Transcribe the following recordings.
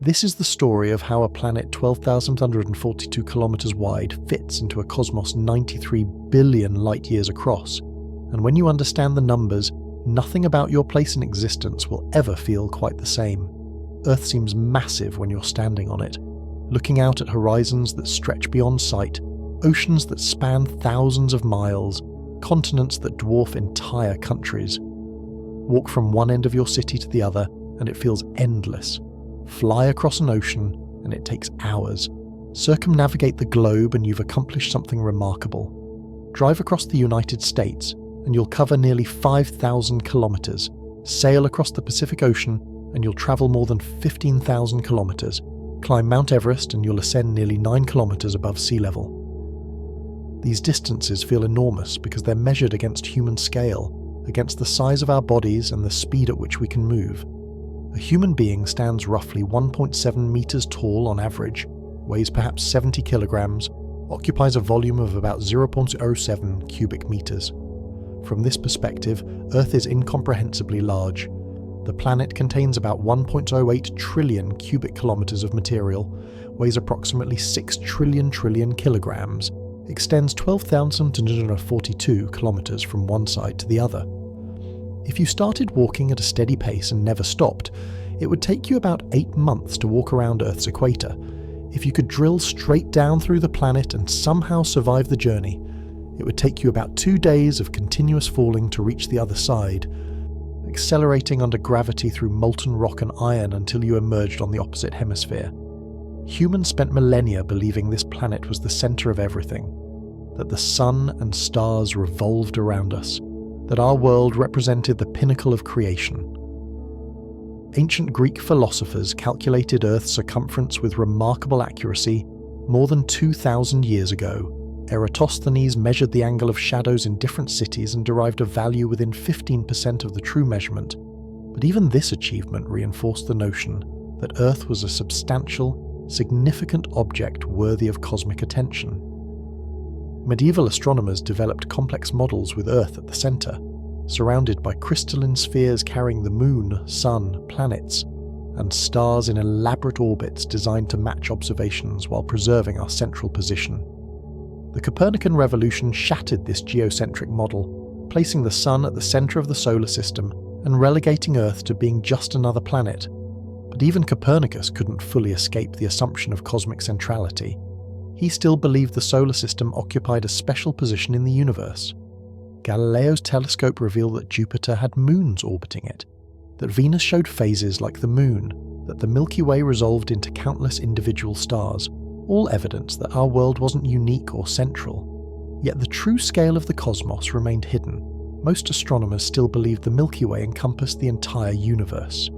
This is the story of how a planet 12,142 kilometers wide fits into a cosmos 93 billion light-years across. And when you understand the numbers, nothing about your place in existence will ever feel quite the same. Earth seems massive when you're standing on it, looking out at horizons that stretch beyond sight, oceans that span thousands of miles, continents that dwarf entire countries. Walk from one end of your city to the other, and it feels endless. Fly across an ocean, and it takes hours. Circumnavigate the globe, and you've accomplished something remarkable. Drive across the United States, and you'll cover nearly 5,000 kilometers. Sail across the Pacific Ocean, and you'll travel more than 15,000 kilometers. Climb Mount Everest, and you'll ascend nearly 9 kilometers above sea level. These distances feel enormous because they're measured against human scale, against the size of our bodies and the speed at which we can move. A human being stands roughly 1.7 meters tall on average, weighs perhaps 70 kilograms, occupies a volume of about 0.07 cubic meters. From this perspective, Earth is incomprehensibly large. The planet contains about 1.08 trillion cubic kilometers of material, weighs approximately 6 trillion kilograms, extends 12,242 kilometers from one side to the other. If you started walking at a steady pace and never stopped, it would take you about 8 months to walk around Earth's equator. If you could drill straight down through the planet and somehow survive the journey, it would take you about 2 days of continuous falling to reach the other side, accelerating under gravity through molten rock and iron until you emerged on the opposite hemisphere. Humans spent millennia believing this planet was the center of everything, that the sun and stars revolved around us, that our world represented the pinnacle of creation. Ancient Greek philosophers calculated Earth's circumference with remarkable accuracy more than 2,000 years ago. Eratosthenes measured the angle of shadows in different cities and derived a value within 15% of the true measurement. But even this achievement reinforced the notion that Earth was a substantial, significant object worthy of cosmic attention. Medieval astronomers developed complex models with Earth at the center, surrounded by crystalline spheres carrying the moon, sun, planets, and stars in elaborate orbits designed to match observations while preserving our central position. The Copernican revolution shattered this geocentric model, placing the sun at the center of the solar system and relegating Earth to being just another planet. But even Copernicus couldn't fully escape the assumption of cosmic centrality. He still believed the solar system occupied a special position in the universe. Galileo's telescope revealed that Jupiter had moons orbiting it, that Venus showed phases like the moon, that the Milky Way resolved into countless individual stars, all evidence that our world wasn't unique or central. Yet the true scale of the cosmos remained hidden. Most astronomers still believed the Milky Way encompassed the entire universe,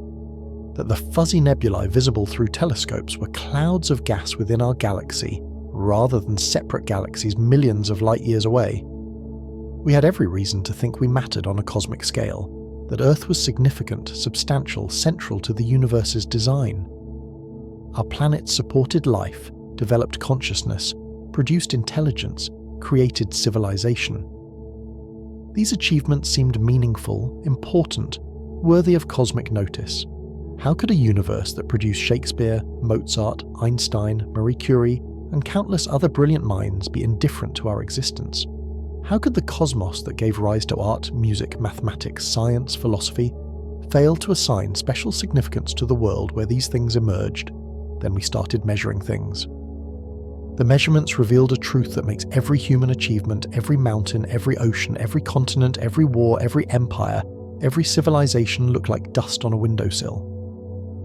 that the fuzzy nebulae visible through telescopes were clouds of gas within our galaxy, rather than separate galaxies millions of light-years away. We had every reason to think we mattered on a cosmic scale, that Earth was significant, substantial, central to the universe's design. Our planet supported life, developed consciousness, produced intelligence, created civilization. These achievements seemed meaningful, important, worthy of cosmic notice. How could a universe that produced Shakespeare, Mozart, Einstein, Marie Curie, and countless other brilliant minds be indifferent to our existence? How could the cosmos that gave rise to art, music, mathematics, science, philosophy, fail to assign special significance to the world where these things emerged? Then we started measuring things. The measurements revealed a truth that makes every human achievement, every mountain, every ocean, every continent, every war, every empire, every civilization look like dust on a windowsill.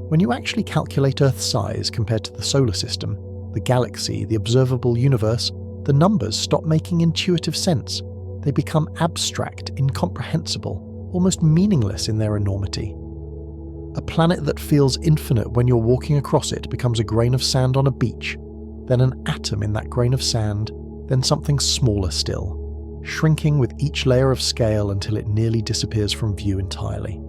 When you actually calculate Earth's size compared to the solar system, the galaxy, the observable universe, the numbers stop making intuitive sense. They become abstract, incomprehensible, almost meaningless in their enormity. A planet that feels infinite when you're walking across it becomes a grain of sand on a beach, then an atom in that grain of sand, then something smaller still, shrinking with each layer of scale until it nearly disappears from view entirely.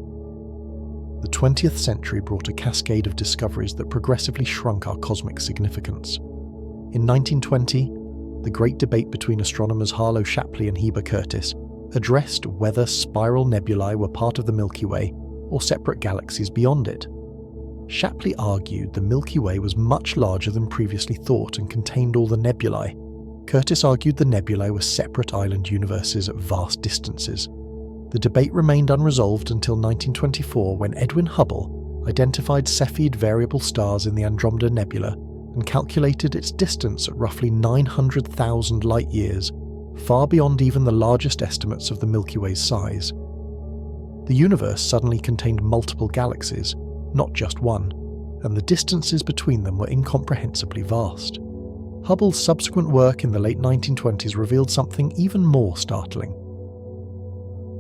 The 20th century brought a cascade of discoveries that progressively shrunk our cosmic significance. In 1920, the great debate between astronomers Harlow Shapley and Heber Curtis addressed whether spiral nebulae were part of the Milky Way or separate galaxies beyond it. Shapley argued the Milky Way was much larger than previously thought and contained all the nebulae. Curtis argued the nebulae were separate island universes at vast distances. The debate remained unresolved until 1924, when Edwin Hubble identified Cepheid variable stars in the Andromeda Nebula and calculated its distance at roughly 900,000 light-years, far beyond even the largest estimates of the Milky Way's size. The universe suddenly contained multiple galaxies, not just one, and the distances between them were incomprehensibly vast. Hubble's subsequent work in the late 1920s revealed something even more startling.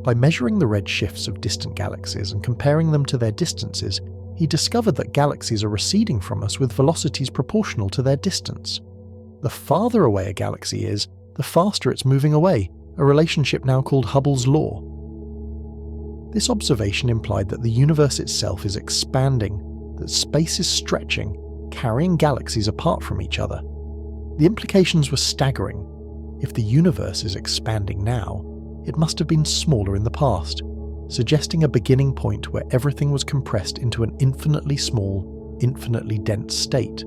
By measuring the red shifts of distant galaxies and comparing them to their distances, he discovered that galaxies are receding from us with velocities proportional to their distance. The farther away a galaxy is, the faster it's moving away, a relationship now called Hubble's law. This observation implied that the universe itself is expanding, that space is stretching, carrying galaxies apart from each other. The implications were staggering. If the universe is expanding now, it must have been smaller in the past, suggesting a beginning point where everything was compressed into an infinitely small, infinitely dense state.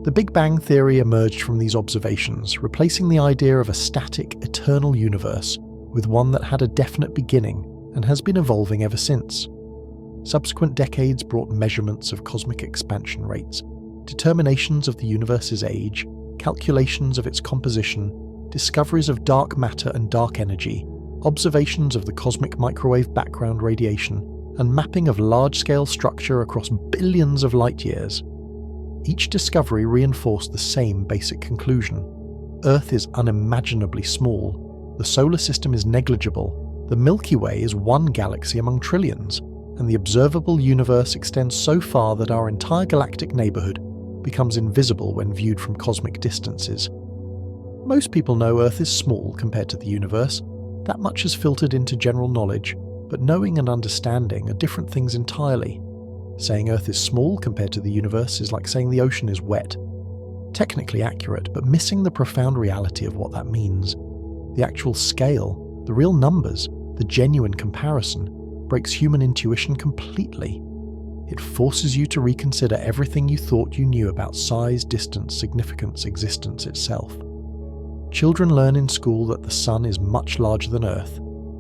The Big Bang theory emerged from these observations, replacing the idea of a static, eternal universe with one that had a definite beginning and has been evolving ever since. Subsequent decades brought measurements of cosmic expansion rates, determinations of the universe's age, calculations of its composition, discoveries of dark matter and dark energy, observations of the cosmic microwave background radiation, and mapping of large-scale structure across billions of light-years. Each discovery reinforced the same basic conclusion. Earth is unimaginably small, the solar system is negligible, the Milky Way is one galaxy among trillions, and the observable universe extends so far that our entire galactic neighbourhood becomes invisible when viewed from cosmic distances. Most people know Earth is small compared to the universe. That much has filtered into general knowledge, but knowing and understanding are different things entirely. Saying Earth is small compared to the universe is like saying the ocean is wet. Technically accurate, but missing the profound reality of what that means. The actual scale, the real numbers, the genuine comparison, breaks human intuition completely. It forces you to reconsider everything you thought you knew about size, distance, significance, existence itself. Children learn in school that the sun is much larger than Earth,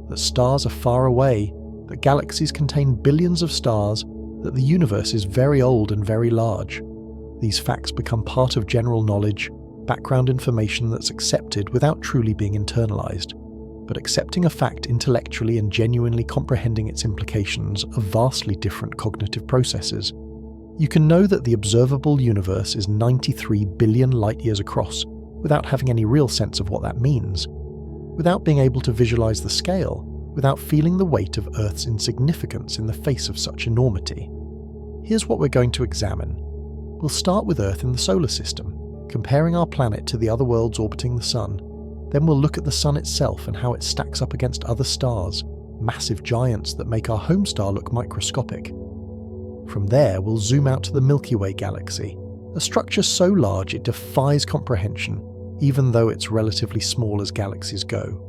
that stars are far away, that galaxies contain billions of stars, that the universe is very old and very large. These facts become part of general knowledge, background information that's accepted without truly being internalized. But accepting a fact intellectually and genuinely comprehending its implications are vastly different cognitive processes. You can know that the observable universe is 93 billion light-years across without having any real sense of what that means, without being able to visualize the scale, without feeling the weight of Earth's insignificance in the face of such enormity. Here's what we're going to examine. We'll start with Earth in the solar system, comparing our planet to the other worlds orbiting the Sun. Then we'll look at the Sun itself and how it stacks up against other stars, massive giants that make our home star look microscopic. From there, we'll zoom out to the Milky Way galaxy, a structure so large it defies comprehension, even though it's relatively small as galaxies go.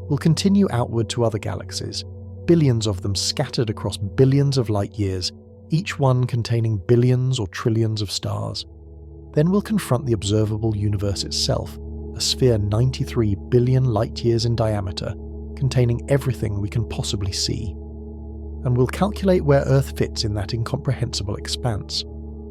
We'll continue outward to other galaxies, billions of them scattered across billions of light-years, each one containing billions or trillions of stars. Then we'll confront the observable universe itself, a sphere 93 billion light-years in diameter, containing everything we can possibly see. And we'll calculate where Earth fits in that incomprehensible expanse.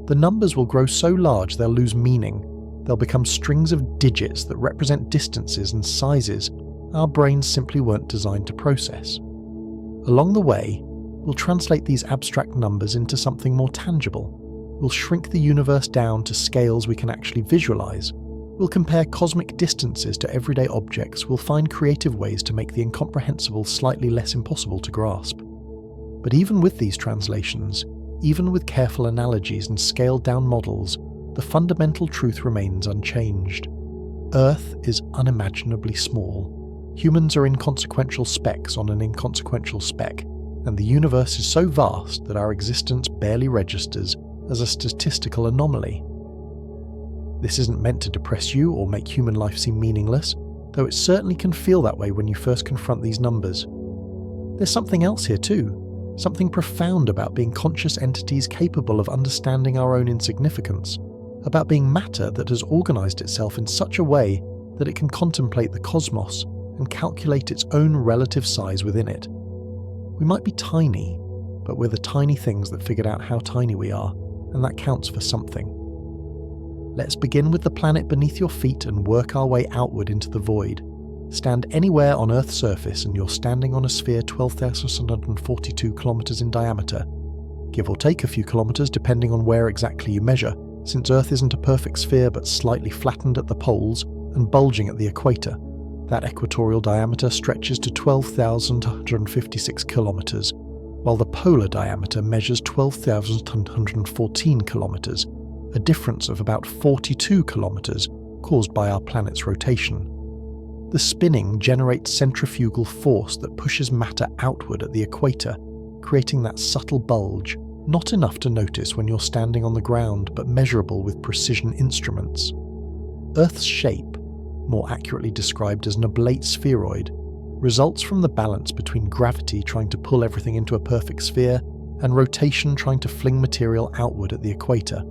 The numbers will grow so large they'll lose meaning. They'll become strings of digits that represent distances and sizes our brains simply weren't designed to process. Along the way, we'll translate these abstract numbers into something more tangible. We'll shrink the universe down to scales we can actually visualize. We'll compare cosmic distances to everyday objects. We'll find creative ways to make the incomprehensible slightly less impossible to grasp. But even with these translations, even with careful analogies and scaled-down models, the fundamental truth remains unchanged. Earth is unimaginably small. Humans are inconsequential specks on an inconsequential speck, and the universe is so vast that our existence barely registers as a statistical anomaly. This isn't meant to depress you or make human life seem meaningless, though it certainly can feel that way when you first confront these numbers. There's something else here too. something profound about being conscious entities capable of understanding our own insignificance, about being matter that has organized itself in such a way that it can contemplate the cosmos and calculate its own relative size within it. We might be tiny, but we're the tiny things that figured out how tiny we are, and that counts for something. Let's begin with the planet beneath your feet and work our way outward into the void. Stand anywhere on Earth's surface and you're standing on a sphere 12,642 kilometers in diameter, give or take a few kilometers depending on where exactly you measure, since Earth isn't a perfect sphere but slightly flattened at the poles and bulging at the equator. That equatorial diameter stretches to 12,156 kilometers, while the polar diameter measures 12,114 kilometers, a difference of about 42 kilometers caused by our planet's rotation. The spinning generates centrifugal force that pushes matter outward at the equator, creating that subtle bulge, not enough to notice when you're standing on the ground, but measurable with precision instruments. Earth's shape, more accurately described as an oblate spheroid, results from the balance between gravity trying to pull everything into a perfect sphere and rotation trying to fling material outward at the equator.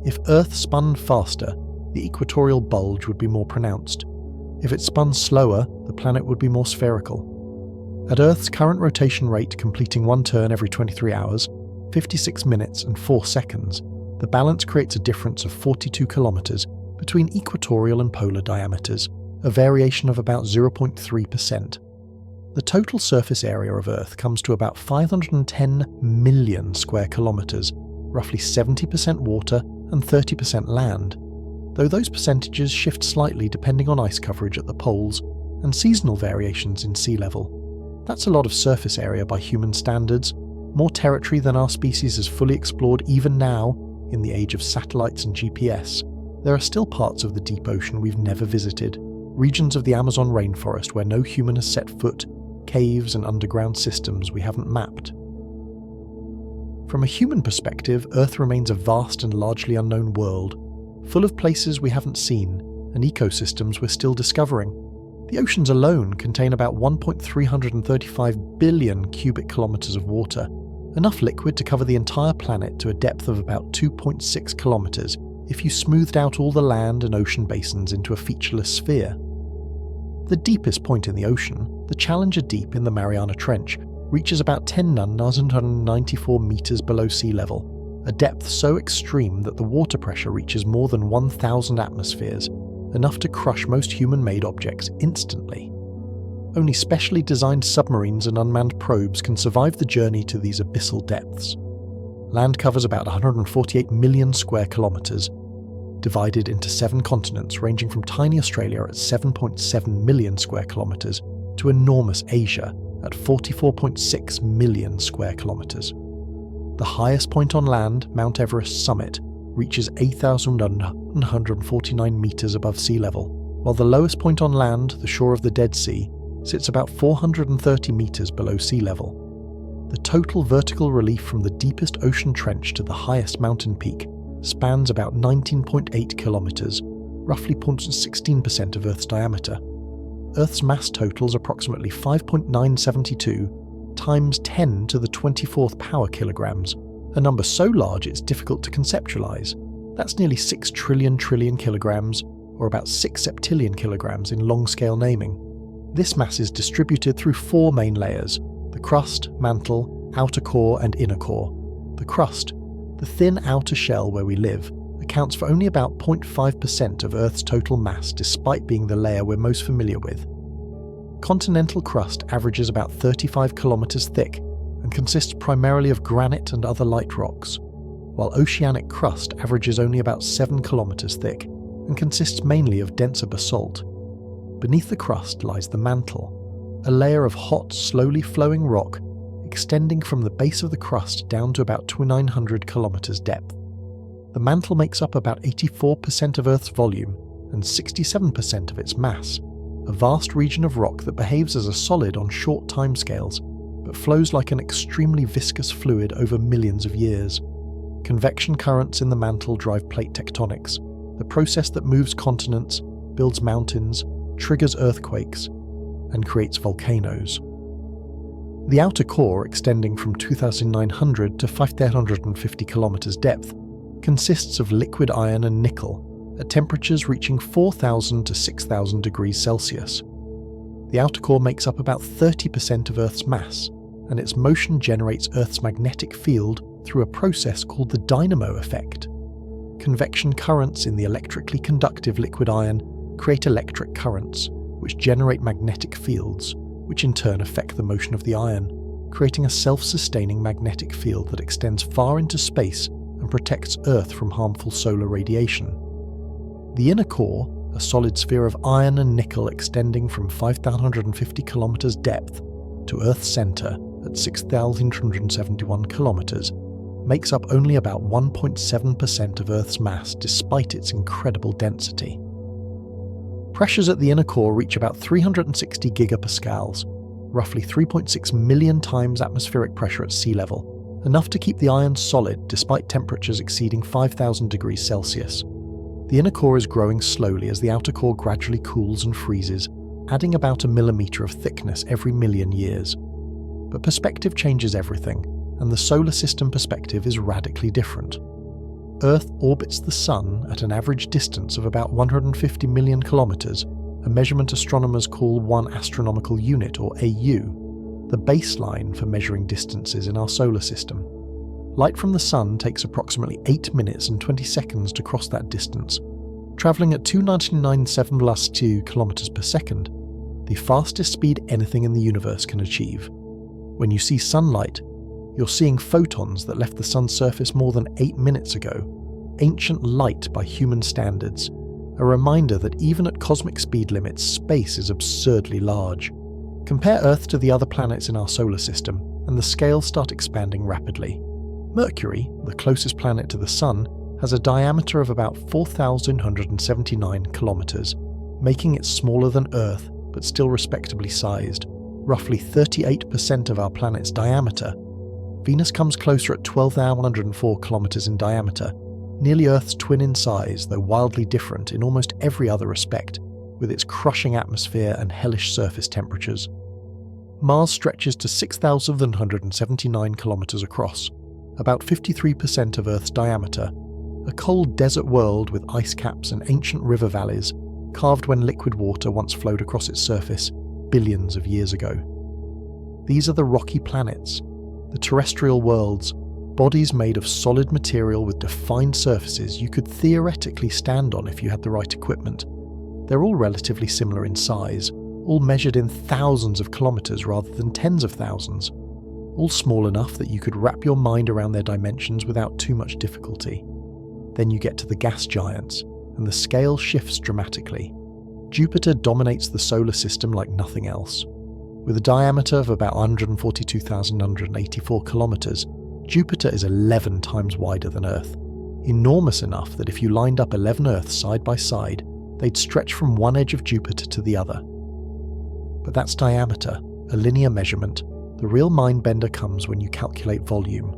If Earth spun faster, the equatorial bulge would be more pronounced. If it spun slower, the planet would be more spherical. At Earth's current rotation rate, completing one turn every 23 hours, 56 minutes and 4 seconds, the balance creates a difference of 42 kilometers between equatorial and polar diameters, a variation of about 0.3%. The total surface area of Earth comes to about 510 million square kilometers, roughly 70% water and 30% land, though those percentages shift slightly depending on ice coverage at the poles and seasonal variations in sea level. That's a lot of surface area by human standards, more territory than our species has fully explored even now, in the age of satellites and GPS. There are still parts of the deep ocean we've never visited, regions of the Amazon rainforest where no human has set foot, caves and underground systems we haven't mapped. From a human perspective, Earth remains a vast and largely unknown world, full of places we haven't seen and ecosystems we're still discovering. The oceans alone contain about 1.335 billion cubic kilometers of water, enough liquid to cover the entire planet to a depth of about 2.6 kilometers if you smoothed out all the land and ocean basins into a featureless sphere. The deepest point in the ocean, the Challenger Deep in the Mariana Trench, reaches about 10,994 meters below sea level, a depth so extreme that the water pressure reaches more than 1,000 atmospheres, enough to crush most human-made objects instantly. Only specially designed submarines and unmanned probes can survive the journey to these abyssal depths. Land covers about 148 million square kilometers, divided into 7 continents ranging from tiny Australia at 7.7 million square kilometers to enormous Asia at 44.6 million square kilometers. The highest point on land, Mount Everest summit, reaches 8,149 meters above sea level, while the lowest point on land, the shore of the Dead Sea, sits about 430 meters below sea level. The total vertical relief from the deepest ocean trench to the highest mountain peak spans about 19.8 kilometers, roughly 0.16% of Earth's diameter. Earth's mass totals approximately 5.972 times 10 to the 24th power kilograms, a number so large it's difficult to conceptualize. That's nearly 6 trillion kilograms, or about 6 septillion kilograms in long-scale naming. This mass is distributed through 4 main layers: the crust, mantle, outer core and inner core. The crust, the thin outer shell where we live, accounts for only about 0.5% of Earth's total mass despite being the layer we're most familiar with. Continental crust averages about 35 kilometers thick and consists primarily of granite and other light rocks, while oceanic crust averages only about 7 kilometers thick and consists mainly of denser basalt. Beneath the crust lies the mantle, a layer of hot, slowly flowing rock extending from the base of the crust down to about 2,900 kilometers depth. The mantle makes up about 84% of Earth's volume and 67% of its mass, a vast region of rock that behaves as a solid on short timescales, but flows like an extremely viscous fluid over millions of years. Convection currents in the mantle drive plate tectonics, the process that moves continents, builds mountains, triggers earthquakes, and creates volcanoes. The outer core, extending from 2,900 to 5,850 kilometers depth, consists of liquid iron and nickel at temperatures reaching 4,000 to 6,000 degrees Celsius. The outer core makes up about 30% of Earth's mass, and its motion generates Earth's magnetic field through a process called the dynamo effect. Convection currents in the electrically conductive liquid iron create electric currents, which generate magnetic fields, which in turn affect the motion of the iron, creating a self-sustaining magnetic field that extends far into space and protects Earth from harmful solar radiation. The inner core, a solid sphere of iron and nickel extending from 5,150 kilometers depth to Earth's center at 6,371 kilometers, makes up only about 1.7% of Earth's mass despite its incredible density. Pressures at the inner core reach about 360 gigapascals, roughly 3.6 million times atmospheric pressure at sea level, enough to keep the iron solid despite temperatures exceeding 5,000 degrees Celsius. The inner core is growing slowly as the outer core gradually cools and freezes, adding about a millimeter of thickness every million years. But perspective changes everything, and the solar system perspective is radically different. Earth orbits the Sun at an average distance of about 150 million kilometers, a measurement astronomers call 1 astronomical unit, or AU, the baseline for measuring distances in our solar system. Light from the Sun takes approximately 8 minutes and 20 seconds to cross that distance, travelling at 2,997 kilometers per second, the fastest speed anything in the universe can achieve. When you see sunlight, you're seeing photons that left the Sun's surface more than 8 minutes ago, ancient light by human standards, a reminder that even at cosmic speed limits, space is absurdly large. Compare Earth to the other planets in our solar system, and the scales start expanding rapidly. Mercury, the closest planet to the Sun, has a diameter of about 4,179 kilometers, making it smaller than Earth but still respectably sized, roughly 38% of our planet's diameter. Venus comes closer at 12,104 kilometers in diameter, nearly Earth's twin in size, though wildly different in almost every other respect, with its crushing atmosphere and hellish surface temperatures. Mars stretches to 6,179 kilometers across, about 53% of Earth's diameter, a cold desert world with ice caps and ancient river valleys, carved when liquid water once flowed across its surface billions of years ago. These are the rocky planets, the terrestrial worlds, bodies made of solid material with defined surfaces you could theoretically stand on if you had the right equipment. They're all relatively similar in size, all measured in thousands of kilometers rather than tens of thousands, all small enough that you could wrap your mind around their dimensions without too much difficulty. Then you get to the gas giants, and the scale shifts dramatically. Jupiter dominates the solar system like nothing else. With a diameter of about 142,184 kilometers, Jupiter is 11 times wider than Earth, enormous enough that if you lined up 11 Earths side by side, they'd stretch from one edge of Jupiter to the other. But that's diameter, a linear measurement. The real mind-bender comes when you calculate volume.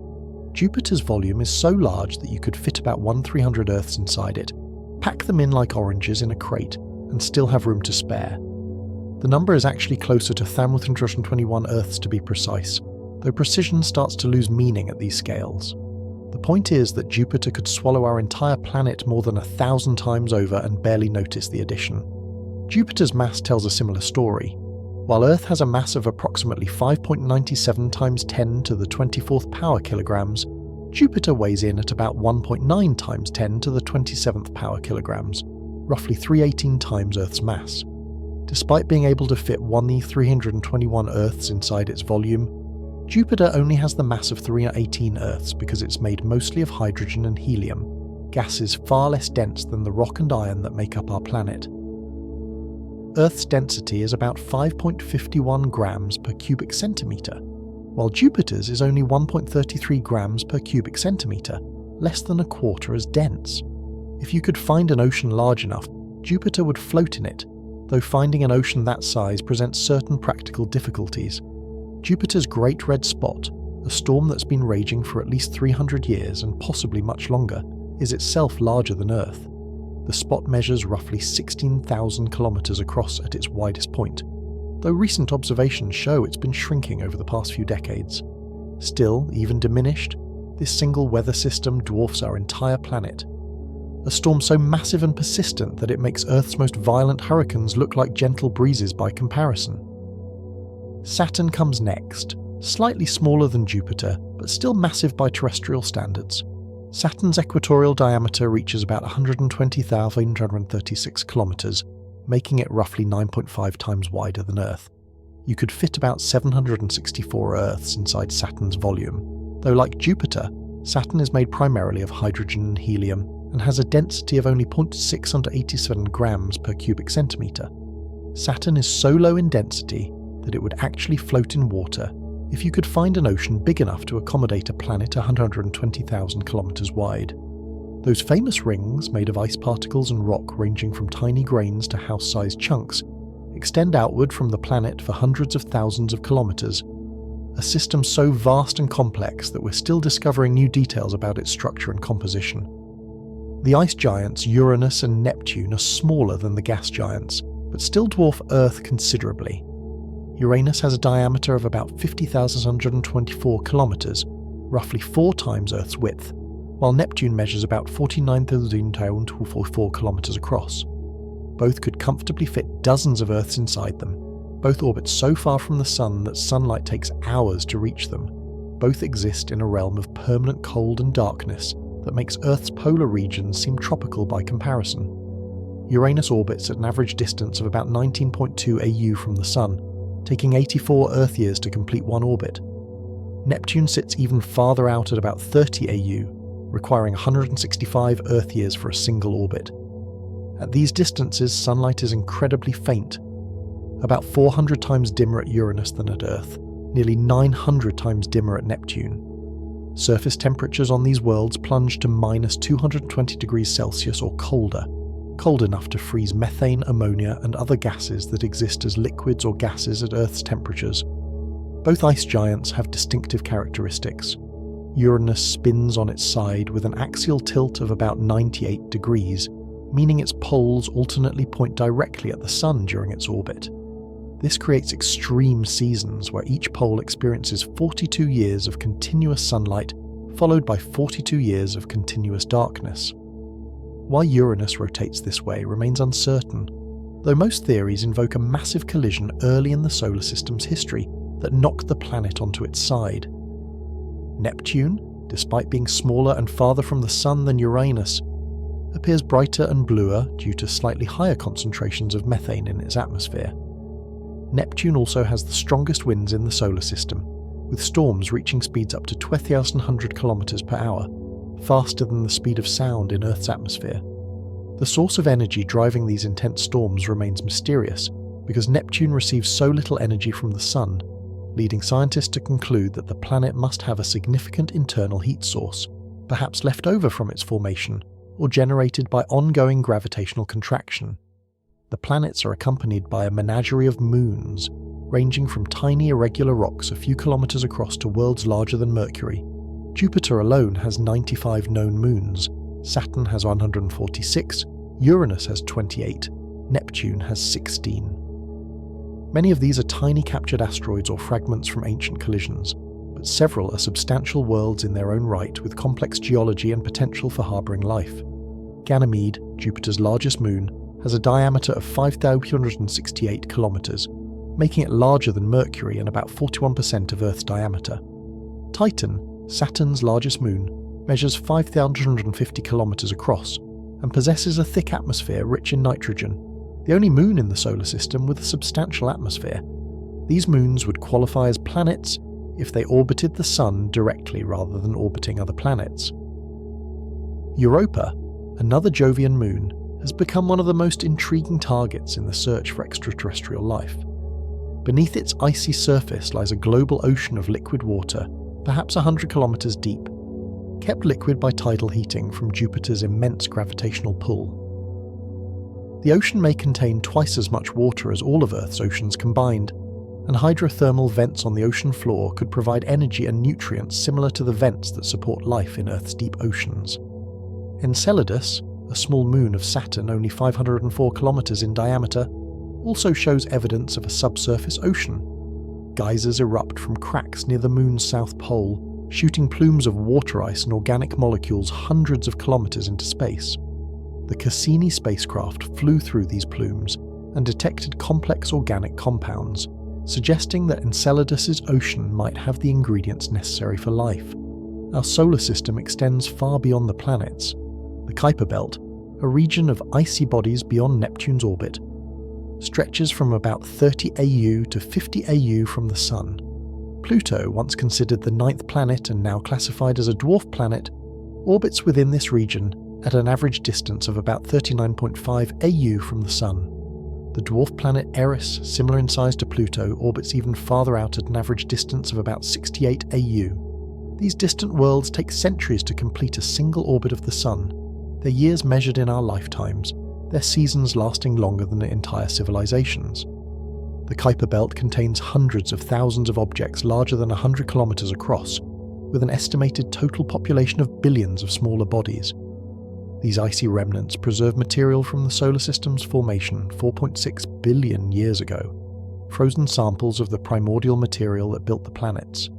Jupiter's volume is so large that you could fit about 1/300 Earths inside it, pack them in like oranges in a crate, and still have room to spare. The number is actually closer to 1,321 Earths to be precise, though precision starts to lose meaning at these scales. The point is that Jupiter could swallow our entire planet more than 1,000 times over and barely notice the addition. Jupiter's mass tells a similar story. While Earth has a mass of approximately 5.97 times 10 to the 24th power kilograms, Jupiter weighs in at about 1.9 times 10 to the 27th power kilograms, roughly 318 times Earth's mass. Despite being able to fit 1,321 Earths inside its volume, Jupiter only has the mass of 318 Earths because it's made mostly of hydrogen and helium, gases far less dense than the rock and iron that make up our planet. Earth's density is about 5.51 grams per cubic centimetre, while Jupiter's is only 1.33 grams per cubic centimetre, less than a quarter as dense. If you could find an ocean large enough, Jupiter would float in it, though finding an ocean that size presents certain practical difficulties. Jupiter's Great Red Spot, a storm that's been raging for at least 300 years and possibly much longer, is itself larger than Earth. The spot measures roughly 16,000 kilometers across at its widest point. though recent observations show it's been shrinking over the past few decades. Still, even diminished, this single weather system dwarfs our entire planet. A storm so massive and persistent that it makes Earth's most violent hurricanes look like gentle breezes by comparison. Saturn comes next, slightly smaller than Jupiter, but still massive by terrestrial standards. Saturn's equatorial diameter reaches about 120,836 kilometers, making it roughly 9.5 times wider than Earth. You could fit about 764 Earths inside Saturn's volume, though like Jupiter, Saturn is made primarily of hydrogen and helium and has a density of only 0.687 grams per cubic centimetre. Saturn is so low in density that it would actually float in water if you could find an ocean big enough to accommodate a planet 120,000 kilometres wide. Those famous rings, made of ice particles and rock ranging from tiny grains to house-sized chunks, extend outward from the planet for hundreds of thousands of kilometres, a system so vast and complex that we're still discovering new details about its structure and composition. The ice giants Uranus and Neptune are smaller than the gas giants, but still dwarf Earth considerably. Uranus has a diameter of about 50,124 kilometres, roughly 4 times Earth's width, while Neptune measures about 49,244 kilometres across. Both could comfortably fit dozens of Earths inside them. Both orbit so far from the Sun that sunlight takes hours to reach them. Both exist in a realm of permanent cold and darkness that makes Earth's polar regions seem tropical by comparison. Uranus orbits at an average distance of about 19.2 AU from the Sun, taking 84 Earth years to complete one orbit. Neptune sits even farther out at about 30 AU, requiring 165 Earth years for a single orbit. At these distances, sunlight is incredibly faint, about 400 times dimmer at Uranus than at Earth, nearly 900 times dimmer at Neptune. Surface temperatures on these worlds plunge to minus 220 degrees Celsius or colder, cold enough to freeze methane, ammonia, and other gases that exist as liquids or gases at Earth's temperatures. Both ice giants have distinctive characteristics. Uranus spins on its side with an axial tilt of about 98 degrees, meaning its poles alternately point directly at the Sun during its orbit. This creates extreme seasons where each pole experiences 42 years of continuous sunlight, followed by 42 years of continuous darkness. Why Uranus rotates this way remains uncertain, though most theories invoke a massive collision early in the solar system's history that knocked the planet onto its side. Neptune, despite being smaller and farther from the Sun than Uranus, appears brighter and bluer due to slightly higher concentrations of methane in its atmosphere. Neptune also has the strongest winds in the solar system, with storms reaching speeds up to 2,100 km per hour, faster than the speed of sound in Earth's atmosphere. The source of energy driving these intense storms remains mysterious because Neptune receives so little energy from the Sun, leading scientists to conclude that the planet must have a significant internal heat source, perhaps left over from its formation or generated by ongoing gravitational contraction. The planets are accompanied by a menagerie of moons, ranging from tiny irregular rocks a few kilometers across to worlds larger than Mercury. Jupiter alone has 95 known moons, Saturn has 146, Uranus has 28, Neptune has 16. Many of these are tiny captured asteroids or fragments from ancient collisions, but several are substantial worlds in their own right with complex geology and potential for harbouring life. Ganymede, Jupiter's largest moon, has a diameter of 5,268 kilometers, making it larger than Mercury and about 41% of Earth's diameter. Titan, Saturn's largest moon, measures 5,250 kilometers across and possesses a thick atmosphere rich in nitrogen, the only moon in the solar system with a substantial atmosphere. These moons would qualify as planets if they orbited the Sun directly rather than orbiting other planets. Europa, another Jovian moon, has become one of the most intriguing targets in the search for extraterrestrial life. Beneath its icy surface lies a global ocean of liquid water, perhaps 100 kilometers deep, kept liquid by tidal heating from Jupiter's immense gravitational pull. The ocean may contain twice as much water as all of Earth's oceans combined, and hydrothermal vents on the ocean floor could provide energy and nutrients similar to the vents that support life in Earth's deep oceans. Enceladus, a small moon of Saturn only 504 kilometers in diameter, also shows evidence of a subsurface ocean. Geysers erupt from cracks near the Moon's south pole, shooting plumes of water ice and organic molecules hundreds of kilometers into space. The Cassini spacecraft flew through these plumes and detected complex organic compounds, suggesting that Enceladus's ocean might have the ingredients necessary for life. Our solar system extends far beyond the planets. The Kuiper Belt, a region of icy bodies beyond Neptune's orbit, stretches from about 30 AU to 50 AU from the Sun. Pluto, once considered the 9th planet and now classified as a dwarf planet, orbits within this region at an average distance of about 39.5 AU from the Sun. The dwarf planet Eris, similar in size to Pluto, orbits even farther out at an average distance of about 68 AU. These distant worlds take centuries to complete a single orbit of the Sun, their years measured in our lifetimes, their seasons lasting longer than entire civilizations. The Kuiper Belt contains hundreds of thousands of objects larger than 100 kilometers across, with an estimated total population of billions of smaller bodies. These icy remnants preserve material from the solar system's formation 4.6 billion years ago, frozen samples of the primordial material that built the planets.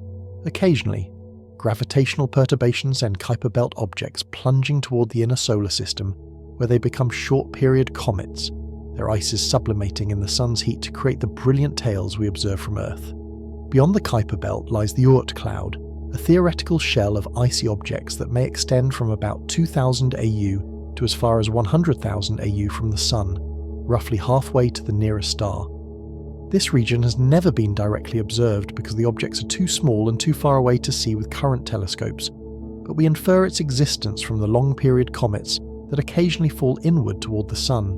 Occasionally, gravitational perturbations send Kuiper Belt objects plunging toward the inner solar system, where they become short-period comets, their ices sublimating in the Sun's heat to create the brilliant tails we observe from Earth. Beyond the Kuiper Belt lies the Oort cloud, a theoretical shell of icy objects that may extend from about 2,000 AU to as far as 100,000 AU from the Sun, roughly halfway to the nearest star. This region has never been directly observed because the objects are too small and too far away to see with current telescopes, but we infer its existence from the long-period comets that occasionally fall inward toward the Sun,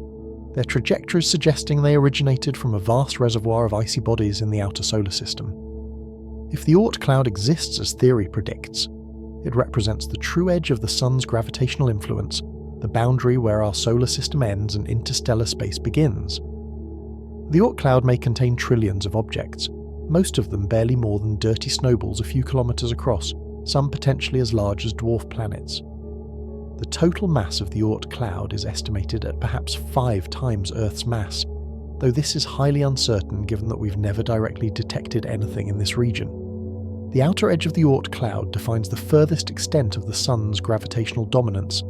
their trajectories suggesting they originated from a vast reservoir of icy bodies in the outer solar system. If the Oort cloud exists as theory predicts, it represents the true edge of the Sun's gravitational influence, the boundary where our solar system ends and interstellar space begins. The Oort cloud may contain trillions of objects, most of them barely more than dirty snowballs a few kilometers across, some potentially as large as dwarf planets. The total mass of the Oort cloud is estimated at perhaps 5 times Earth's mass, though this is highly uncertain given that we've never directly detected anything in this region. The outer edge of the Oort cloud defines the furthest extent of the Sun's gravitational dominance,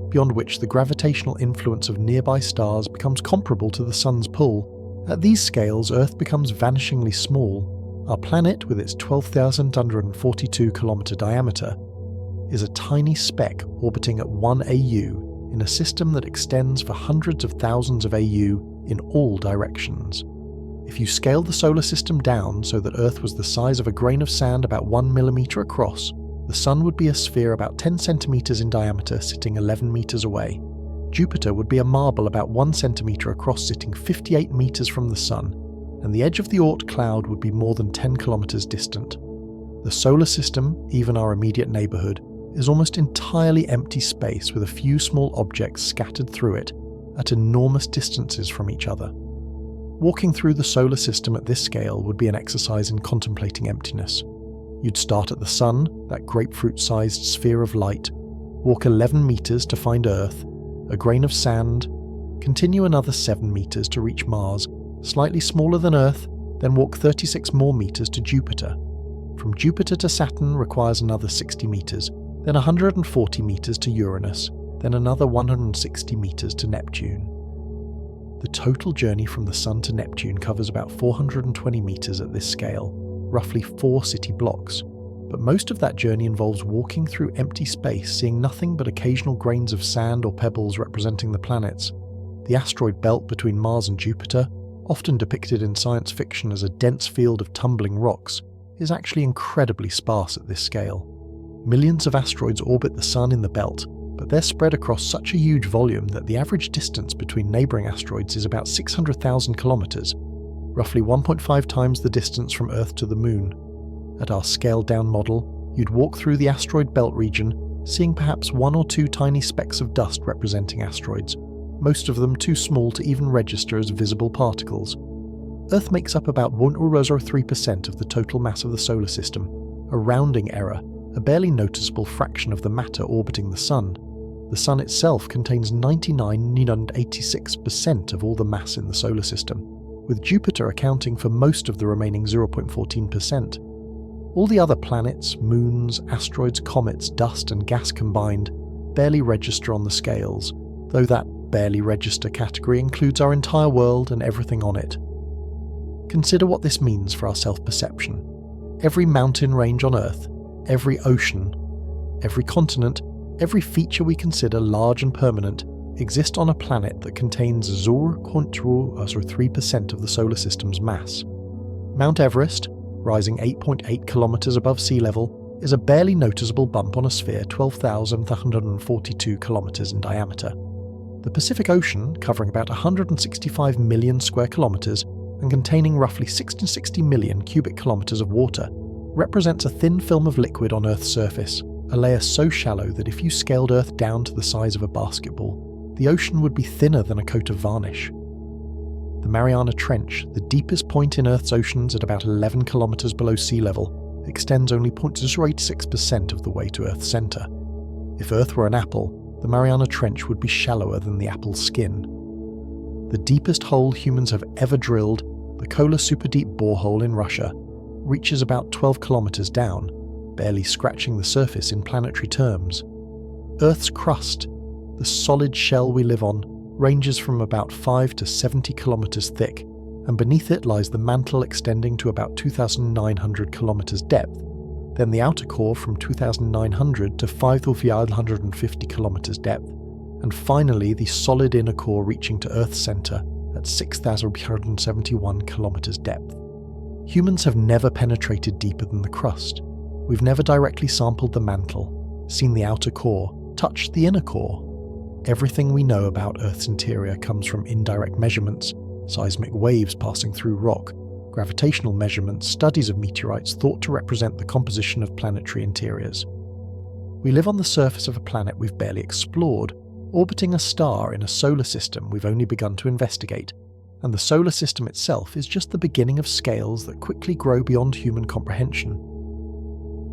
beyond which the gravitational influence of nearby stars becomes comparable to the Sun's pull. At these scales, Earth becomes vanishingly small. Our planet, with its 12,142 kilometer diameter, is a tiny speck orbiting at 1 AU in a system that extends for hundreds of thousands of AU in all directions. If you scale the solar system down so that Earth was the size of a grain of sand about 1 millimeter across, the Sun would be a sphere about 10 centimeters in diameter sitting 11 meters away. Jupiter would be a marble about 1 centimeter across sitting 58 meters from the Sun, and the edge of the Oort cloud would be more than 10 kilometers distant. The solar system, even our immediate neighborhood, is almost entirely empty space with a few small objects scattered through it at enormous distances from each other. Walking through the solar system at this scale would be an exercise in contemplating emptiness. You'd start at the Sun, that grapefruit-sized sphere of light, walk 11 meters to find Earth, a grain of sand, continue another 7 meters to reach Mars, slightly smaller than Earth, then walk 36 more meters to Jupiter. From Jupiter to Saturn requires another 60 meters, then 140 meters to Uranus, then another 160 meters to Neptune. The total journey from the Sun to Neptune covers about 420 meters at this scale, roughly 4 city blocks, but most of that journey involves walking through empty space, seeing nothing but occasional grains of sand or pebbles representing the planets. The asteroid belt between Mars and Jupiter, often depicted in science fiction as a dense field of tumbling rocks, is actually incredibly sparse at this scale. Millions of asteroids orbit the Sun in the belt, but they're spread across such a huge volume that the average distance between neighbouring asteroids is about 600,000 kilometers, roughly 1.5 times the distance from Earth to the Moon. At our scaled-down model, you'd walk through the asteroid belt region, seeing perhaps 1 or 2 tiny specks of dust representing asteroids, most of them too small to even register as visible particles. Earth makes up about 0.03% of the total mass of the solar system, a rounding error, a barely noticeable fraction of the matter orbiting the Sun. The Sun itself contains 99.86% of all the mass in the solar system. with Jupiter accounting for most of the remaining 0.14%. All the other planets, moons, asteroids, comets, dust and gas combined barely register on the scales, though that barely register category includes our entire world and everything on it. Consider what this means for our self-perception. Every mountain range on Earth, every ocean, every continent, every feature we consider large and permanent exist on a planet that contains 0.03% of the solar system's mass. Mount Everest, rising 8.8 kilometers above sea level, is a barely noticeable bump on a sphere 12,142 kilometers in diameter. The Pacific Ocean, covering about 165 million square kilometers and containing roughly 60 million cubic kilometers of water, represents a thin film of liquid on Earth's surface, a layer so shallow that if you scaled Earth down to the size of a basketball, the ocean would be thinner than a coat of varnish. The Mariana Trench, the deepest point in Earth's oceans at about 11 kilometers below sea level, extends only 0.086% of the way to Earth's center. If Earth were an apple, the Mariana Trench would be shallower than the apple's skin. The deepest hole humans have ever drilled, the Kola Superdeep borehole in Russia, reaches about 12 kilometers down, barely scratching the surface in planetary terms. Earth's crust, the solid shell we live on, ranges from about 5 to 70 kilometers thick, and beneath it lies the mantle extending to about 2,900 kilometers depth, then the outer core from 2,900 to 5,550 kilometers depth, and finally the solid inner core reaching to Earth's center at 6,371 kilometers depth. Humans have never penetrated deeper than the crust. We've never directly sampled the mantle, seen the outer core, touched the inner core. Everything we know about Earth's interior comes from indirect measurements, seismic waves passing through rock, gravitational measurements, studies of meteorites thought to represent the composition of planetary interiors. We live on the surface of a planet we've barely explored, orbiting a star in a solar system we've only begun to investigate, and the solar system itself is just the beginning of scales that quickly grow beyond human comprehension.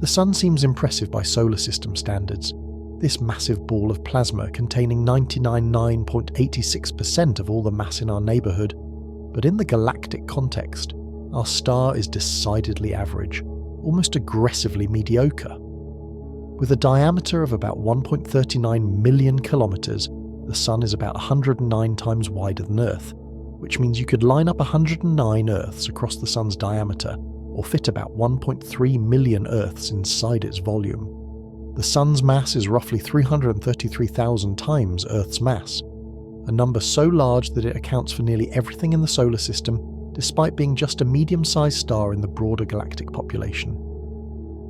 The Sun seems impressive by solar system standards, this massive ball of plasma containing 99.86% of all the mass in our neighbourhood, but in the galactic context, our star is decidedly average, almost aggressively mediocre. With a diameter of about 1.39 million kilometres, the Sun is about 109 times wider than Earth, which means you could line up 109 Earths across the Sun's diameter, or fit about 1.3 million Earths inside its volume. The Sun's mass is roughly 333,000 times Earth's mass, a number so large that it accounts for nearly everything in the solar system, despite being just a medium-sized star in the broader galactic population.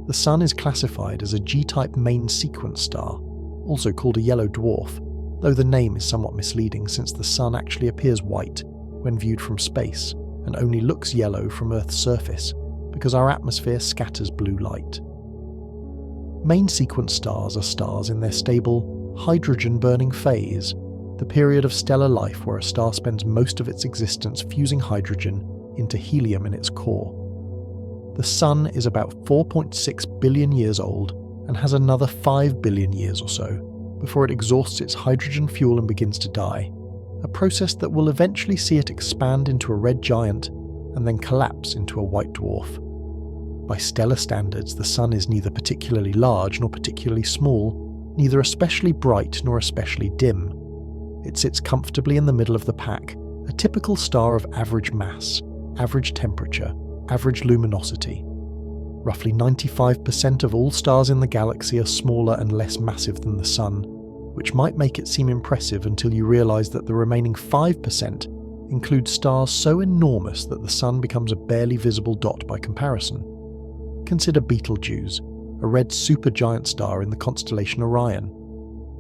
The Sun is classified as a G-type main sequence star, also called a yellow dwarf, though the name is somewhat misleading since the Sun actually appears white when viewed from space and only looks yellow from Earth's surface because our atmosphere scatters blue light. Main sequence stars are stars in their stable, hydrogen-burning phase, the period of stellar life where a star spends most of its existence fusing hydrogen into helium in its core. The Sun is about 4.6 billion years old and has another 5 billion years or so before it exhausts its hydrogen fuel and begins to die, a process that will eventually see it expand into a red giant and then collapse into a white dwarf. By stellar standards, the Sun is neither particularly large nor particularly small, neither especially bright nor especially dim. It sits comfortably in the middle of the pack, a typical star of average mass, average temperature, average luminosity. Roughly 95% of all stars in the galaxy are smaller and less massive than the Sun, which might make it seem impressive until you realise that the remaining 5% include stars so enormous that the Sun becomes a barely visible dot by comparison. Consider Betelgeuse, a red supergiant star in the constellation Orion.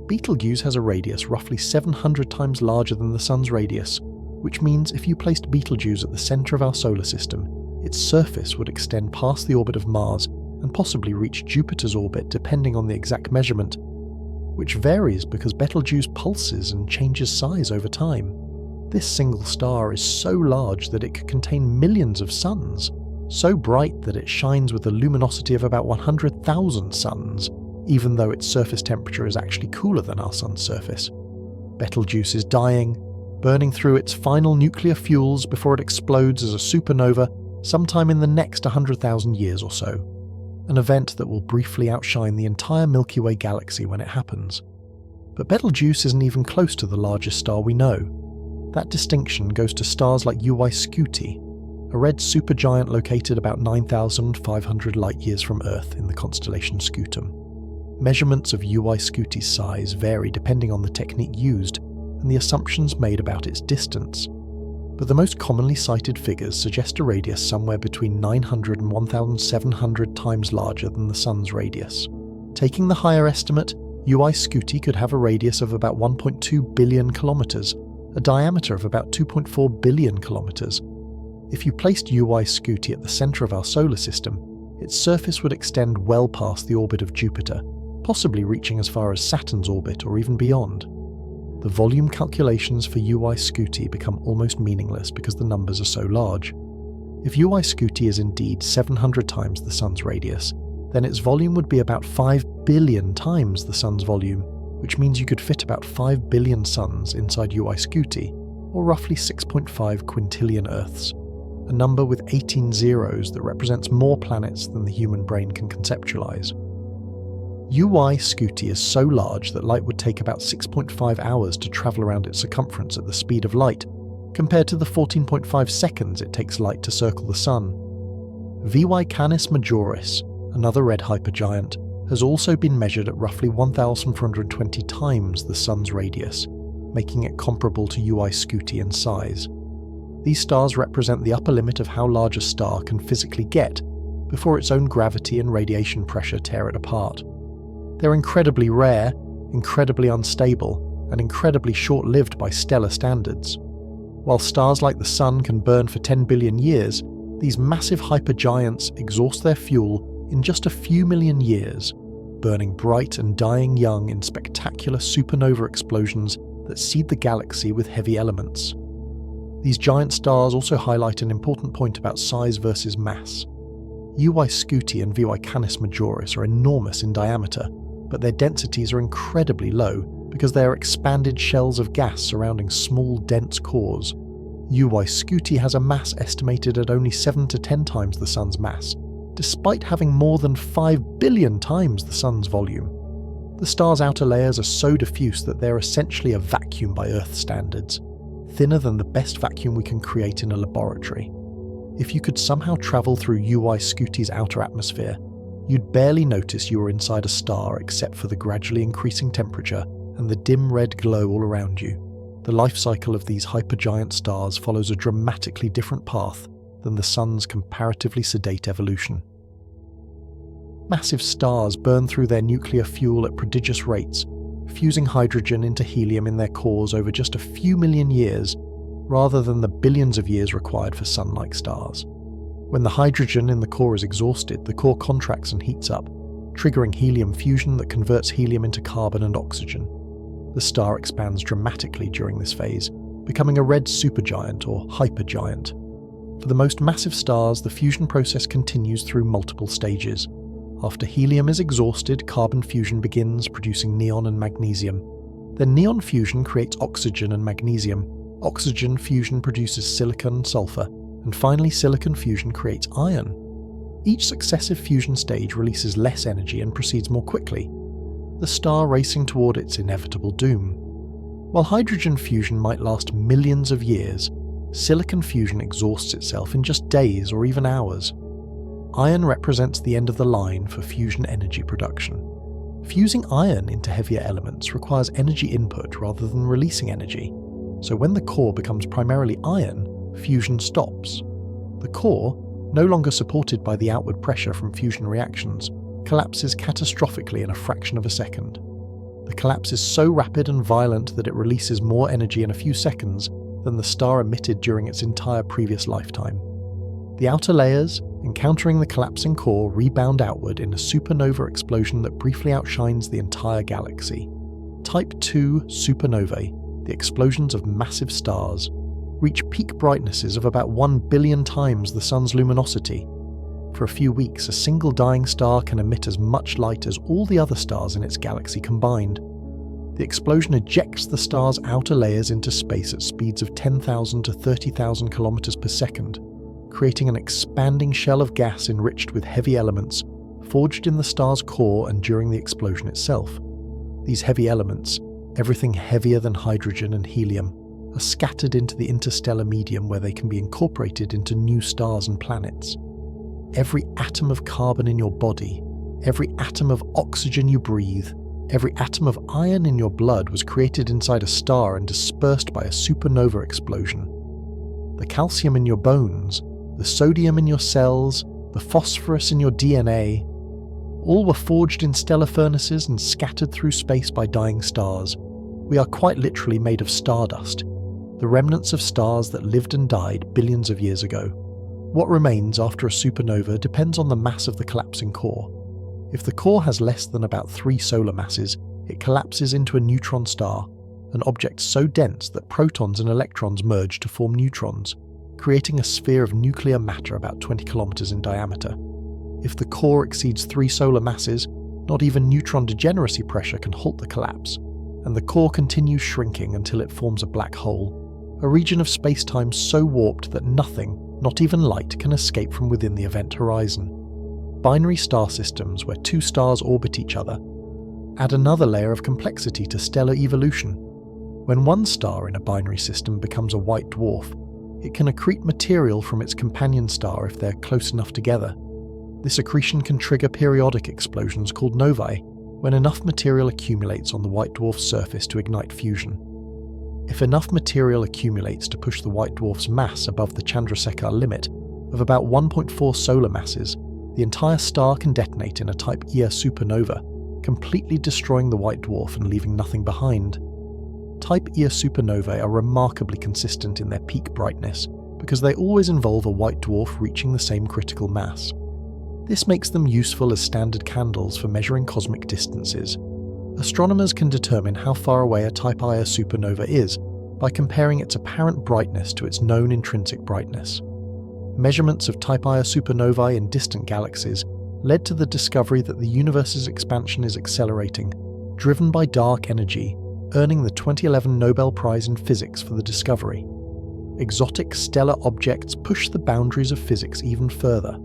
Betelgeuse has a radius roughly 700 times larger than the Sun's radius, which means if you placed Betelgeuse at the centre of our solar system, its surface would extend past the orbit of Mars and possibly reach Jupiter's orbit depending on the exact measurement, which varies because Betelgeuse pulses and changes size over time. This single star is so large that it could contain millions of suns, so bright that it shines with a luminosity of about 100,000 suns, even though its surface temperature is actually cooler than our Sun's surface. Betelgeuse is dying, burning through its final nuclear fuels before it explodes as a supernova sometime in the next 100,000 years or so. An event that will briefly outshine the entire Milky Way galaxy when it happens. But Betelgeuse isn't even close to the largest star we know. That distinction goes to stars like UY Scuti, a red supergiant located about 9,500 light-years from Earth in the constellation Scutum. Measurements of UY Scuti's size vary depending on the technique used and the assumptions made about its distance, but the most commonly cited figures suggest a radius somewhere between 900 and 1,700 times larger than the Sun's radius. Taking the higher estimate, UY Scuti could have a radius of about 1.2 billion kilometers, a diameter of about 2.4 billion kilometers. If you placed UY Scuti at the center of our solar system, its surface would extend well past the orbit of Jupiter, possibly reaching as far as Saturn's orbit or even beyond. The volume calculations for UY Scuti become almost meaningless because the numbers are so large. If UY Scuti is indeed 700 times the Sun's radius, then its volume would be about 5 billion times the Sun's volume, which means you could fit about 5 billion suns inside UY Scuti, or roughly 6.5 quintillion Earths, a number with 18 zeros that represents more planets than the human brain can conceptualize. UY Scuti is so large that light would take about 6.5 hours to travel around its circumference at the speed of light, compared to the 14.5 seconds it takes light to circle the Sun. VY Canis Majoris, another red hypergiant, has also been measured at roughly 1,420 times the Sun's radius, making it comparable to UY Scuti in size. These stars represent the upper limit of how large a star can physically get before its own gravity and radiation pressure tear it apart. They're incredibly rare, incredibly unstable, and incredibly short-lived by stellar standards. While stars like the Sun can burn for 10 billion years, these massive hypergiants exhaust their fuel in just a few million years, burning bright and dying young in spectacular supernova explosions that seed the galaxy with heavy elements. These giant stars also highlight an important point about size versus mass. UY Scuti and VY Canis Majoris are enormous in diameter, but their densities are incredibly low because they are expanded shells of gas surrounding small, dense cores. UY Scuti has a mass estimated at only 7 to 10 times the Sun's mass, despite having more than 5 billion times the Sun's volume. The star's outer layers are so diffuse that they're essentially a vacuum by Earth standards, thinner than the best vacuum we can create in a laboratory. If you could somehow travel through UY Scuti's outer atmosphere, you'd barely notice you were inside a star except for the gradually increasing temperature and the dim red glow all around you. The life cycle of these hypergiant stars follows a dramatically different path than the Sun's comparatively sedate evolution. Massive stars burn through their nuclear fuel at prodigious rates, fusing hydrogen into helium in their cores over just a few million years, rather than the billions of years required for Sun-like stars. When the hydrogen in the core is exhausted, the core contracts and heats up, triggering helium fusion that converts helium into carbon and oxygen. The star expands dramatically during this phase, becoming a red supergiant or hypergiant. For the most massive stars, the fusion process continues through multiple stages. After helium is exhausted, carbon fusion begins, producing neon and magnesium. Then neon fusion creates oxygen and magnesium. Oxygen fusion produces silicon and sulfur, and finally silicon fusion creates iron. Each successive fusion stage releases less energy and proceeds more quickly, the star racing toward its inevitable doom. While hydrogen fusion might last millions of years, silicon fusion exhausts itself in just days or even hours. Iron represents the end of the line for fusion energy production. Fusing iron into heavier elements requires energy input rather than releasing energy, so when the core becomes primarily iron, fusion stops. The core, no longer supported by the outward pressure from fusion reactions, collapses catastrophically in a fraction of a second. The collapse is so rapid and violent that it releases more energy in a few seconds than the star emitted during its entire previous lifetime. The outer layers, encountering the collapsing core, rebound outward in a supernova explosion that briefly outshines the entire galaxy. Type II supernovae, the explosions of massive stars, reach peak brightnesses of about 1 billion times the Sun's luminosity. For a few weeks, a single dying star can emit as much light as all the other stars in its galaxy combined. The explosion ejects the star's outer layers into space at speeds of 10,000 to 30,000 kilometers per second, creating an expanding shell of gas enriched with heavy elements, forged in the star's core and during the explosion itself. These heavy elements, everything heavier than hydrogen and helium, are scattered into the interstellar medium where they can be incorporated into new stars and planets. Every atom of carbon in your body, every atom of oxygen you breathe, every atom of iron in your blood was created inside a star and dispersed by a supernova explosion. The calcium in your bones, the sodium in your cells, the phosphorus in your DNA, all were forged in stellar furnaces and scattered through space by dying stars. We are quite literally made of stardust, the remnants of stars that lived and died billions of years ago. What remains after a supernova depends on the mass of the collapsing core. If the core has less than about 3 solar masses, it collapses into a neutron star, an object so dense that protons and electrons merge to form neutrons, creating a sphere of nuclear matter about 20 kilometers in diameter. If the core exceeds 3 solar masses, not even neutron degeneracy pressure can halt the collapse, and the core continues shrinking until it forms a black hole, a region of space-time so warped that nothing, not even light, can escape from within the event horizon. Binary star systems where 2 stars orbit each other add another layer of complexity to stellar evolution. When one star in a binary system becomes a white dwarf, it can accrete material from its companion star if they're close enough together. This accretion can trigger periodic explosions called novae, when enough material accumulates on the white dwarf's surface to ignite fusion. If enough material accumulates to push the white dwarf's mass above the Chandrasekhar limit of about 1.4 solar masses, the entire star can detonate in a Type Ia supernova, completely destroying the white dwarf and leaving nothing behind. Type Ia supernovae are remarkably consistent in their peak brightness because they always involve a white dwarf reaching the same critical mass. This makes them useful as standard candles for measuring cosmic distances. Astronomers can determine how far away a Type Ia supernova is by comparing its apparent brightness to its known intrinsic brightness. Measurements of Type Ia supernovae in distant galaxies led to the discovery that the universe's expansion is accelerating, driven by dark energy, earning the 2011 Nobel Prize in Physics for the discovery. Exotic stellar objects push the boundaries of physics even further.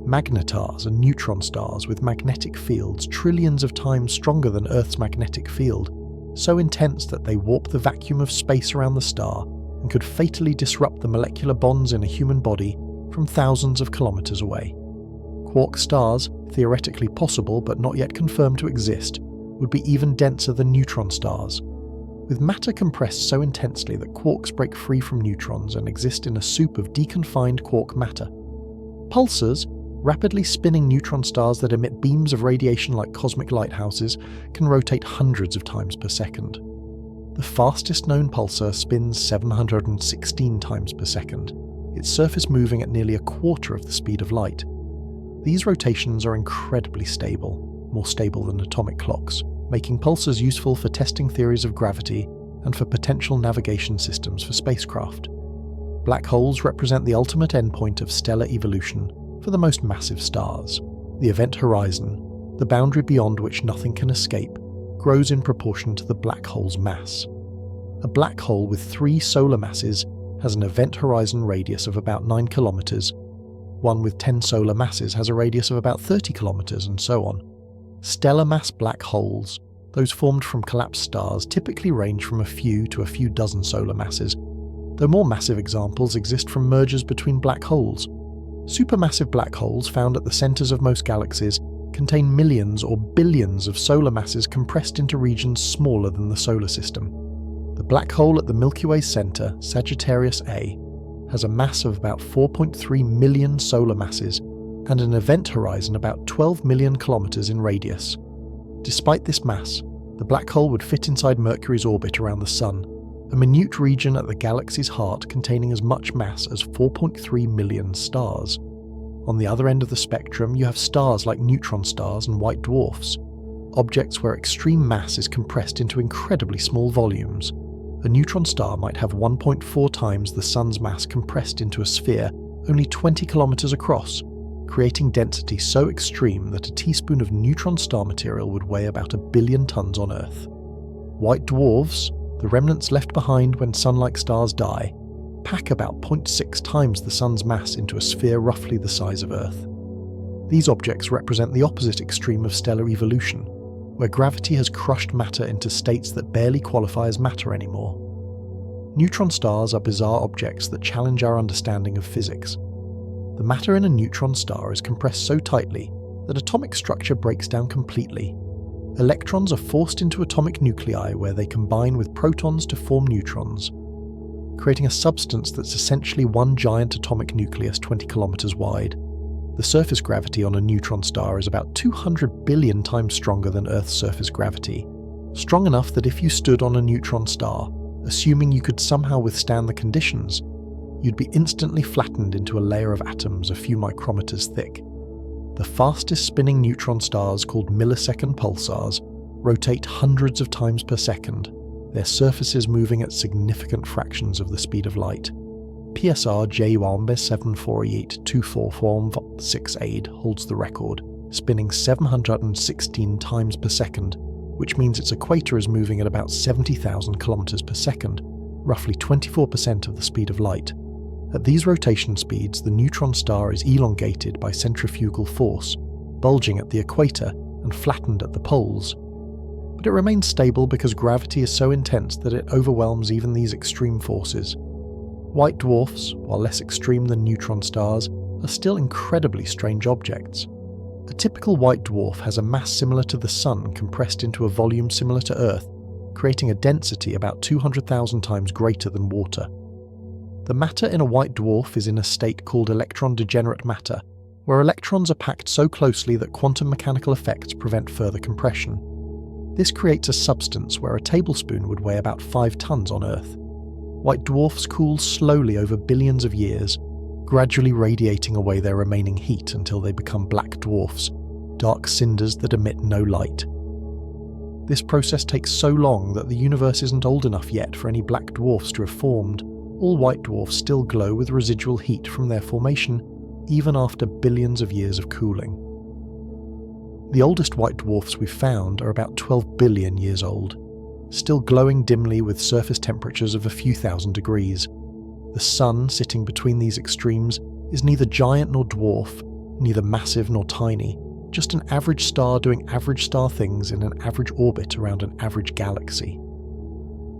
Magnetars are neutron stars with magnetic fields trillions of times stronger than Earth's magnetic field, so intense that they warp the vacuum of space around the star and could fatally disrupt the molecular bonds in a human body from thousands of kilometers away. Quark stars, theoretically possible but not yet confirmed to exist, would be even denser than neutron stars. With matter compressed so intensely that quarks break free from neutrons and exist in a soup of deconfined quark matter. Pulsars, rapidly spinning neutron stars that emit beams of radiation like cosmic lighthouses, can rotate hundreds of times per second. The fastest known pulsar spins 716 times per second, its surface moving at nearly a quarter of the speed of light. These rotations are incredibly stable, more stable than atomic clocks, making pulsars useful for testing theories of gravity and for potential navigation systems for spacecraft. Black holes represent the ultimate endpoint of stellar evolution for the most massive stars. The event horizon, the boundary beyond which nothing can escape, grows in proportion to the black hole's mass. A black hole with 3 solar masses has an event horizon radius of about 9 kilometers. One with 10 solar masses has a radius of about 30 kilometers, and so on. Stellar mass black holes, those formed from collapsed stars, typically range from a few to a few dozen solar masses, though more massive examples exist from mergers between black holes. Supermassive black holes found at the centers of most galaxies contain millions or billions of solar masses compressed into regions smaller than the solar system. The black hole at the Milky Way center, Sagittarius A, has a mass of about 4.3 million solar masses and an event horizon about 12 million kilometers in radius. Despite this mass, the black hole would fit inside Mercury's orbit around the Sun, a minute region at the galaxy's heart containing as much mass as 4.3 million stars. On the other end of the spectrum, you have stars like neutron stars and white dwarfs, objects where extreme mass is compressed into incredibly small volumes. A neutron star might have 1.4 times the Sun's mass compressed into a sphere only 20 kilometers across, creating density so extreme that a teaspoon of neutron star material would weigh about 1 billion tons on Earth. White dwarfs, the remnants left behind when Sun-like stars die, pack about 0.6 times the Sun's mass into a sphere roughly the size of Earth. These objects represent the opposite extreme of stellar evolution, where gravity has crushed matter into states that barely qualify as matter anymore. Neutron stars are bizarre objects that challenge our understanding of physics. The matter in a neutron star is compressed so tightly that atomic structure breaks down completely. Electrons are forced into atomic nuclei where they combine with protons to form neutrons, creating a substance that's essentially one giant atomic nucleus 20 kilometers wide. The surface gravity on a neutron star is about 200 billion times stronger than Earth's surface gravity, strong enough that if you stood on a neutron star, assuming you could somehow withstand the conditions, you'd be instantly flattened into a layer of atoms a few micrometers thick. The fastest spinning neutron stars, called millisecond pulsars, rotate hundreds of times per second, their surfaces moving at significant fractions of the speed of light. PSR J1B7482446 holds the record, spinning 716 times per second, which means its equator is moving at about 70,000 kilometers per second, roughly 24% of the speed of light. At these rotation speeds, the neutron star is elongated by centrifugal force, bulging at the equator and flattened at the poles. But it remains stable because gravity is so intense that it overwhelms even these extreme forces. White dwarfs, while less extreme than neutron stars, are still incredibly strange objects. A typical white dwarf has a mass similar to the Sun compressed into a volume similar to Earth, creating a density about 200,000 times greater than water. The matter in a white dwarf is in a state called electron-degenerate matter, where electrons are packed so closely that quantum mechanical effects prevent further compression. This creates a substance where a tablespoon would weigh about 5 tons on Earth. White dwarfs cool slowly over billions of years, gradually radiating away their remaining heat until they become black dwarfs, dark cinders that emit no light. This process takes so long that the universe isn't old enough yet for any black dwarfs to have formed. All white dwarfs still glow with residual heat from their formation, even after billions of years of cooling. The oldest white dwarfs we've found are about 12 billion years old, still glowing dimly with surface temperatures of a few thousand degrees. The Sun, sitting between these extremes, is neither giant nor dwarf, neither massive nor tiny, just an average star doing average star things in an average orbit around an average galaxy.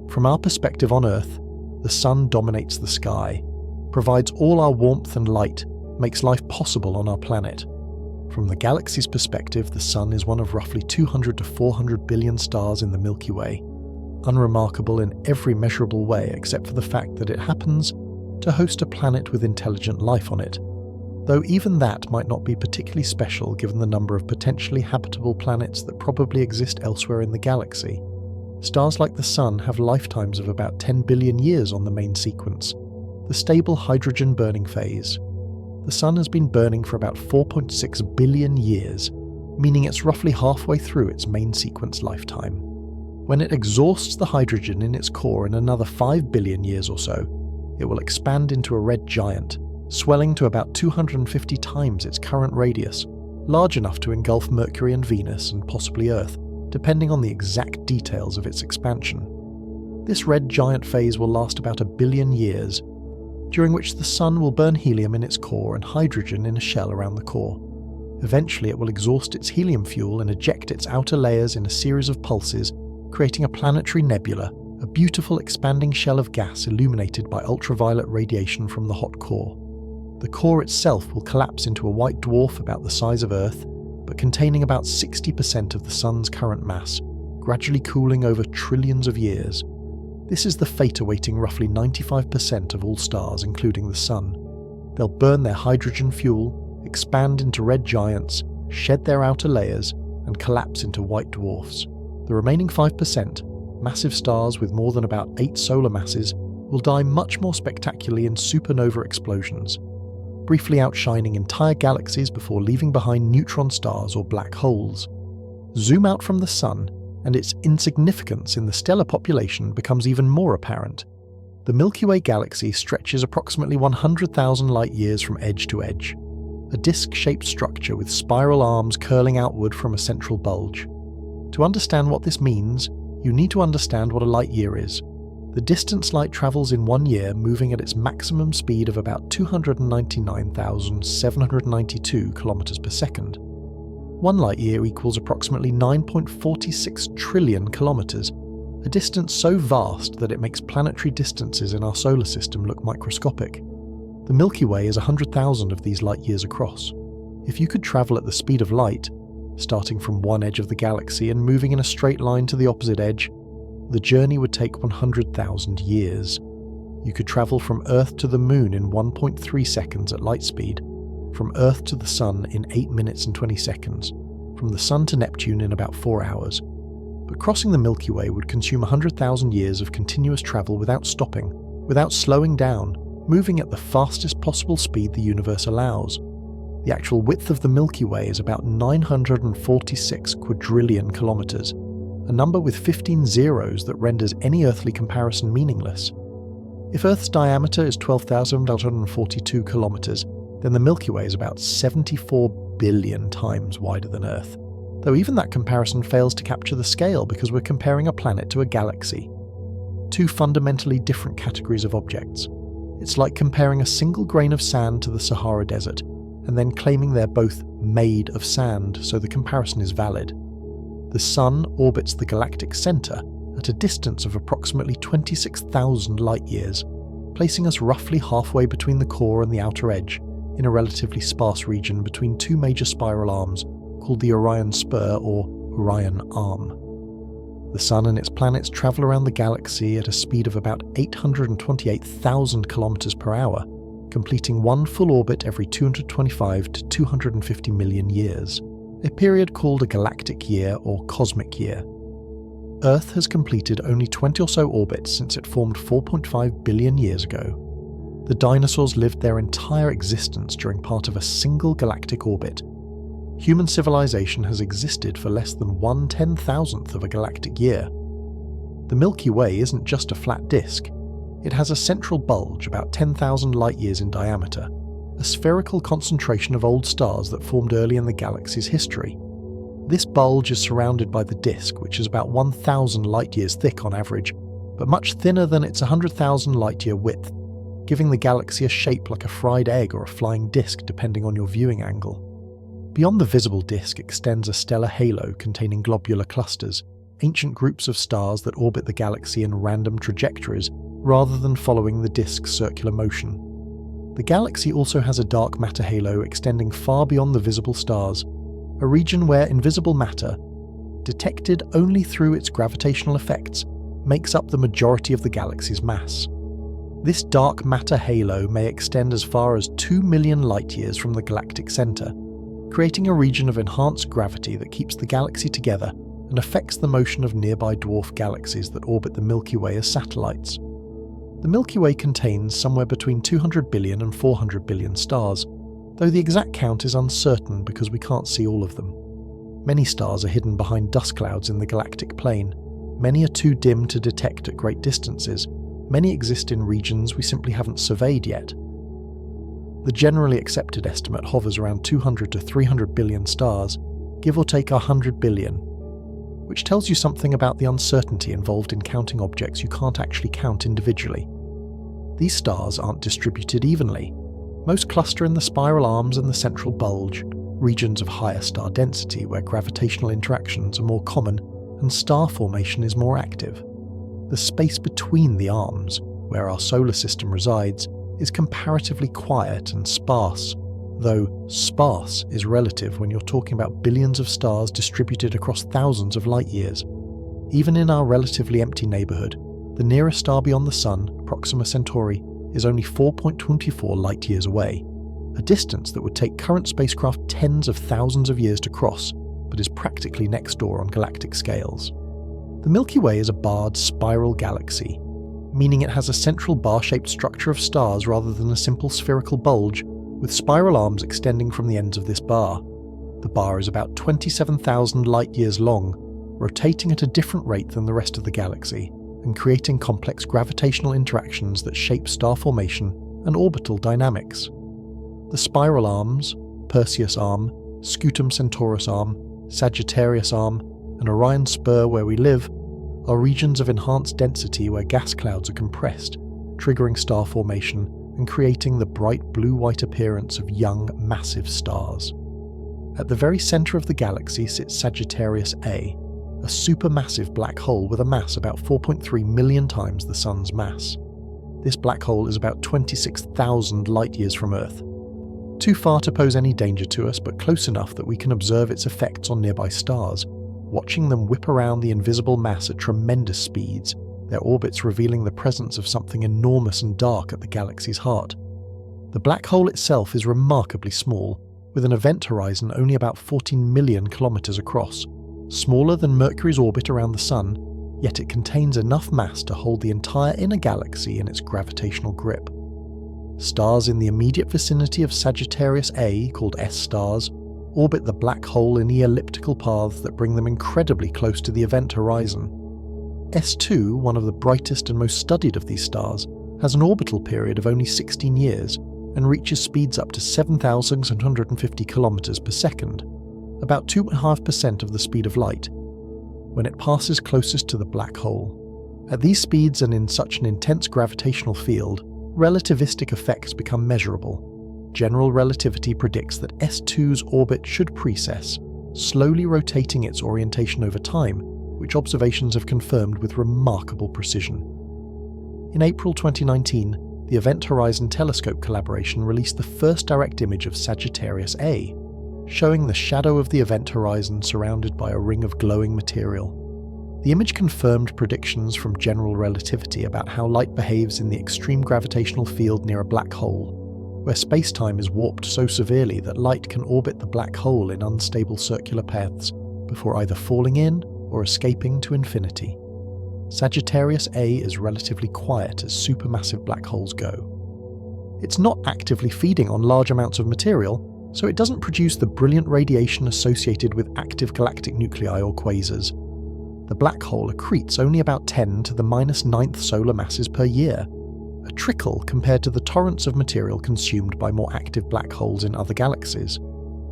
From our perspective on Earth, the Sun dominates the sky, provides all our warmth and light, makes life possible on our planet. From the galaxy's perspective, the Sun is one of roughly 200 to 400 billion stars in the Milky Way, unremarkable in every measurable way except for the fact that it happens to host a planet with intelligent life on it, though even that might not be particularly special given the number of potentially habitable planets that probably exist elsewhere in the galaxy. Stars like the Sun have lifetimes of about 10 billion years on the main sequence, the stable hydrogen burning phase. The Sun has been burning for about 4.6 billion years, meaning it's roughly halfway through its main sequence lifetime. When it exhausts the hydrogen in its core in another 5 billion years or so, it will expand into a red giant, swelling to about 250 times its current radius, large enough to engulf Mercury and Venus and possibly Earth, depending on the exact details of its expansion. This red giant phase will last about 1 billion years, during which the Sun will burn helium in its core and hydrogen in a shell around the core. Eventually it will exhaust its helium fuel and eject its outer layers in a series of pulses, creating a planetary nebula, a beautiful expanding shell of gas illuminated by ultraviolet radiation from the hot core. The core itself will collapse into a white dwarf about the size of Earth, but containing about 60% of the Sun's current mass, gradually cooling over trillions of years. This is the fate awaiting roughly 95% of all stars, including the Sun. They'll burn their hydrogen fuel, expand into red giants, shed their outer layers, and collapse into white dwarfs. The remaining 5%, massive stars with more than about 8 solar masses, will die much more spectacularly in supernova explosions, briefly outshining entire galaxies before leaving behind neutron stars or black holes. Zoom out from the Sun, and its insignificance in the stellar population becomes even more apparent. The Milky Way galaxy stretches approximately 100,000 light-years from edge to edge, a disc-shaped structure with spiral arms curling outward from a central bulge. To understand what this means, you need to understand what a light year is. The distance light travels in 1 year, moving at its maximum speed of about 299,792 kilometers per second. 1 light year equals approximately 9.46 trillion kilometers, a distance so vast that it makes planetary distances in our solar system look microscopic. The Milky Way is 100,000 of these light years across. If you could travel at the speed of light, starting from one edge of the galaxy and moving in a straight line to the opposite edge, the journey would take 100,000 years. You could travel from Earth to the Moon in 1.3 seconds at light speed, from Earth to the Sun in 8 minutes and 20 seconds, from the Sun to Neptune in about 4 hours. But crossing the Milky Way would consume 100,000 years of continuous travel without stopping, without slowing down, moving at the fastest possible speed the universe allows. The actual width of the Milky Way is about 946 quadrillion kilometers, a number with 15 zeros that renders any earthly comparison meaningless. If Earth's diameter is 12,142 kilometers, then the Milky Way is about 74 billion times wider than Earth. Though even that comparison fails to capture the scale because we're comparing a planet to a galaxy. Two fundamentally different categories of objects. It's like comparing a single grain of sand to the Sahara Desert, and then claiming they're both made of sand, so the comparison is valid. The Sun orbits the galactic center at a distance of approximately 26,000 light-years, placing us roughly halfway between the core and the outer edge, in a relatively sparse region between two major spiral arms called the Orion Spur or Orion Arm. The Sun and its planets travel around the galaxy at a speed of about 828,000 kilometers per hour, completing one full orbit every 225 to 250 million years, a period called a galactic year or cosmic year. Earth has completed only 20 or so orbits since it formed 4.5 billion years ago. The dinosaurs lived their entire existence during part of a single galactic orbit. Human civilization has existed for less than 1/10,000th of a galactic year. The Milky Way isn't just a flat disk. It has a central bulge about 10,000 light-years in diameter, a spherical concentration of old stars that formed early in the galaxy's history. This bulge is surrounded by the disk, which is about 1,000 light-years thick on average, but much thinner than its 100,000 light-year width, giving the galaxy a shape like a fried egg or a flying disk depending on your viewing angle. Beyond the visible disk extends a stellar halo containing globular clusters, ancient groups of stars that orbit the galaxy in random trajectories rather than following the disk's circular motion. The galaxy also has a dark matter halo extending far beyond the visible stars, a region where invisible matter, detected only through its gravitational effects, makes up the majority of the galaxy's mass. This dark matter halo may extend as far as 2 million light-years from the galactic center, creating a region of enhanced gravity that keeps the galaxy together and affects the motion of nearby dwarf galaxies that orbit the Milky Way as satellites. The Milky Way contains somewhere between 200 billion and 400 billion stars, though the exact count is uncertain because we can't see all of them. Many stars are hidden behind dust clouds in the galactic plane. Many are too dim to detect at great distances. Many exist in regions we simply haven't surveyed yet. The generally accepted estimate hovers around 200 to 300 billion stars, give or take 100 billion, which tells you something about the uncertainty involved in counting objects you can't actually count individually. These stars aren't distributed evenly. Most cluster in the spiral arms and the central bulge, regions of higher star density where gravitational interactions are more common and star formation is more active. The space between the arms, where our solar system resides, is comparatively quiet and sparse, though sparse is relative when you're talking about billions of stars distributed across thousands of light-years. Even in our relatively empty neighbourhood, the nearest star beyond the Sun, Proxima Centauri, is only 4.24 light-years away, a distance that would take current spacecraft tens of thousands of years to cross, but is practically next door on galactic scales. The Milky Way is a barred spiral galaxy, meaning it has a central bar-shaped structure of stars rather than a simple spherical bulge, with spiral arms extending from the ends of this bar. The bar is about 27,000 light-years long, rotating at a different rate than the rest of the galaxy, and creating complex gravitational interactions that shape star formation and orbital dynamics. The spiral arms, Perseus Arm, Scutum Centaurus Arm, Sagittarius Arm, and Orion Spur where we live, are regions of enhanced density where gas clouds are compressed, triggering star formation and creating the bright blue-white appearance of young, massive stars. At the very centre of the galaxy sits Sagittarius A, a supermassive black hole with a mass about 4.3 million times the Sun's mass. This black hole is about 26,000 light-years from Earth. Too far to pose any danger to us, but close enough that we can observe its effects on nearby stars, watching them whip around the invisible mass at tremendous speeds, their orbits revealing the presence of something enormous and dark at the galaxy's heart. The black hole itself is remarkably small, with an event horizon only about 14 million kilometers across, smaller than Mercury's orbit around the Sun, yet it contains enough mass to hold the entire inner galaxy in its gravitational grip. Stars in the immediate vicinity of Sagittarius A, called S stars, orbit the black hole in elliptical paths that bring them incredibly close to the event horizon. S2, one of the brightest and most studied of these stars, has an orbital period of only 16 years and reaches speeds up to 7,650 kilometers per second, about 2.5% of the speed of light, when it passes closest to the black hole. At these speeds and in such an intense gravitational field, relativistic effects become measurable. General relativity predicts that S2's orbit should precess, slowly rotating its orientation over time, which observations have confirmed with remarkable precision. In April 2019, the Event Horizon Telescope collaboration released the first direct image of Sagittarius A, showing the shadow of the event horizon surrounded by a ring of glowing material. The image confirmed predictions from general relativity about how light behaves in the extreme gravitational field near a black hole, where space-time is warped so severely that light can orbit the black hole in unstable circular paths before either falling in or escaping to infinity. Sagittarius A is relatively quiet as supermassive black holes go. It's not actively feeding on large amounts of material, so it doesn't produce the brilliant radiation associated with active galactic nuclei or quasars. The black hole accretes only about 10 to the -9th solar masses per year, a trickle compared to the torrents of material consumed by more active black holes in other galaxies.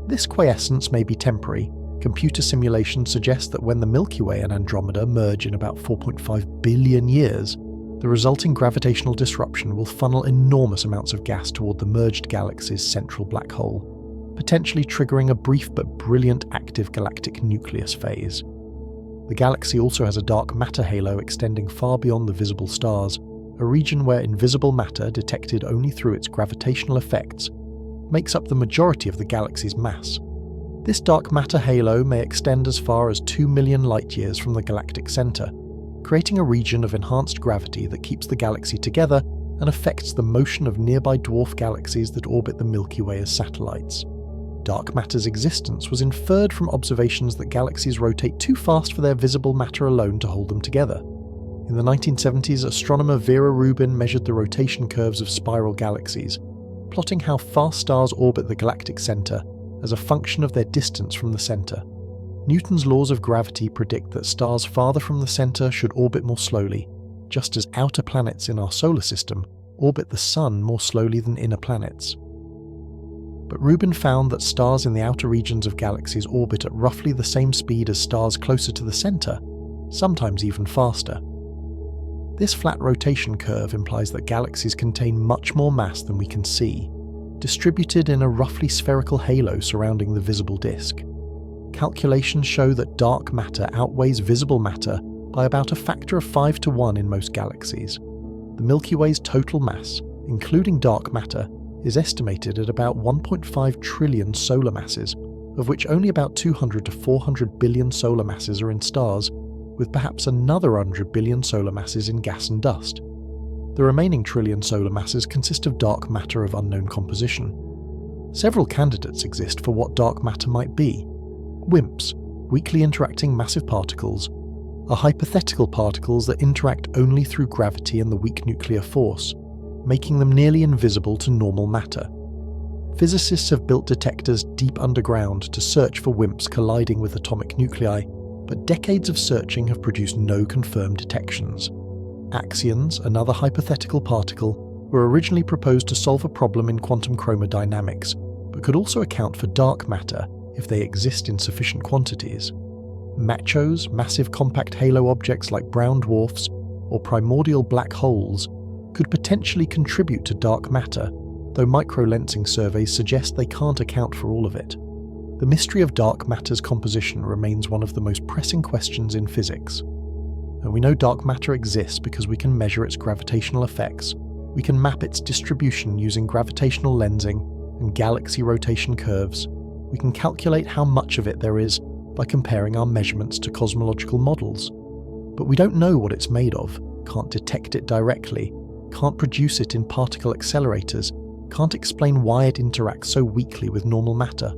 This quiescence may be temporary. Computer simulations suggest that when the Milky Way and Andromeda merge in about 4.5 billion years, the resulting gravitational disruption will funnel enormous amounts of gas toward the merged galaxy's central black hole, potentially triggering a brief but brilliant active galactic nucleus phase. The galaxy also has a dark matter halo extending far beyond the visible stars, a region where invisible matter, detected only through its gravitational effects, makes up the majority of the galaxy's mass. This dark matter halo may extend as far as 2 million light-years from the galactic center, creating a region of enhanced gravity that keeps the galaxy together and affects the motion of nearby dwarf galaxies that orbit the Milky Way as satellites. Dark matter's existence was inferred from observations that galaxies rotate too fast for their visible matter alone to hold them together. In the 1970s, astronomer Vera Rubin measured the rotation curves of spiral galaxies, plotting how fast stars orbit the galactic center as a function of their distance from the center. Newton's laws of gravity predict that stars farther from the center should orbit more slowly, just as outer planets in our solar system orbit the Sun more slowly than inner planets. But Rubin found that stars in the outer regions of galaxies orbit at roughly the same speed as stars closer to the center, sometimes even faster. This flat rotation curve implies that galaxies contain much more mass than we can see, distributed in a roughly spherical halo surrounding the visible disk. Calculations show that dark matter outweighs visible matter by about a factor of 5 to 1 in most galaxies. The Milky Way's total mass, including dark matter, is estimated at about 1.5 trillion solar masses, of which only about 200 to 400 billion solar masses are in stars, with perhaps another 100 billion solar masses in gas and dust. The remaining trillion solar masses consist of dark matter of unknown composition. Several candidates exist for what dark matter might be. WIMPs, weakly interacting massive particles, are hypothetical particles that interact only through gravity and the weak nuclear force, making them nearly invisible to normal matter. Physicists have built detectors deep underground to search for WIMPs colliding with atomic nuclei, but decades of searching have produced no confirmed detections. Axions, another hypothetical particle, were originally proposed to solve a problem in quantum chromodynamics, but could also account for dark matter if they exist in sufficient quantities. Machos, massive compact halo objects like brown dwarfs, or primordial black holes could potentially contribute to dark matter, though microlensing surveys suggest they can't account for all of it. The mystery of dark matter's composition remains one of the most pressing questions in physics. And we know dark matter exists because we can measure its gravitational effects, we can map its distribution using gravitational lensing and galaxy rotation curves, we can calculate how much of it there is by comparing our measurements to cosmological models. But we don't know what it's made of, can't detect it directly, can't produce it in particle accelerators, can't explain why it interacts so weakly with normal matter.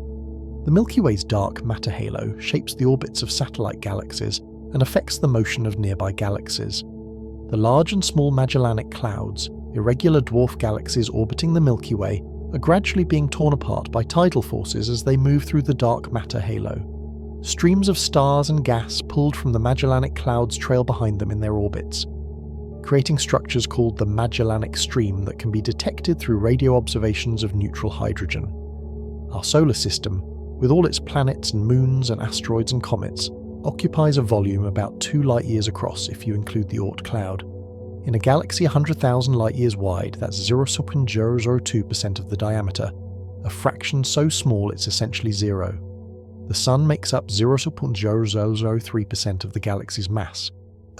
The Milky Way's dark matter halo shapes the orbits of satellite galaxies and affects the motion of nearby galaxies. The large and small Magellanic Clouds, irregular dwarf galaxies orbiting the Milky Way, are gradually being torn apart by tidal forces as they move through the dark matter halo. Streams of stars and gas pulled from the Magellanic Clouds trail behind them in their orbits, creating structures called the Magellanic Stream that can be detected through radio observations of neutral hydrogen. Our solar system, with all its planets and moons and asteroids and comets, occupies a volume about 2 light-years across if you include the Oort cloud. In a galaxy 100,000 light-years wide, that's 0.002% of the diameter, a fraction so small it's essentially zero. The Sun makes up 0.0003% of the galaxy's mass.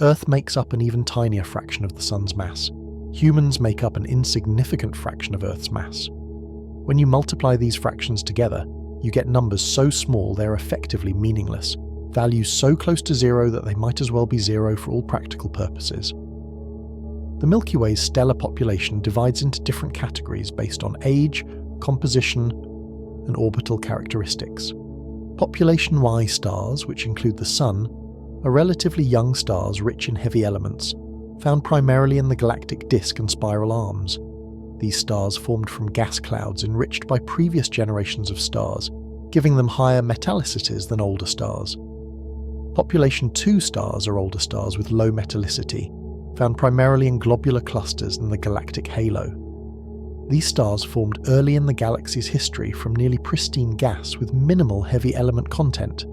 Earth makes up an even tinier fraction of the Sun's mass. Humans make up an insignificant fraction of Earth's mass. When you multiply these fractions together, you get numbers so small they're effectively meaningless, values so close to zero that they might as well be zero for all practical purposes. The Milky Way's stellar population divides into different categories based on age, composition, and orbital characteristics. Population Y stars, which include the Sun, are relatively young stars rich in heavy elements, found primarily in the galactic disk and spiral arms. These stars formed from gas clouds enriched by previous generations of stars, giving them higher metallicities than older stars. Population 2 stars are older stars with low metallicity, found primarily in globular clusters in the galactic halo. These stars formed early in the galaxy's history from nearly pristine gas with minimal heavy element content.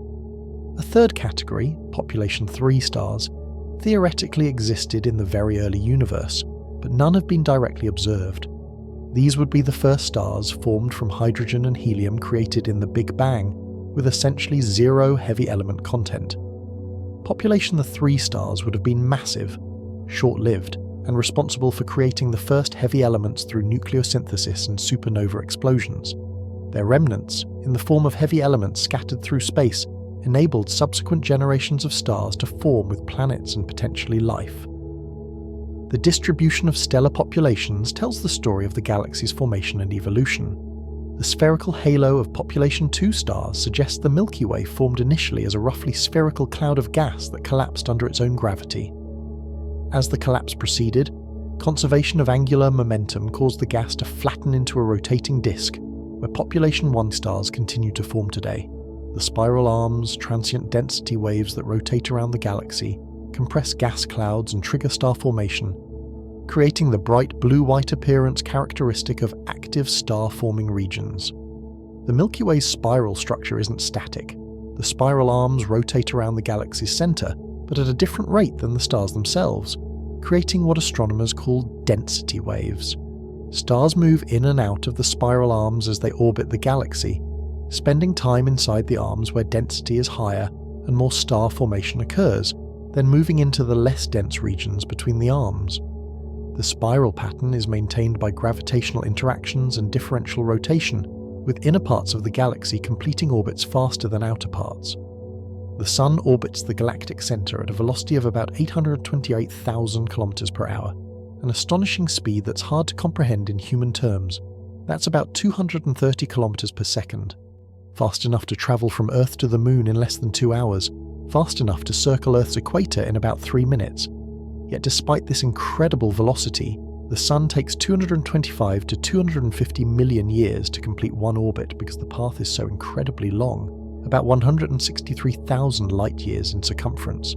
A third category, population 3 stars, theoretically existed in the very early universe, but none have been directly observed. These would be the first stars formed from hydrogen and helium created in the Big Bang, with essentially zero heavy element content. Population 3 stars would have been massive, short-lived, and responsible for creating the first heavy elements through nucleosynthesis and supernova explosions. Their remnants, in the form of heavy elements scattered through space, enabled subsequent generations of stars to form with planets and potentially life. The distribution of stellar populations tells the story of the galaxy's formation and evolution. The spherical halo of population 2 stars suggests the Milky Way formed initially as a roughly spherical cloud of gas that collapsed under its own gravity. As the collapse proceeded, conservation of angular momentum caused the gas to flatten into a rotating disk, where population 1 stars continue to form today. The spiral arms, transient density waves that rotate around the galaxy, compress gas clouds and trigger star formation, creating the bright blue-white appearance characteristic of active star-forming regions. The Milky Way's spiral structure isn't static. The spiral arms rotate around the galaxy's center, but at a different rate than the stars themselves, creating what astronomers call density waves. Stars move in and out of the spiral arms as they orbit the galaxy, spending time inside the arms where density is higher and more star formation occurs, then moving into the less dense regions between the arms. The spiral pattern is maintained by gravitational interactions and differential rotation, with inner parts of the galaxy completing orbits faster than outer parts. The Sun orbits the galactic center at a velocity of about 828,000 km per hour, an astonishing speed that's hard to comprehend in human terms. That's about 230 km per second. Fast enough to travel from Earth to the Moon in less than 2 hours, fast enough to circle Earth's equator in about 3 minutes. Yet despite this incredible velocity, the Sun takes 225 to 250 million years to complete one orbit because the path is so incredibly long, about 163,000 light-years in circumference.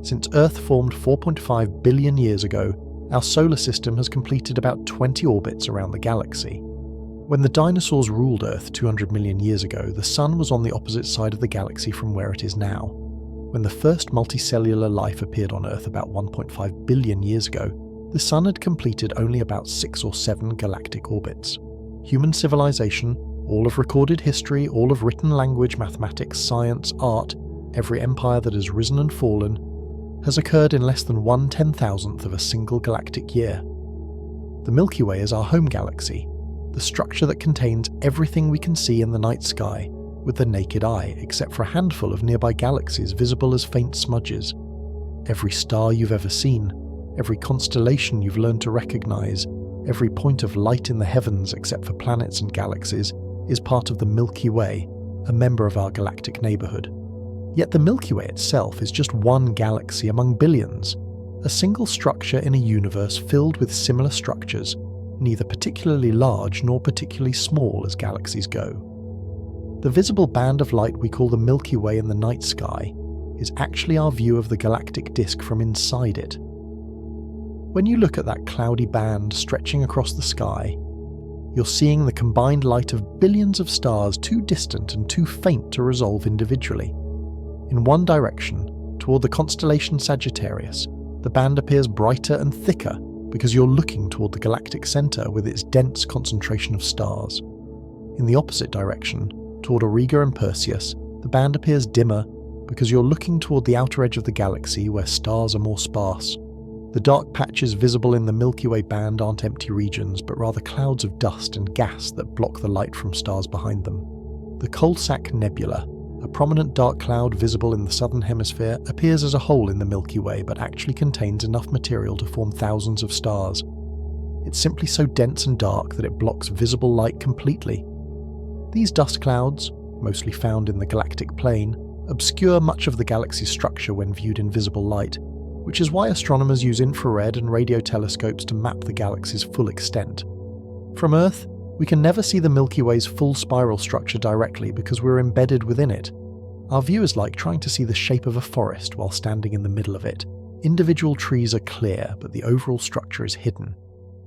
Since Earth formed 4.5 billion years ago, our solar system has completed about 20 orbits around the galaxy. When the dinosaurs ruled Earth 200 million years ago, the Sun was on the opposite side of the galaxy from where it is now. When the first multicellular life appeared on Earth about 1.5 billion years ago, the Sun had completed only about 6 or 7 galactic orbits. Human civilization, all of recorded history, all of written language, mathematics, science, art, every empire that has risen and fallen, has occurred in less than 1/10,000th of a single galactic year. The Milky Way is our home galaxy, the structure that contains everything we can see in the night sky with the naked eye, except for a handful of nearby galaxies visible as faint smudges. Every star you've ever seen, every constellation you've learned to recognize, every point of light in the heavens except for planets and galaxies, is part of the Milky Way, a member of our galactic neighborhood. Yet the Milky Way itself is just one galaxy among billions, a single structure in a universe filled with similar structures, neither particularly large nor particularly small as galaxies go. The visible band of light we call the Milky Way in the night sky is actually our view of the galactic disk from inside it. When you look at that cloudy band stretching across the sky, you're seeing the combined light of billions of stars too distant and too faint to resolve individually. In one direction, toward the constellation Sagittarius, the band appears brighter and thicker because you're looking toward the galactic center with its dense concentration of stars. In the opposite direction, toward Auriga and Perseus, the band appears dimmer because you're looking toward the outer edge of the galaxy where stars are more sparse. The dark patches visible in the Milky Way band aren't empty regions, but rather clouds of dust and gas that block the light from stars behind them. The Coalsack Nebula, a prominent dark cloud visible in the southern hemisphere, appears as a hole in the Milky Way but actually contains enough material to form thousands of stars. It's simply so dense and dark that it blocks visible light completely. These dust clouds, mostly found in the galactic plane, obscure much of the galaxy's structure when viewed in visible light, which is why astronomers use infrared and radio telescopes to map the galaxy's full extent. From Earth, we can never see the Milky Way's full spiral structure directly because we're embedded within it. Our view is like trying to see the shape of a forest while standing in the middle of it. Individual trees are clear, but the overall structure is hidden.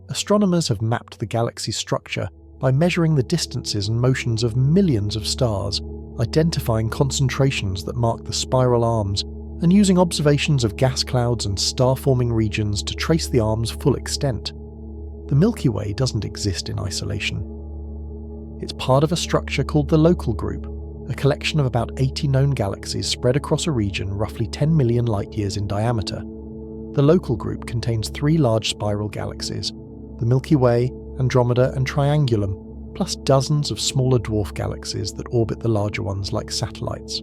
Astronomers have mapped the galaxy's structure by measuring the distances and motions of millions of stars, identifying concentrations that mark the spiral arms, and using observations of gas clouds and star-forming regions to trace the arm's full extent. The Milky Way doesn't exist in isolation. It's part of a structure called the Local Group, a collection of about 80 known galaxies spread across a region roughly 10 million light-years in diameter. The Local Group contains 3 large spiral galaxies, the Milky Way, Andromeda and Triangulum, plus dozens of smaller dwarf galaxies that orbit the larger ones like satellites.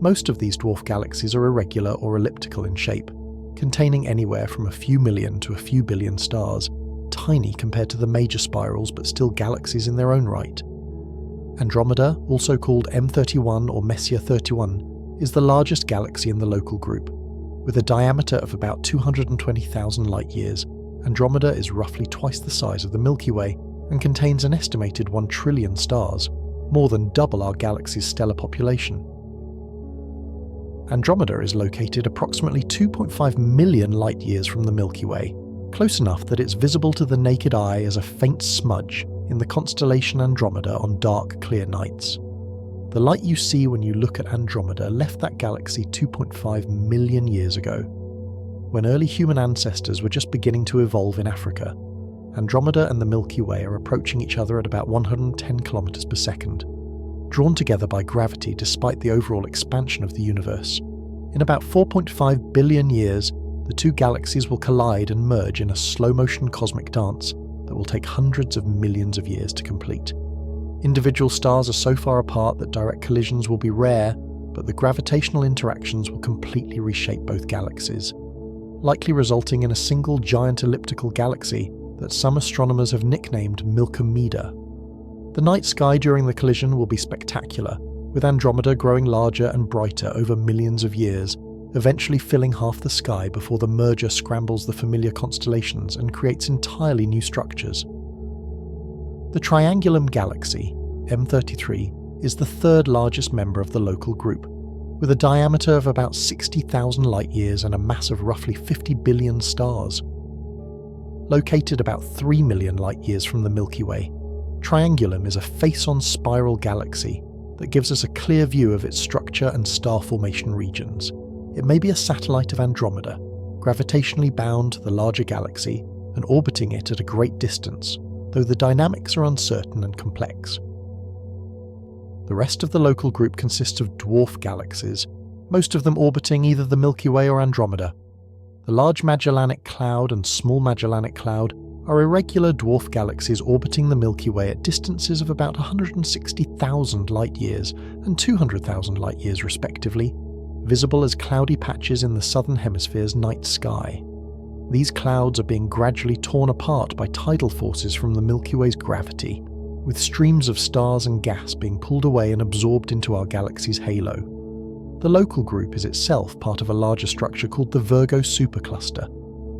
Most of these dwarf galaxies are irregular or elliptical in shape, containing anywhere from a few million to a few billion stars, tiny compared to the major spirals but still galaxies in their own right. Andromeda, also called M31 or Messier 31, is the largest galaxy in the Local Group. With a diameter of about 220,000 light-years, Andromeda is roughly twice the size of the Milky Way and contains an estimated 1 trillion stars, more than double our galaxy's stellar population. Andromeda is located approximately 2.5 million light-years from the Milky Way, close enough that it's visible to the naked eye as a faint smudge in the constellation Andromeda on dark, clear nights. The light you see when you look at Andromeda left that galaxy 2.5 million years ago, when early human ancestors were just beginning to evolve in Africa. Andromeda and the Milky Way are approaching each other at about 110 kilometers per second, drawn together by gravity despite the overall expansion of the universe. In about 4.5 billion years, the two galaxies will collide and merge in a slow-motion cosmic dance that will take hundreds of millions of years to complete. Individual stars are so far apart that direct collisions will be rare, but the gravitational interactions will completely reshape both galaxies, likely resulting in a single giant elliptical galaxy that some astronomers have nicknamed Milkomeda. The night sky during the collision will be spectacular, with Andromeda growing larger and brighter over millions of years, eventually filling half the sky before the merger scrambles the familiar constellations and creates entirely new structures. The Triangulum galaxy, M33, is the third largest member of the Local Group, with a diameter of about 60,000 light-years and a mass of roughly 50 billion stars. Located about 3 million light-years from the Milky Way, Triangulum is a face-on spiral galaxy that gives us a clear view of its structure and star formation regions. It may be a satellite of Andromeda, gravitationally bound to the larger galaxy and orbiting it at a great distance, though the dynamics are uncertain and complex. The rest of the local group consists of dwarf galaxies, most of them orbiting either the Milky Way or Andromeda. The Large Magellanic Cloud and Small Magellanic Cloud are irregular dwarf galaxies orbiting the Milky Way at distances of about 160,000 light-years and 200,000 light-years respectively, visible as cloudy patches in the southern hemisphere's night sky. These clouds are being gradually torn apart by tidal forces from the Milky Way's gravity, with streams of stars and gas being pulled away and absorbed into our galaxy's halo. The local group is itself part of a larger structure called the Virgo supercluster,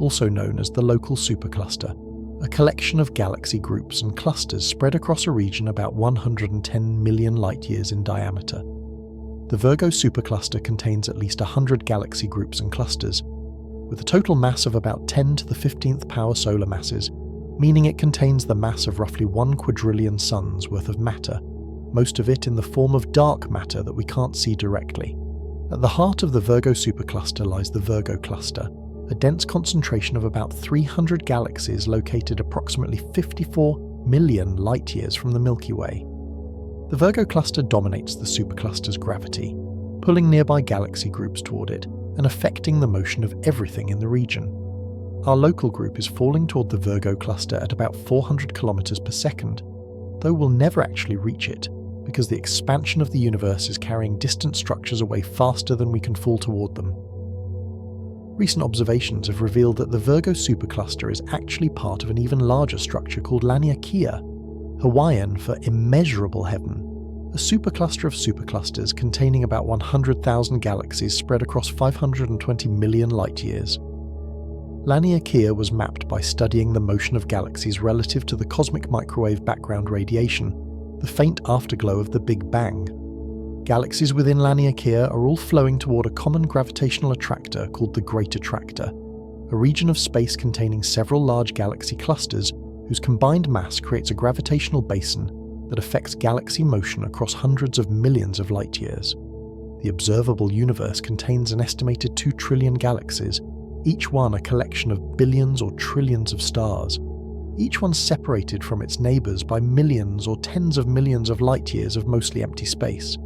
also known as the local supercluster, a collection of galaxy groups and clusters spread across a region about 110 million light-years in diameter. The Virgo supercluster contains at least 100 galaxy groups and clusters, with a total mass of about 10 to the 15th power solar masses, meaning it contains the mass of roughly 1 quadrillion suns worth of matter, most of it in the form of dark matter that we can't see directly. At the heart of the Virgo supercluster lies the Virgo cluster, a dense concentration of about 300 galaxies located approximately 54 million light-years from the Milky Way. The Virgo cluster dominates the supercluster's gravity, pulling nearby galaxy groups toward it and affecting the motion of everything in the region. Our local group is falling toward the Virgo cluster at about 400 kilometers per second, though we'll never actually reach it, because the expansion of the universe is carrying distant structures away faster than we can fall toward them. Recent observations have revealed that the Virgo supercluster is actually part of an even larger structure called Laniakea, Hawaiian for immeasurable heaven, a supercluster of superclusters containing about 100,000 galaxies spread across 520 million light-years. Laniakea was mapped by studying the motion of galaxies relative to the cosmic microwave background radiation, the faint afterglow of the Big Bang. Galaxies within Laniakea are all flowing toward a common gravitational attractor called the Great Attractor, a region of space containing several large galaxy clusters whose combined mass creates a gravitational basin that affects galaxy motion across hundreds of millions of light-years. The observable universe contains an estimated 2 trillion galaxies, each one a collection of billions or trillions of stars, each one separated from its neighbours by millions or tens of millions of light-years of mostly empty space.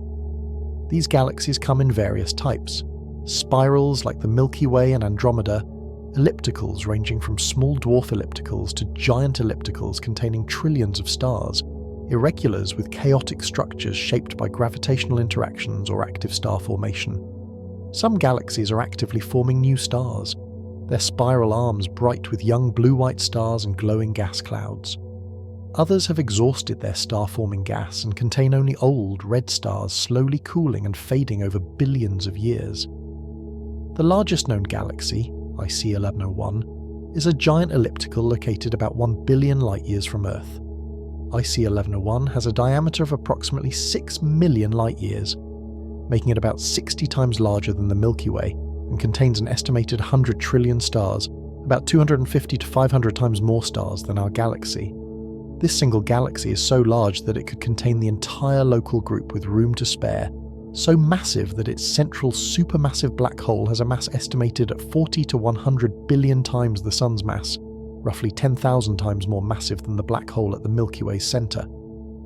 These galaxies come in various types: spirals like the Milky Way and Andromeda, ellipticals ranging from small dwarf ellipticals to giant ellipticals containing trillions of stars, irregulars with chaotic structures shaped by gravitational interactions or active star formation. Some galaxies are actively forming new stars, their spiral arms bright with young blue-white stars and glowing gas clouds. Others have exhausted their star-forming gas and contain only old, red stars slowly cooling and fading over billions of years. The largest known galaxy, IC 1101, is a giant elliptical located about 1 billion light-years from Earth. IC 1101 has a diameter of approximately 6 million light-years, making it about 60 times larger than the Milky Way, and contains an estimated 100 trillion stars, about 250 to 500 times more stars than our galaxy. This single galaxy is so large that it could contain the entire local group with room to spare, so massive that its central supermassive black hole has a mass estimated at 40 to 100 billion times the Sun's mass, roughly 10,000 times more massive than the black hole at the Milky Way's centre.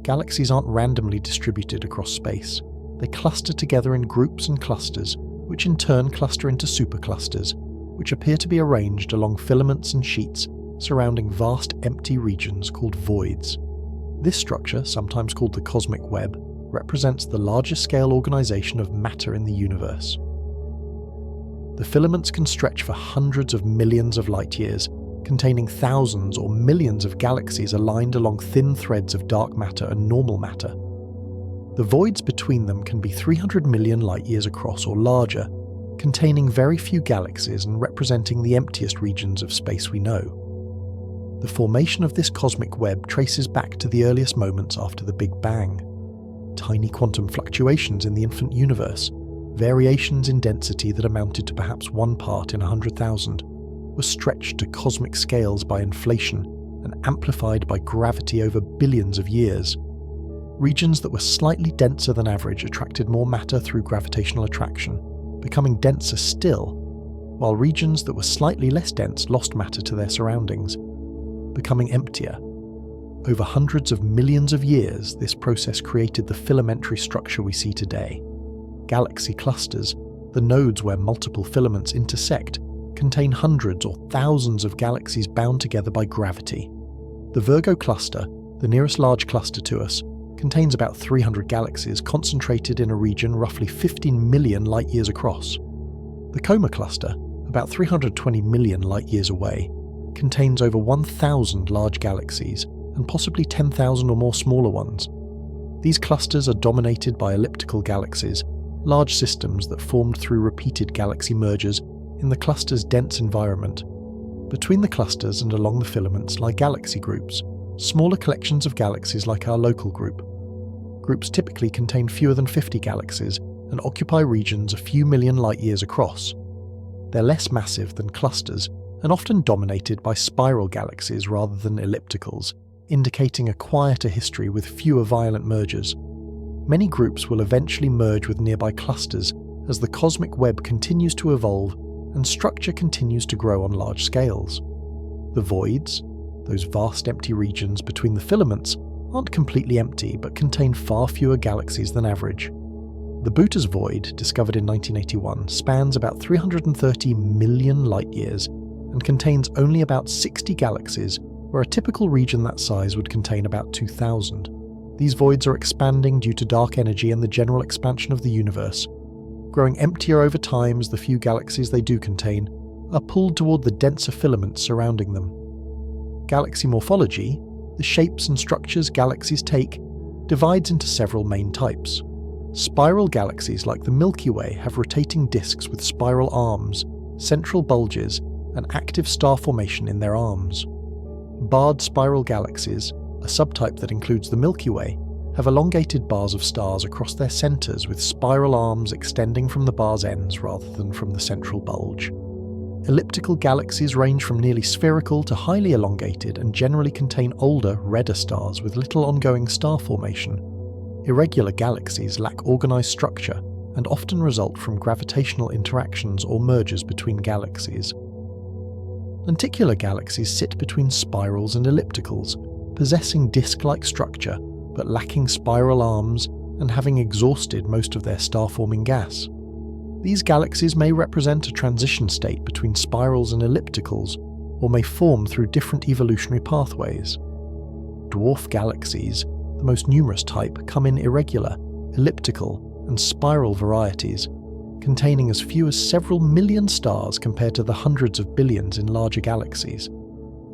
Galaxies aren't randomly distributed across space. They cluster together in groups and clusters, which in turn cluster into superclusters, which appear to be arranged along filaments and sheets surrounding vast empty regions called voids. This structure, sometimes called the cosmic web, represents the largest scale organization of matter in the universe. The filaments can stretch for hundreds of millions of light-years, containing thousands or millions of galaxies aligned along thin threads of dark matter and normal matter. The voids between them can be 300 million light-years across or larger, containing very few galaxies and representing the emptiest regions of space we know. The formation of this cosmic web traces back to the earliest moments after the Big Bang. Tiny quantum fluctuations in the infant universe, variations in density that amounted to perhaps 1 part in 100,000, were stretched to cosmic scales by inflation and amplified by gravity over billions of years. Regions that were slightly denser than average attracted more matter through gravitational attraction, becoming denser still, while regions that were slightly less dense lost matter to their surroundings, becoming emptier. Over hundreds of millions of years, this process created the filamentary structure we see today. Galaxy clusters, the nodes where multiple filaments intersect, contain hundreds or thousands of galaxies bound together by gravity. The Virgo cluster, the nearest large cluster to us, contains about 300 galaxies concentrated in a region roughly 15 million light-years across. The Coma cluster, about 320 million light-years away, contains over 1,000 large galaxies and possibly 10,000 or more smaller ones. These clusters are dominated by elliptical galaxies, large systems that formed through repeated galaxy mergers in the cluster's dense environment. Between the clusters and along the filaments lie galaxy groups, smaller collections of galaxies like our local group. Groups typically contain fewer than 50 galaxies and occupy regions a few million light-years across. They're less massive than clusters and often dominated by spiral galaxies rather than ellipticals, indicating a quieter history with fewer violent mergers. Many groups will eventually merge with nearby clusters as the cosmic web continues to evolve and structure continues to grow on large scales. The voids, those vast empty regions between the filaments, aren't completely empty but contain far fewer galaxies than average. The Booter's Void, discovered in 1981, spans about 330 million light-years and contains only about 60 galaxies, where a typical region that size would contain about 2,000. These voids are expanding due to dark energy and the general expansion of the universe, growing emptier over time as the few galaxies they do contain are pulled toward the denser filaments surrounding them. Galaxy morphology, the shapes and structures galaxies take, divides into several main types. Spiral galaxies like the Milky Way have rotating disks with spiral arms, central bulges, and active star formation in their arms. Barred spiral galaxies, a subtype that includes the Milky Way, have elongated bars of stars across their centers with spiral arms extending from the bar's ends rather than from the central bulge. Elliptical galaxies range from nearly spherical to highly elongated and generally contain older, redder stars with little ongoing star formation. Irregular galaxies lack organized structure and often result from gravitational interactions or mergers between galaxies. Lenticular galaxies sit between spirals and ellipticals, possessing disk-like structure but lacking spiral arms and having exhausted most of their star-forming gas. These galaxies may represent a transition state between spirals and ellipticals, or may form through different evolutionary pathways. Dwarf galaxies, the most numerous type, come in irregular, elliptical, and spiral varieties, containing as few as several million stars compared to the hundreds of billions in larger galaxies.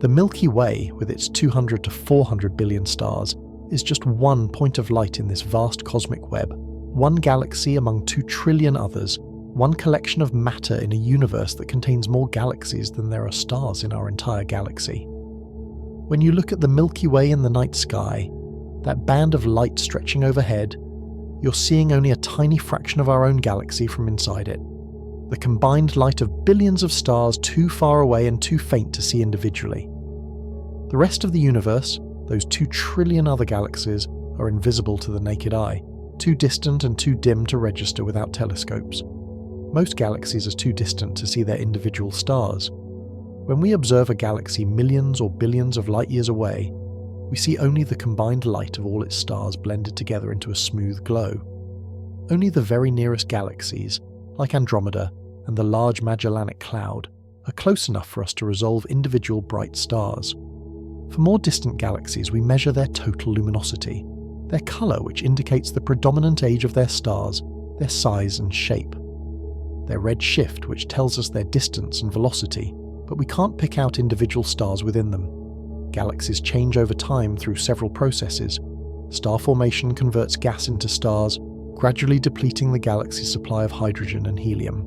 The Milky Way, with its 200 to 400 billion stars, is just one point of light in this vast cosmic web, one galaxy among 2 trillion others, one collection of matter in a universe that contains more galaxies than there are stars in our entire galaxy. When you look at the Milky Way in the night sky, that band of light stretching overhead, you're seeing only a tiny fraction of our own galaxy from inside it. The combined light of billions of stars too far away and too faint to see individually. The rest of the universe, those 2 trillion other galaxies, are invisible to the naked eye, too distant and too dim to register without telescopes. Most galaxies are too distant to see their individual stars. When we observe a galaxy millions or billions of light-years away, we see only the combined light of all its stars blended together into a smooth glow. Only the very nearest galaxies, like Andromeda and the Large Magellanic Cloud, are close enough for us to resolve individual bright stars. For more distant galaxies, we measure their total luminosity, their colour, which indicates the predominant age of their stars, their size and shape. Their red shift, which tells us their distance and velocity, but we can't pick out individual stars within them. Galaxies change over time through several processes. Star formation converts gas into stars, gradually depleting the galaxy's supply of hydrogen and helium.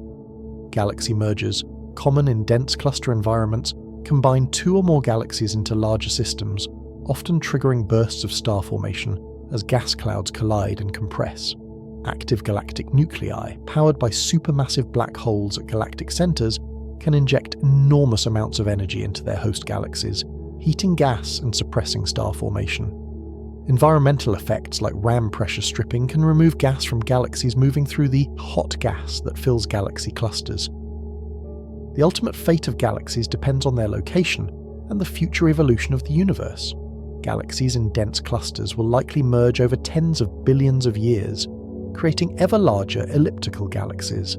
Galaxy mergers, common in dense cluster environments, combine 2 or more galaxies into larger systems, often triggering bursts of star formation as gas clouds collide and compress. Active galactic nuclei, powered by supermassive black holes at galactic centers, can inject enormous amounts of energy into their host galaxies, heating gas and suppressing star formation. Environmental effects like ram pressure stripping can remove gas from galaxies moving through the hot gas that fills galaxy clusters. The ultimate fate of galaxies depends on their location and the future evolution of the universe. Galaxies in dense clusters will likely merge over tens of billions of years, creating ever larger elliptical galaxies.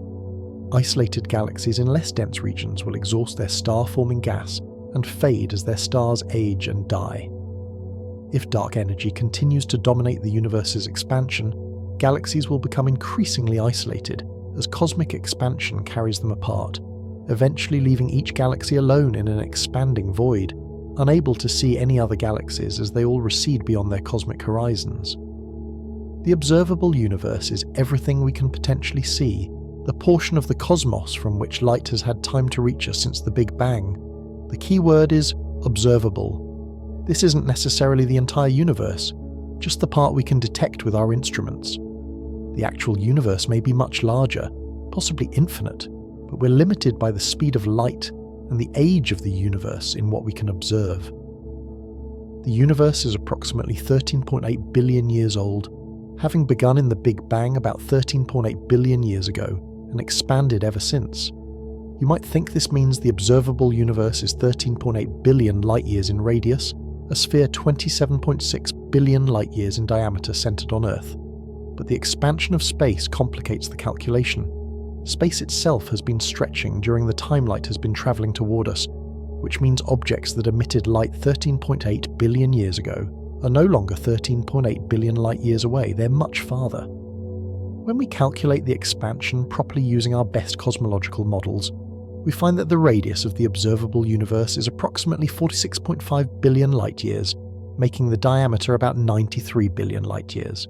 Isolated galaxies in less dense regions will exhaust their star-forming gas and fade as their stars age and die. If dark energy continues to dominate the universe's expansion, galaxies will become increasingly isolated as cosmic expansion carries them apart, eventually leaving each galaxy alone in an expanding void, unable to see any other galaxies as they all recede beyond their cosmic horizons. The observable universe is everything we can potentially see, the portion of the cosmos from which light has had time to reach us since the Big Bang. The key word is observable. This isn't necessarily the entire universe, just the part we can detect with our instruments. The actual universe may be much larger, possibly infinite, but we're limited by the speed of light and the age of the universe in what we can observe. The universe is approximately 13.8 billion years old, having begun in the Big Bang about 13.8 billion years ago and expanded ever since. You might think this means the observable universe is 13.8 billion light-years in radius, a sphere 27.6 billion light-years in diameter centered on Earth. But the expansion of space complicates the calculation. Space itself has been stretching during the time light has been traveling toward us, which means objects that emitted light 13.8 billion years ago are no longer 13.8 billion light-years away, they're much farther. When we calculate the expansion properly using our best cosmological models, we find that the radius of the observable universe is approximately 46.5 billion light-years, making the diameter about 93 billion light-years.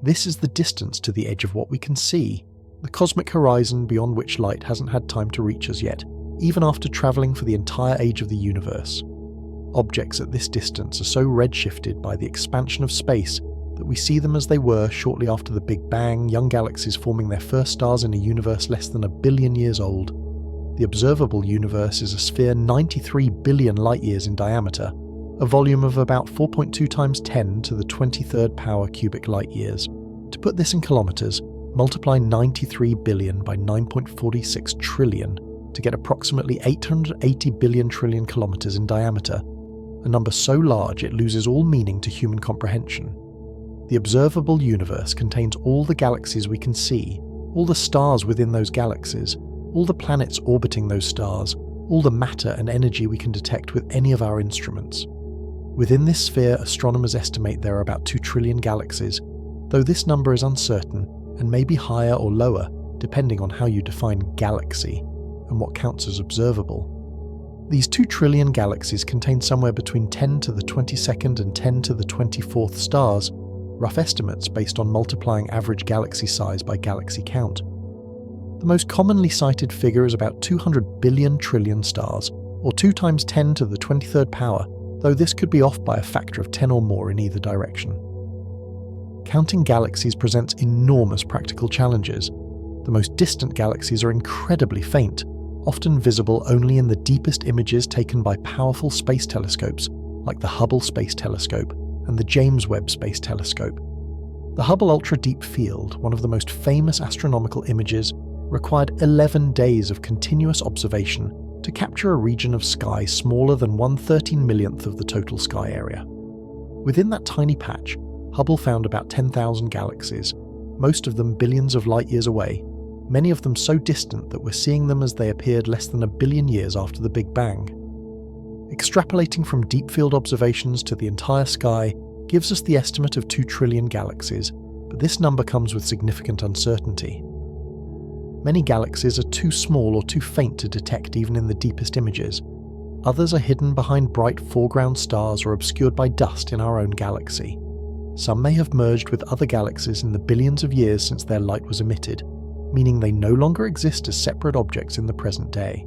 This is the distance to the edge of what we can see, the cosmic horizon beyond which light hasn't had time to reach us yet, even after travelling for the entire age of the universe. Objects at this distance are so redshifted by the expansion of space that we see them as they were shortly after the Big Bang, young galaxies forming their first stars in a universe less than a billion years old. The observable universe is a sphere 93 billion light-years in diameter, a volume of about 4.2 times 10 to the 23rd power cubic light-years. To put this in kilometers, multiply 93 billion by 9.46 trillion to get approximately 880 billion trillion kilometers in diameter, a number so large it loses all meaning to human comprehension. The observable universe contains all the galaxies we can see, all the stars within those galaxies, all the planets orbiting those stars, all the matter and energy we can detect with any of our instruments. Within this sphere, astronomers estimate there are about 2 trillion galaxies, though this number is uncertain and may be higher or lower depending on how you define galaxy and what counts as observable. These 2 trillion galaxies contain somewhere between 10 to the 22nd and 10 to the 24th stars, rough estimates based on multiplying average galaxy size by galaxy count. The most commonly cited figure is about 200 billion trillion stars, or 2 times 10 to the 23rd power, though this could be off by a factor of 10 or more in either direction. Counting galaxies presents enormous practical challenges. The most distant galaxies are incredibly faint, often visible only in the deepest images taken by powerful space telescopes like the Hubble Space Telescope and the James Webb Space Telescope. The Hubble Ultra Deep Field, one of the most famous astronomical images, required 11 days of continuous observation to capture a region of sky smaller than 1/13 of the total sky area. Within that tiny patch, Hubble found about 10,000 galaxies, most of them billions of light-years away, many of them so distant that we're seeing them as they appeared less than a billion years after the Big Bang. Extrapolating from deep field observations to the entire sky gives us the estimate of 2 trillion galaxies, but this number comes with significant uncertainty. Many galaxies are too small or too faint to detect even in the deepest images. Others are hidden behind bright foreground stars or obscured by dust in our own galaxy. Some may have merged with other galaxies in the billions of years since their light was emitted, meaning they no longer exist as separate objects in the present day.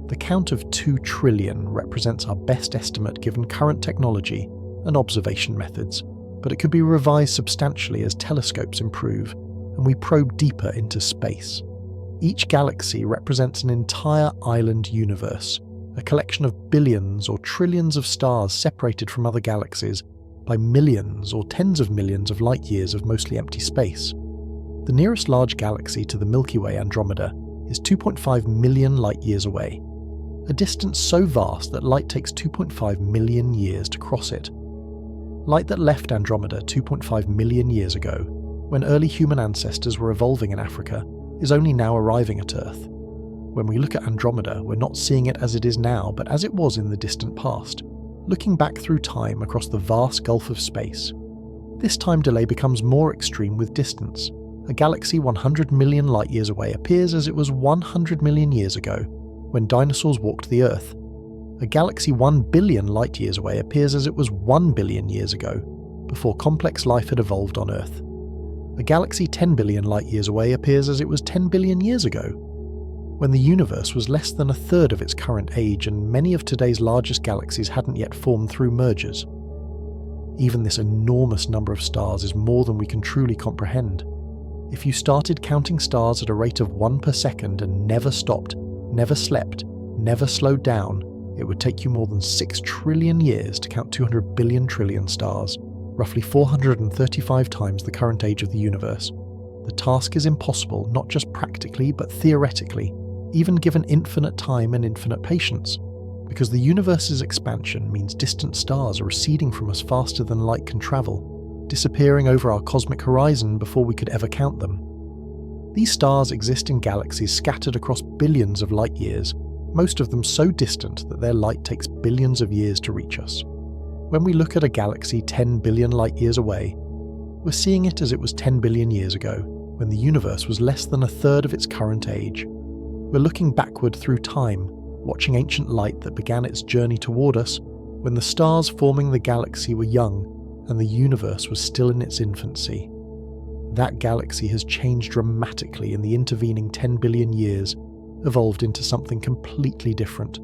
The count of 2 trillion represents our best estimate given current technology and observation methods, but it could be revised substantially as telescopes improve and we probe deeper into space. Each galaxy represents an entire island universe, a collection of billions or trillions of stars separated from other galaxies by millions or tens of millions of light years of mostly empty space. The nearest large galaxy to the Milky Way, Andromeda, is 2.5 million light years away, a distance so vast that light takes 2.5 million years to cross it. Light that left Andromeda 2.5 million years ago, when early human ancestors were evolving in Africa, is only now arriving at Earth. When we look at Andromeda, we're not seeing it as it is now, but as it was in the distant past, looking back through time across the vast gulf of space. This time delay becomes more extreme with distance. A galaxy 100 million light years away appears as it was 100 million years ago, when dinosaurs walked the Earth. A galaxy 1 billion light years away appears as it was 1 billion years ago, before complex life had evolved on Earth. A galaxy 10 billion light years away appears as it was 10 billion years ago, when the universe was less than a third of its current age and many of today's largest galaxies hadn't yet formed through mergers. Even this enormous number of stars is more than we can truly comprehend. If you started counting stars at a rate of 1 per second and never stopped, never slept, never slowed down, it would take you more than 6 trillion years to count 200 billion trillion stars, roughly 435 times the current age of the universe. The task is impossible, not just practically, but theoretically, even given infinite time and infinite patience, because the universe's expansion means distant stars are receding from us faster than light can travel, disappearing over our cosmic horizon before we could ever count them. These stars exist in galaxies scattered across billions of light years, most of them so distant that their light takes billions of years to reach us. When we look at a galaxy 10 billion light years away, we're seeing it as it was 10 billion years ago, when the universe was less than a third of its current age. We're looking backward through time, watching ancient light that began its journey toward us when the stars forming the galaxy were young and the universe was still in its infancy. That galaxy has changed dramatically in the intervening 10 billion years, evolved into something completely different,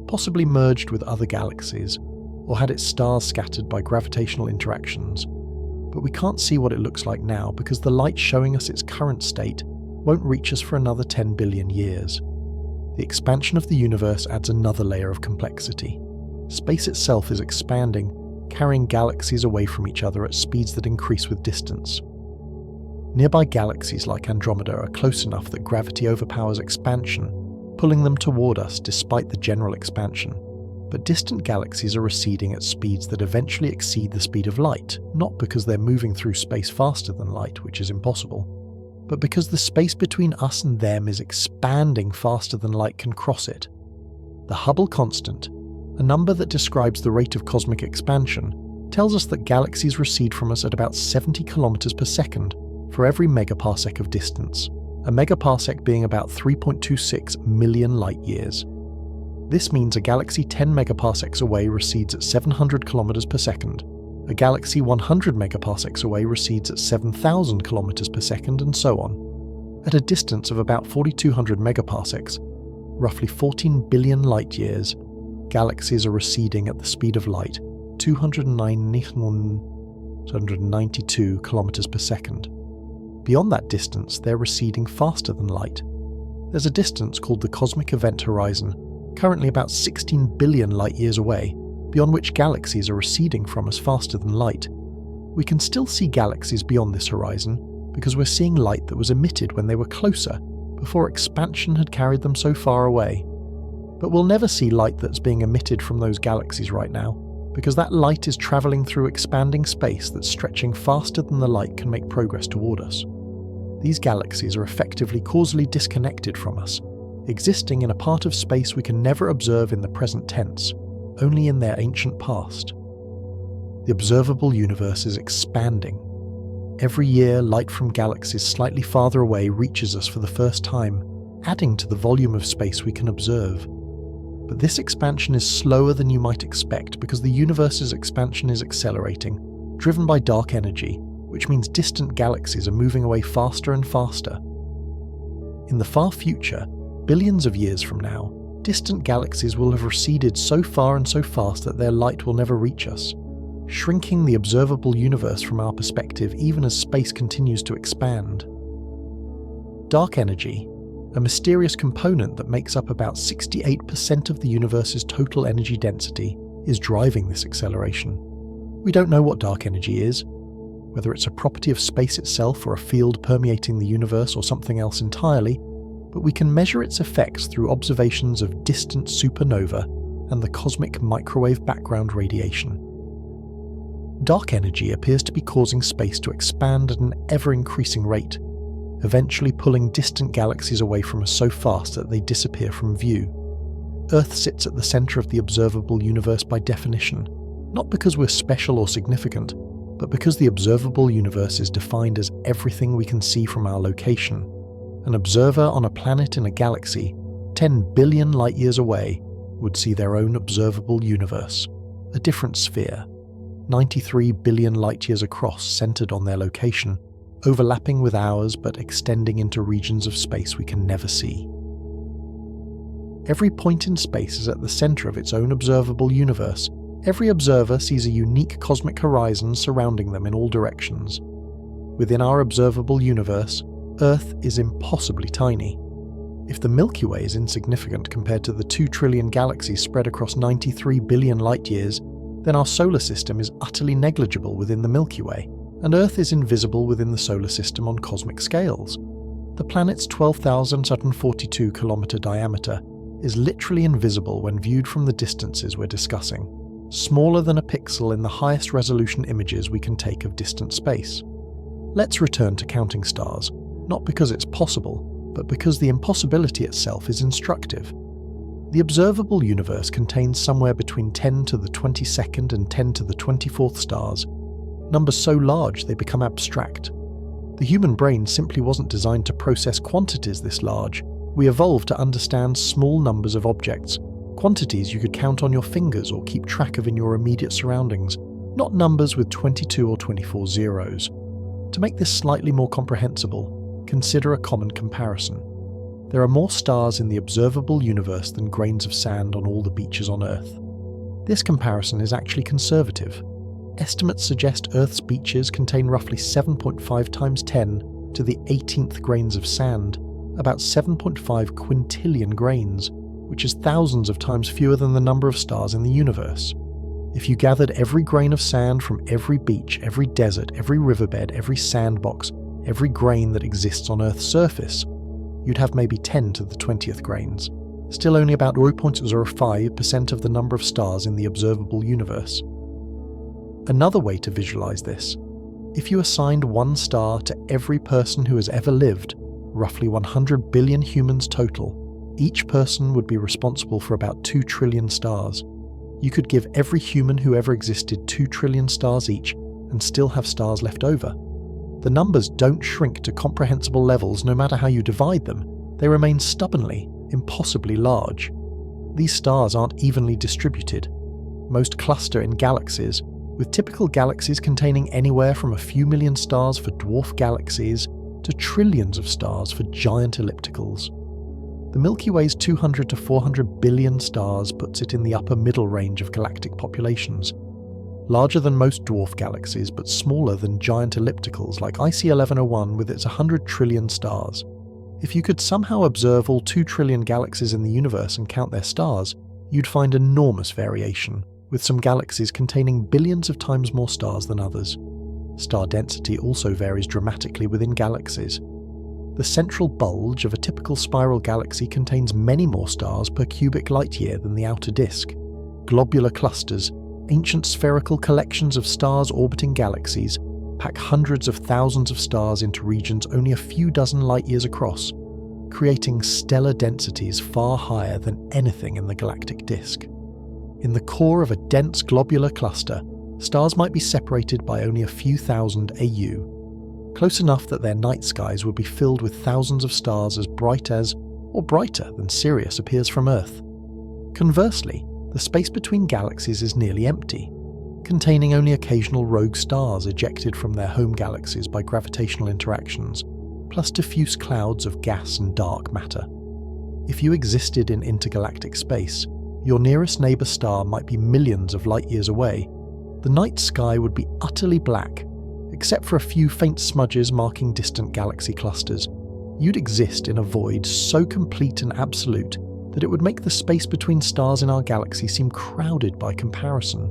possibly merged with other galaxies, or had its stars scattered by gravitational interactions. But we can't see what it looks like now because the light showing us its current state won't reach us for another 10 billion years. The expansion of the universe adds another layer of complexity. Space itself is expanding, carrying galaxies away from each other at speeds that increase with distance. Nearby galaxies like Andromeda are close enough that gravity overpowers expansion, pulling them toward us despite the general expansion. But distant galaxies are receding at speeds that eventually exceed the speed of light, not because they're moving through space faster than light, which is impossible, but because the space between us and them is expanding faster than light can cross it. The Hubble constant, a number that describes the rate of cosmic expansion, tells us that galaxies recede from us at about 70 kilometers per second for every megaparsec of distance, a megaparsec being about 3.26 million light years. This means a galaxy 10 megaparsecs away recedes at 700 kilometers per second, a galaxy 100 megaparsecs away recedes at 7,000 kilometers per second, and so on. At a distance of about 4,200 megaparsecs, roughly 14 billion light years, galaxies are receding at the speed of light, 292 kilometers per second. Beyond that distance, they're receding faster than light. There's a distance called the cosmic event horizon, currently about 16 billion light years away, beyond which galaxies are receding from us faster than light. We can still see galaxies beyond this horizon because we're seeing light that was emitted when they were closer, before expansion had carried them so far away. But we'll never see light that's being emitted from those galaxies right now, because that light is travelling through expanding space that's stretching faster than the light can make progress toward us. These galaxies are effectively causally disconnected from us, existing in a part of space we can never observe in the present tense, only in their ancient past. The observable universe is expanding. Every year, light from galaxies slightly farther away reaches us for the first time, adding to the volume of space we can observe. But this expansion is slower than you might expect because the universe's expansion is accelerating, driven by dark energy, which means distant galaxies are moving away faster and faster. In the far future, billions of years from now, distant galaxies will have receded so far and so fast that their light will never reach us, shrinking the observable universe from our perspective even as space continues to expand. Dark energy, a mysterious component that makes up about 68% of the universe's total energy density, is driving this acceleration. We don't know what dark energy is, whether it's a property of space itself or a field permeating the universe or something else entirely, but we can measure its effects through observations of distant supernova and the cosmic microwave background radiation. Dark energy appears to be causing space to expand at an ever-increasing rate, eventually pulling distant galaxies away from us so fast that they disappear from view. Earth sits at the centre of the observable universe by definition, not because we're special or significant, but because the observable universe is defined as everything we can see from our location. An observer on a planet in a galaxy 10 billion light-years away would see their own observable universe, a different sphere, 93 billion light-years across, centered on their location, overlapping with ours but extending into regions of space we can never see. Every point in space is at the center of its own observable universe. Every observer sees a unique cosmic horizon surrounding them in all directions. Within our observable universe, Earth is impossibly tiny. If the Milky Way is insignificant compared to the 2 trillion galaxies spread across 93 billion light-years, then our solar system is utterly negligible within the Milky Way, and Earth is invisible within the solar system on cosmic scales. The planet's 12,742 kilometer diameter is literally invisible when viewed from the distances we're discussing, smaller than a pixel in the highest resolution images we can take of distant space. Let's return to counting stars, not because it's possible, but because the impossibility itself is instructive. The observable universe contains somewhere between 10 to the 22nd and 10 to the 24th stars, numbers so large they become abstract. The human brain simply wasn't designed to process quantities this large. We evolved to understand small numbers of objects, quantities you could count on your fingers or keep track of in your immediate surroundings, not numbers with 22 or 24 zeros. To make this slightly more comprehensible, consider a common comparison. There are more stars in the observable universe than grains of sand on all the beaches on Earth. This comparison is actually conservative. Estimates suggest Earth's beaches contain roughly 7.5 times 10 to the 18th grains of sand, about 7.5 quintillion grains, which is thousands of times fewer than the number of stars in the universe. If you gathered every grain of sand from every beach, every desert, every riverbed, every sandbox, every grain that exists on Earth's surface, you'd have maybe 10 to the 20th grains, still only about 0.05% of the number of stars in the observable universe. Another way to visualize this: if you assigned one star to every person who has ever lived, roughly 100 billion humans total, each person would be responsible for about 2 trillion stars. You could give every human who ever existed 2 trillion stars each and still have stars left over. The numbers don't shrink to comprehensible levels no matter how you divide them. They remain stubbornly, impossibly large. These stars aren't evenly distributed. Most cluster in galaxies, with typical galaxies containing anywhere from a few million stars for dwarf galaxies to trillions of stars for giant ellipticals. The Milky Way's 200 to 400 billion stars puts it in the upper middle range of galactic populations, larger than most dwarf galaxies but smaller than giant ellipticals like IC 1101 with its 100 trillion stars. If you could somehow observe all 2 trillion galaxies in the universe and count their stars, you'd find enormous variation, with some galaxies containing billions of times more stars than others. Star density also varies dramatically within galaxies. The central bulge of a typical spiral galaxy contains many more stars per cubic light-year than the outer disk. Globular clusters, ancient spherical collections of stars orbiting galaxies, pack hundreds of thousands of stars into regions only a few dozen light-years across, creating stellar densities far higher than anything in the galactic disk. In the core of a dense globular cluster, stars might be separated by only a few thousand AU, close enough that their night skies would be filled with thousands of stars as bright as, or brighter than Sirius appears from Earth. Conversely, the space between galaxies is nearly empty, containing only occasional rogue stars ejected from their home galaxies by gravitational interactions, plus diffuse clouds of gas and dark matter. If you existed in intergalactic space, your nearest neighbour star might be millions of light-years away. The night sky would be utterly black, except for a few faint smudges marking distant galaxy clusters. You'd exist in a void so complete and absolute that it would make the space between stars in our galaxy seem crowded by comparison.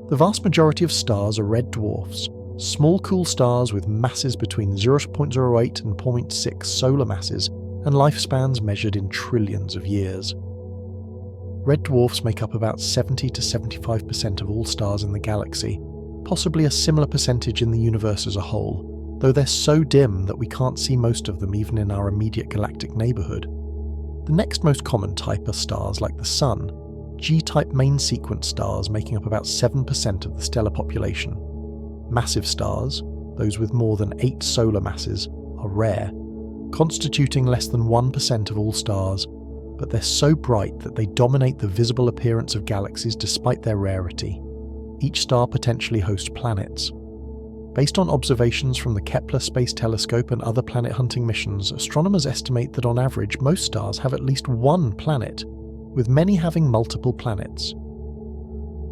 The vast majority of stars are red dwarfs, small cool stars with masses between 0.08 and 0.6 solar masses and lifespans measured in trillions of years. Red dwarfs make up about 70 to 75% of all stars in the galaxy, possibly a similar percentage in the universe as a whole, though they're so dim that we can't see most of them even in our immediate galactic neighbourhood. The next most common type are stars like the Sun, G-type main sequence stars making up about 7% of the stellar population. Massive stars, those with more than 8 solar masses, are rare, constituting less than 1% of all stars, but they're so bright that they dominate the visible appearance of galaxies despite their rarity. Each star potentially hosts planets. Based on observations from the Kepler Space Telescope and other planet-hunting missions, astronomers estimate that on average most stars have at least one planet, with many having multiple planets.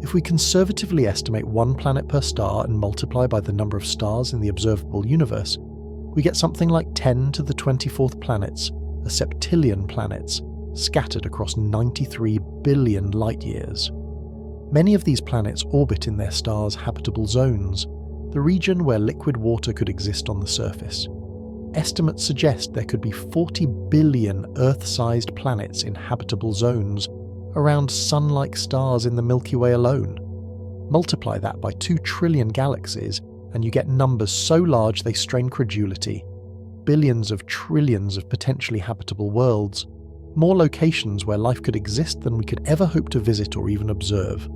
If we conservatively estimate one planet per star and multiply by the number of stars in the observable universe, we get something like 10 to the 24th planets, a septillion planets, scattered across 93 billion light-years. Many of these planets orbit in their stars' habitable zones, the region where liquid water could exist on the surface. Estimates suggest there could be 40 billion Earth-sized planets in habitable zones around Sun-like stars in the Milky Way alone. Multiply that by 2 trillion galaxies, and you get numbers so large they strain credulity. Billions of trillions of potentially habitable worlds, more locations where life could exist than we could ever hope to visit or even observe.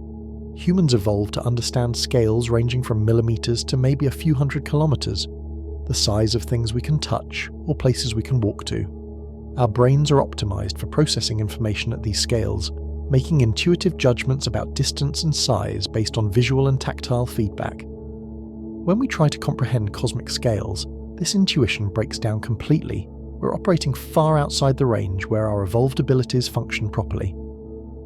Humans evolved to understand scales ranging from millimeters to maybe a few hundred kilometers, the size of things we can touch or places we can walk to. Our brains are optimized for processing information at these scales, making intuitive judgments about distance and size based on visual and tactile feedback. When we try to comprehend cosmic scales, this intuition breaks down completely. We're operating far outside the range where our evolved abilities function properly.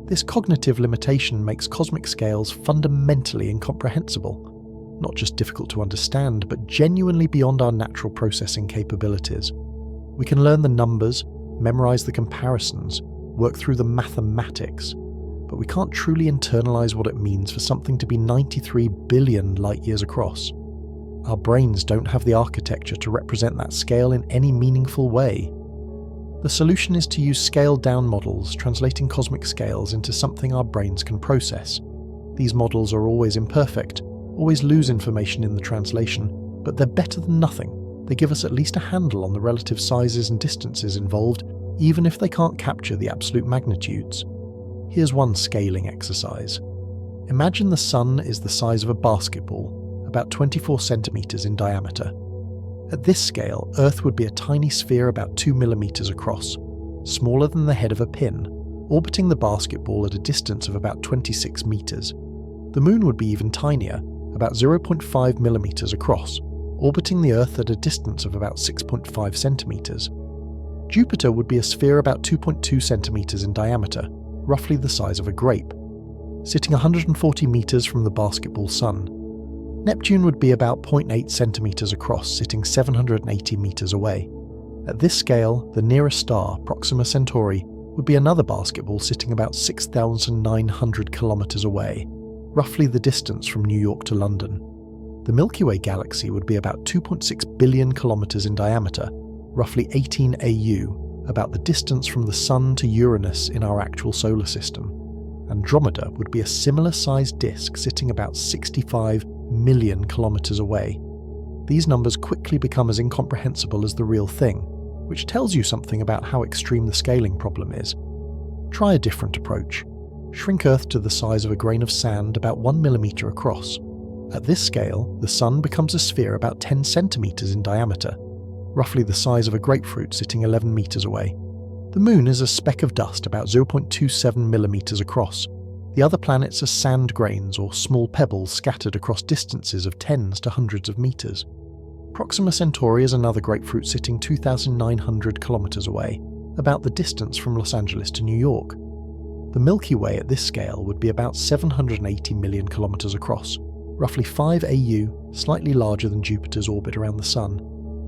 This cognitive limitation makes cosmic scales fundamentally incomprehensible, not just difficult to understand, but genuinely beyond our natural processing capabilities. We can learn the numbers, memorize the comparisons, work through the mathematics, but we can't truly internalize what it means for something to be 93 billion light-years across. Our brains don't have the architecture to represent that scale in any meaningful way. The solution is to use scaled-down models, translating cosmic scales into something our brains can process. These models are always imperfect, always lose information in the translation, but they're better than nothing. They give us at least a handle on the relative sizes and distances involved, even if they can't capture the absolute magnitudes. Here's one scaling exercise. Imagine the Sun is the size of a basketball, about 24 centimeters in diameter. At this scale, Earth would be a tiny sphere about 2 millimeters across, smaller than the head of a pin, orbiting the basketball at a distance of about 26 meters. The Moon would be even tinier, about 0.5 millimeters across, orbiting the Earth at a distance of about 6.5 centimeters. Jupiter would be a sphere about 2.2 centimeters in diameter, roughly the size of a grape, sitting 140 meters from the basketball Sun. Neptune would be about 0.8 centimeters across, sitting 780 meters away. At this scale, the nearest star, Proxima Centauri, would be another basketball sitting about 6,900 kilometers away, roughly the distance from New York to London. The Milky Way galaxy would be about 2.6 billion kilometers in diameter, roughly 18 AU, about the distance from the Sun to Uranus in our actual solar system. Andromeda would be a similar-sized disk sitting about 65 million kilometers away. These numbers quickly become as incomprehensible as the real thing, which tells you something about how extreme the scaling problem is. Try a different approach. Shrink Earth to the size of a grain of sand about 1 millimeter across. At this scale, the Sun becomes a sphere about 10 centimeters in diameter, roughly the size of a grapefruit sitting 11 meters away. The Moon is a speck of dust about 0.27 millimeters across. The other planets are sand grains or small pebbles scattered across distances of tens to hundreds of meters. Proxima Centauri is another grapefruit sitting 2,900 kilometers away, about the distance from Los Angeles to New York. The Milky Way at this scale would be about 780 million kilometers across, roughly 5 AU, slightly larger than Jupiter's orbit around the Sun.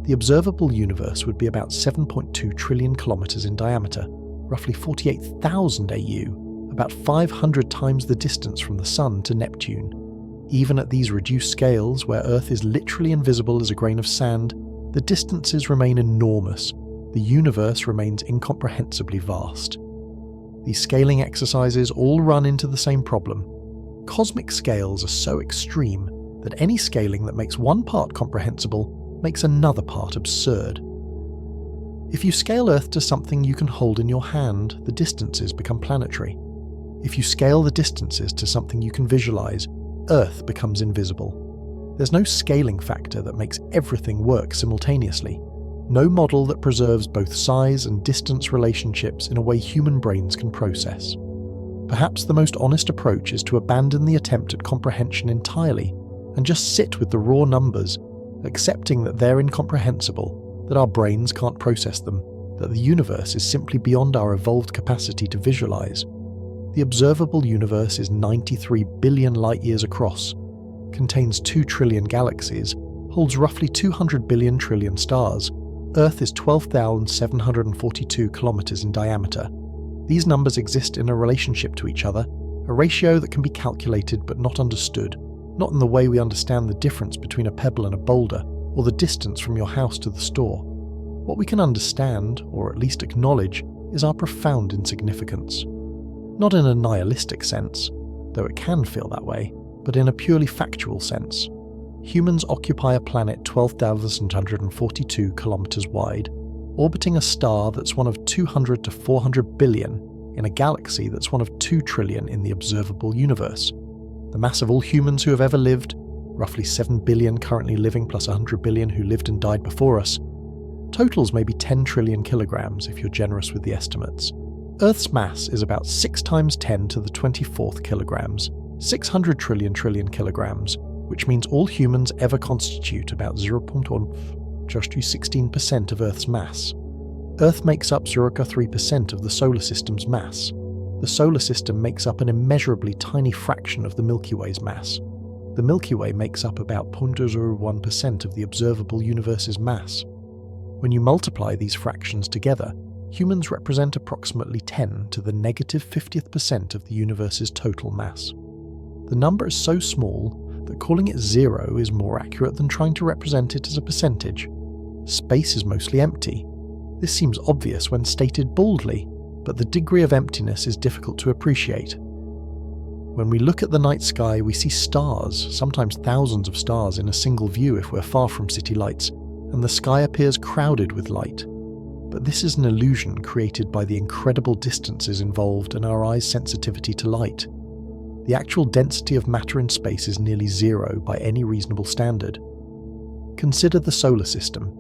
The observable universe would be about 7.2 trillion kilometers in diameter, roughly 48,000 AU, about 500 times the distance from the Sun to Neptune. Even at these reduced scales, where Earth is literally invisible as a grain of sand, the distances remain enormous. The universe remains incomprehensibly vast. These scaling exercises all run into the same problem. Cosmic scales are so extreme that any scaling that makes one part comprehensible makes another part absurd. If you scale Earth to something you can hold in your hand, the distances become planetary. If you scale the distances to something you can visualize, Earth becomes invisible. There's no scaling factor that makes everything work simultaneously. No model that preserves both size and distance relationships in a way human brains can process. Perhaps the most honest approach is to abandon the attempt at comprehension entirely and just sit with the raw numbers, accepting that they're incomprehensible, that our brains can't process them, that the universe is simply beyond our evolved capacity to visualize. The observable universe is 93 billion light-years across, contains 2 trillion galaxies, holds roughly 200 billion trillion stars. Earth is 12,742 kilometers in diameter. These numbers exist in a relationship to each other, a ratio that can be calculated but not understood, not in the way we understand the difference between a pebble and a boulder, or the distance from your house to the store. What we can understand, or at least acknowledge, is our profound insignificance. Not in a nihilistic sense, though it can feel that way, but in a purely factual sense. Humans occupy a planet 12,142 kilometers wide, orbiting a star that's one of 200 to 400 billion in a galaxy that's one of 2 trillion in the observable universe. The mass of all humans who have ever lived, roughly 7 billion currently living plus 100 billion who lived and died before us, totals maybe 10 trillion kilograms if you're generous with the estimates. Earth's mass is about 6 times 10 to the 24th kilograms, 600 trillion kilograms, which means all humans ever constitute about 0.1, just to 16% of Earth's mass. Earth makes up 0.3% of the solar system's mass. The solar system makes up an immeasurably tiny fraction of the Milky Way's mass. The Milky Way makes up about 0.01% of the observable universe's mass. When you multiply these fractions together, humans represent approximately 10 to the negative 50th percent of the universe's total mass. The number is so small that calling it zero is more accurate than trying to represent it as a percentage. Space is mostly empty. This seems obvious when stated baldly, but the degree of emptiness is difficult to appreciate. When we look at the night sky, we see stars, sometimes thousands of stars in a single view if we're far from city lights, and the sky appears crowded with light. But this is an illusion created by the incredible distances involved and our eyes' sensitivity to light. The actual density of matter in space is nearly zero by any reasonable standard. Consider the solar system.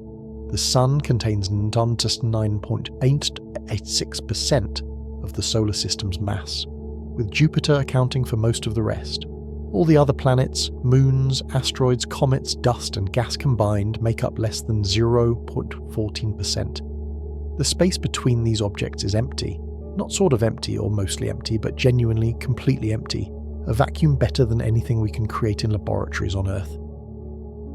The Sun contains just 9.886% of the solar system's mass, with Jupiter accounting for most of the rest. All the other planets, moons, asteroids, comets, dust and gas combined make up less than 0.14%. The space between these objects is empty. Not sort of empty or mostly empty, but genuinely, completely empty. A vacuum better than anything we can create in laboratories on Earth.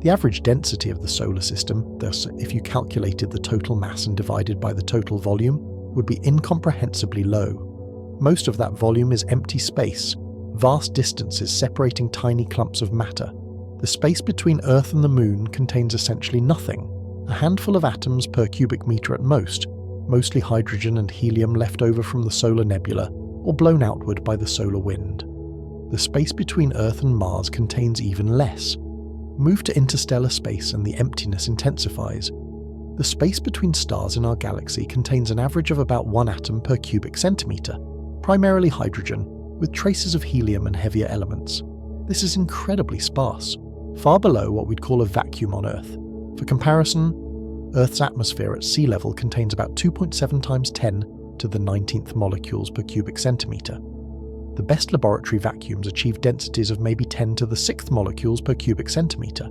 The average density of the solar system, thus if you calculated the total mass and divided by the total volume, would be incomprehensibly low. Most of that volume is empty space, vast distances separating tiny clumps of matter. The space between Earth and the Moon contains essentially nothing, a handful of atoms per cubic meter at most, mostly hydrogen and helium left over from the solar nebula, or blown outward by the solar wind. The space between Earth and Mars contains even less. Move to interstellar space and the emptiness intensifies. The space between stars in our galaxy contains an average of about 1 atom per cubic centimeter, primarily hydrogen, with traces of helium and heavier elements. This is incredibly sparse, far below what we'd call a vacuum on Earth. For comparison, Earth's atmosphere at sea level contains about 2.7 times 10 to the 19th molecules per cubic centimeter. The best laboratory vacuums achieve densities of maybe 10 to the 6th molecules per cubic centimeter.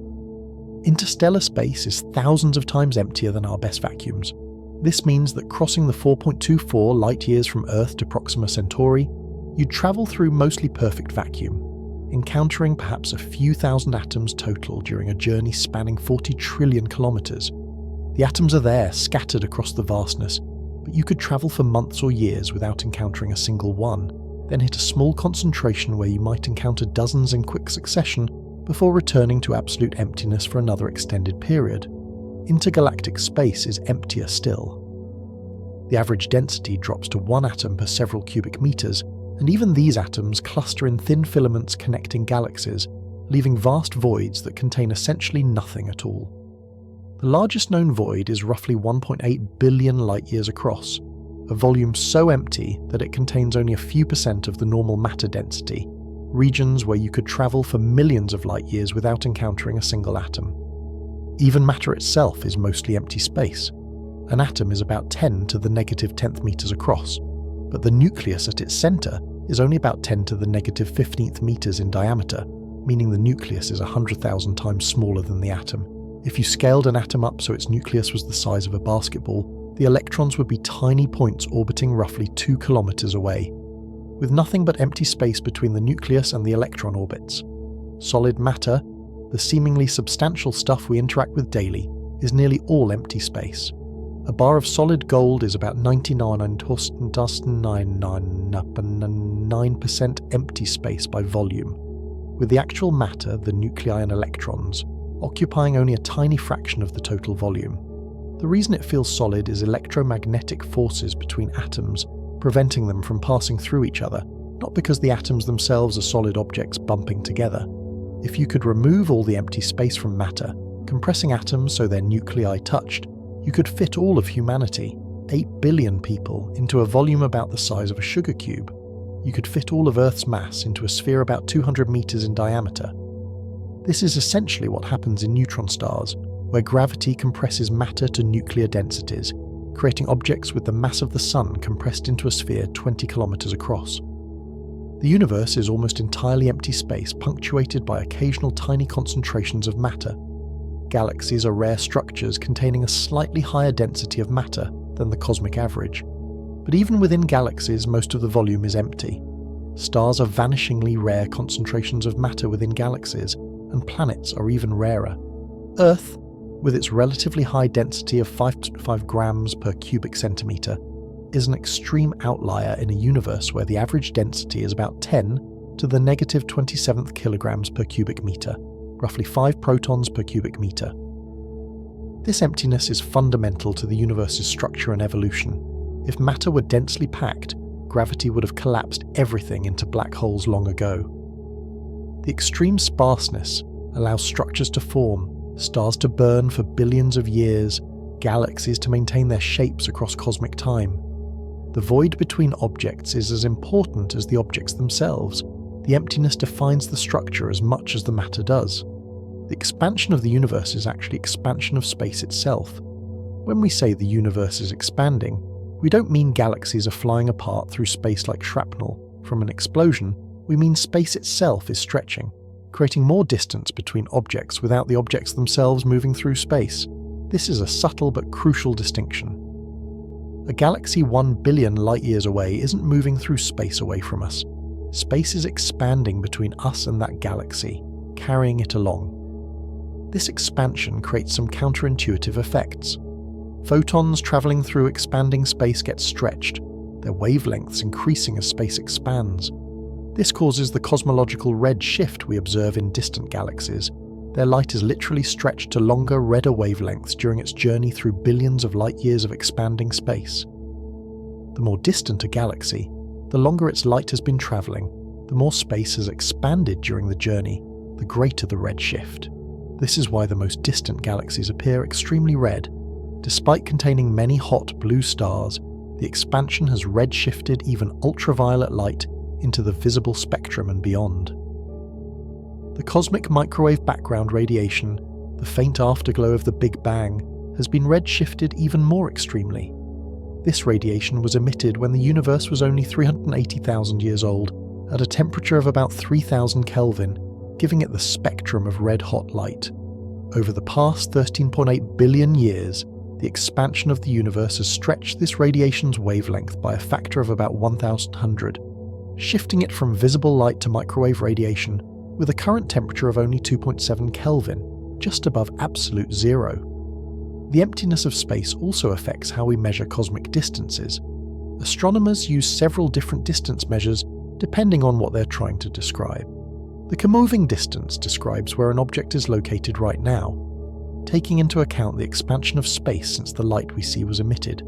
Interstellar space is thousands of times emptier than our best vacuums. This means that crossing the 4.24 light-years from Earth to Proxima Centauri, you'd travel through mostly perfect vacuum, encountering perhaps a few thousand atoms total during a journey spanning 40 trillion kilometers. The atoms are there, scattered across the vastness, but you could travel for months or years without encountering a single one. then hit a small concentration where you might encounter dozens in quick succession before returning to absolute emptiness for another extended period. Intergalactic space is emptier still. The average density drops to 1 atom per several cubic meters, and even these atoms cluster in thin filaments connecting galaxies, leaving vast voids that contain essentially nothing at all. The largest known void is roughly 1.8 billion light-years across, a volume so empty that it contains only a few % of the normal matter density, regions where you could travel for millions of light-years without encountering a single atom. Even matter itself is mostly empty space. An atom is about 10 to the negative 10th meters across, but the nucleus at its center is only about 10 to the negative 15th meters in diameter, meaning the nucleus is 100,000 times smaller than the atom. If you scaled an atom up so its nucleus was the size of a basketball, the electrons would be tiny points orbiting roughly 2 kilometers away, with nothing but empty space between the nucleus and the electron orbits. Solid matter, the seemingly substantial stuff we interact with daily, is nearly all empty space. A bar of solid gold is about 99.9% empty space by volume, with the actual matter, the nuclei and electrons, occupying only a tiny fraction of the total volume. The reason it feels solid is electromagnetic forces between atoms preventing them from passing through each other, not because the atoms themselves are solid objects bumping together. If you could remove all the empty space from matter, compressing atoms so their nuclei touched, you could fit all of humanity, 8 billion people, into a volume about the size of a sugar cube. You could fit all of Earth's mass into a sphere about 200 meters in diameter. This is essentially what happens in neutron stars, where gravity compresses matter to nuclear densities, creating objects with the mass of the Sun compressed into a sphere 20 kilometers across. The universe is almost entirely empty space, punctuated by occasional tiny concentrations of matter. Galaxies are rare structures containing a slightly higher density of matter than the cosmic average. But even within galaxies, most of the volume is empty. Stars are vanishingly rare concentrations of matter within galaxies, and planets are even rarer. Earth, with its relatively high density of 5 grams per cubic centimeter, is an extreme outlier in a universe where the average density is about 10 to the negative 27th kilograms per cubic meter, roughly 5 protons per cubic meter. This emptiness is fundamental to the universe's structure and evolution. If matter were densely packed, gravity would have collapsed everything into black holes long ago. The extreme sparseness allows structures to form, stars to burn for billions of years, galaxies to maintain their shapes across cosmic time. The void between objects is as important as the objects themselves. The emptiness defines the structure as much as the matter does. The expansion of the universe is actually expansion of space itself. When we say the universe is expanding, we don't mean galaxies are flying apart through space like shrapnel from an explosion. We mean space itself is stretching, creating more distance between objects without the objects themselves moving through space. This is a subtle but crucial distinction. A galaxy 1 billion light-years away isn't moving through space away from us. Space is expanding between us and that galaxy, carrying it along. This expansion creates some counterintuitive effects. Photons traveling through expanding space get stretched, their wavelengths increasing as space expands. This causes the cosmological red shift we observe in distant galaxies. Their light is literally stretched to longer, redder wavelengths during its journey through billions of light-years of expanding space. The more distant a galaxy, the longer its light has been travelling, the more space has expanded during the journey, the greater the red shift. This is why the most distant galaxies appear extremely red. Despite containing many hot blue stars, the expansion has red-shifted even ultraviolet light into the visible spectrum and beyond. The cosmic microwave background radiation, the faint afterglow of the Big Bang, has been red-shifted even more extremely. This radiation was emitted when the universe was only 380,000 years old, at a temperature of about 3000 Kelvin, giving it the spectrum of red-hot light. Over the past 13.8 billion years, the expansion of the universe has stretched this radiation's wavelength by a factor of about 1100, shifting it from visible light to microwave radiation with a current temperature of only 2.7 Kelvin, just above absolute zero. The emptiness of space also affects how we measure cosmic distances. Astronomers use several different distance measures depending on what they're trying to describe. The comoving distance describes where an object is located right now, taking into account the expansion of space since the light we see was emitted.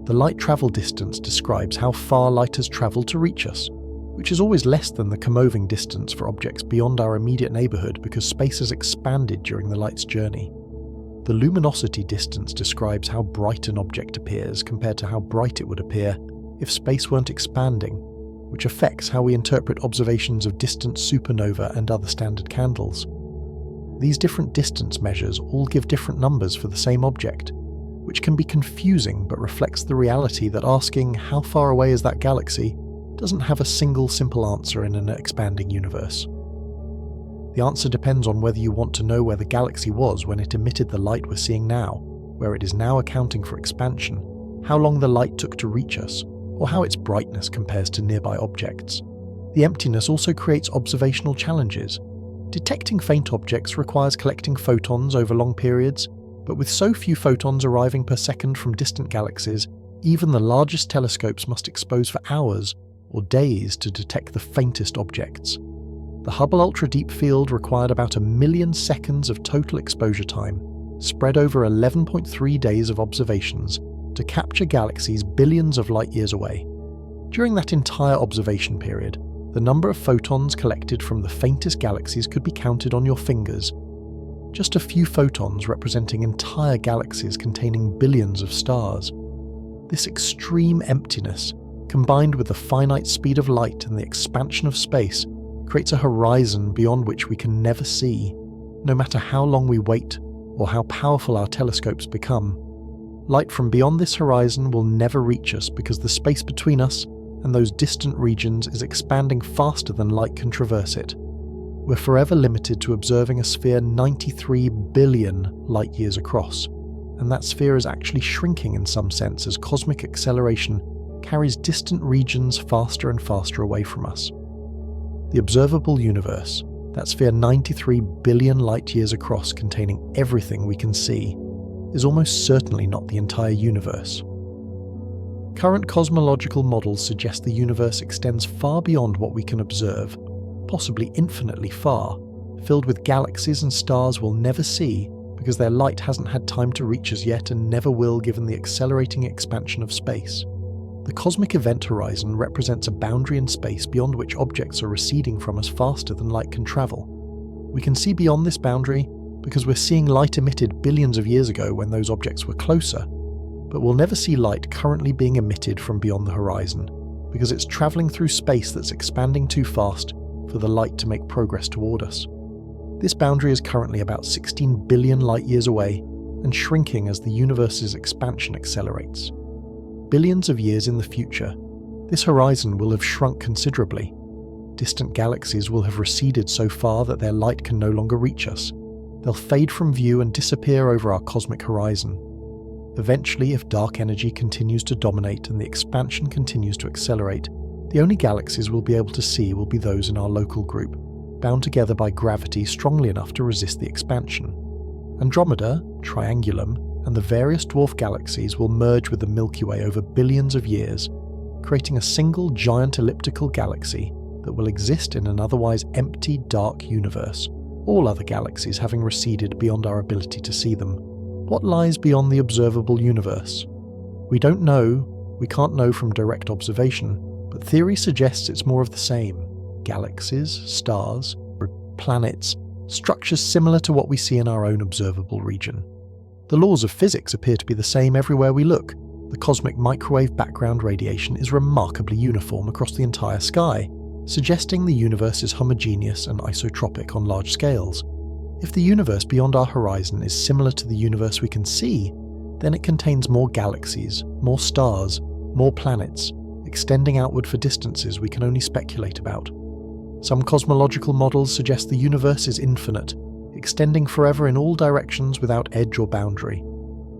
The light travel distance describes how far light has travelled to reach us, which is always less than the comoving distance for objects beyond our immediate neighbourhood because space has expanded during the light's journey. The luminosity distance describes how bright an object appears compared to how bright it would appear if space weren't expanding, which affects how we interpret observations of distant supernova and other standard candles. These different distance measures all give different numbers for the same object, which can be confusing but reflects the reality that asking how far away is that galaxy doesn't have a single simple answer in an expanding universe. The answer depends on whether you want to know where the galaxy was when it emitted the light we're seeing now, where it is now accounting for expansion, how long the light took to reach us, or how its brightness compares to nearby objects. The emptiness also creates observational challenges. Detecting faint objects requires collecting photons over long periods, but with so few photons arriving per second from distant galaxies, even the largest telescopes must expose for hours or days to detect the faintest objects. The Hubble Ultra Deep Field required about 1 million seconds of total exposure time, spread over 11.3 days of observations, to capture galaxies billions of light years away. During that entire observation period, the number of photons collected from the faintest galaxies could be counted on your fingers. Just a few photons representing entire galaxies containing billions of stars. This extreme emptiness, combined with the finite speed of light and the expansion of space, creates a horizon beyond which we can never see, no matter how long we wait or how powerful our telescopes become. Light from beyond this horizon will never reach us because the space between us and those distant regions is expanding faster than light can traverse it. We're forever limited to observing a sphere 93 billion light years across, and that sphere is actually shrinking in some sense as cosmic acceleration carries distant regions faster and faster away from us. The observable universe, that sphere 93 billion light years across containing everything we can see, is almost certainly not the entire universe. Current cosmological models suggest the universe extends far beyond what we can observe, possibly infinitely far, filled with galaxies and stars we'll never see because their light hasn't had time to reach us yet and never will given the accelerating expansion of space. The cosmic event horizon represents a boundary in space beyond which objects are receding from us faster than light can travel. We can see beyond this boundary because we're seeing light emitted billions of years ago when those objects were closer, but we'll never see light currently being emitted from beyond the horizon because it's travelling through space that's expanding too fast for the light to make progress toward us. This boundary is currently about 16 billion light years away and shrinking as the universe's expansion accelerates. Billions of years in the future, this horizon will have shrunk considerably. Distant galaxies will have receded so far that their light can no longer reach us. They'll fade from view and disappear over our cosmic horizon. Eventually, if dark energy continues to dominate and the expansion continues to accelerate, the only galaxies we'll be able to see will be those in our local group, bound together by gravity strongly enough to resist the expansion. Andromeda, Triangulum, and the various dwarf galaxies will merge with the Milky Way over billions of years, creating a single giant elliptical galaxy that will exist in an otherwise empty, dark universe, all other galaxies having receded beyond our ability to see them. What lies beyond the observable universe? We don't know, we can't know from direct observation, but theory suggests it's more of the same. Galaxies, stars, planets, structures similar to what we see in our own observable region. The laws of physics appear to be the same everywhere we look. The cosmic microwave background radiation is remarkably uniform across the entire sky, suggesting the universe is homogeneous and isotropic on large scales. If the universe beyond our horizon is similar to the universe we can see, then it contains more galaxies, more stars, more planets, extending outward for distances we can only speculate about. Some cosmological models suggest the universe is infinite, extending forever in all directions without edge or boundary.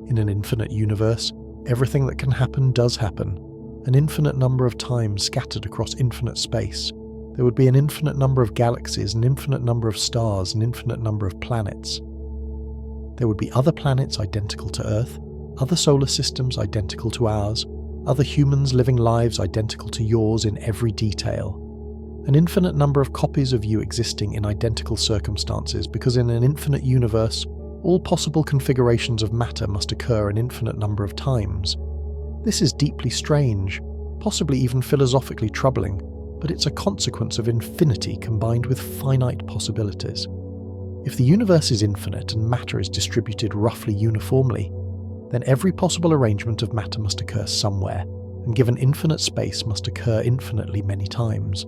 In an infinite universe, everything that can happen does happen, an infinite number of times scattered across infinite space. There would be an infinite number of galaxies, an infinite number of stars, an infinite number of planets. There would be other planets identical to Earth, other solar systems identical to ours, other humans living lives identical to yours in every detail. an infinite number of copies of you existing in identical circumstances, because in an infinite universe, all possible configurations of matter must occur an infinite number of times. This is deeply strange, possibly even philosophically troubling, but it's a consequence of infinity combined with finite possibilities. If the universe is infinite and matter is distributed roughly uniformly, then every possible arrangement of matter must occur somewhere, and given infinite space must occur infinitely many times.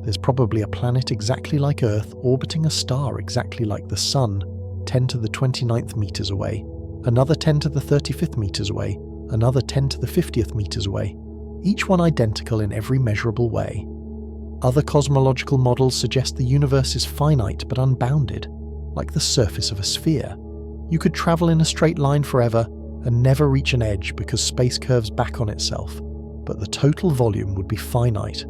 There's probably a planet exactly like Earth orbiting a star exactly like the Sun, 10 to the 29th meters away, another 10 to the 35th meters away, another 10 to the 50th meters away, each one identical in every measurable way. Other cosmological models suggest the universe is finite but unbounded, like the surface of a sphere. You could travel in a straight line forever and never reach an edge because space curves back on itself, but the total volume would be finite.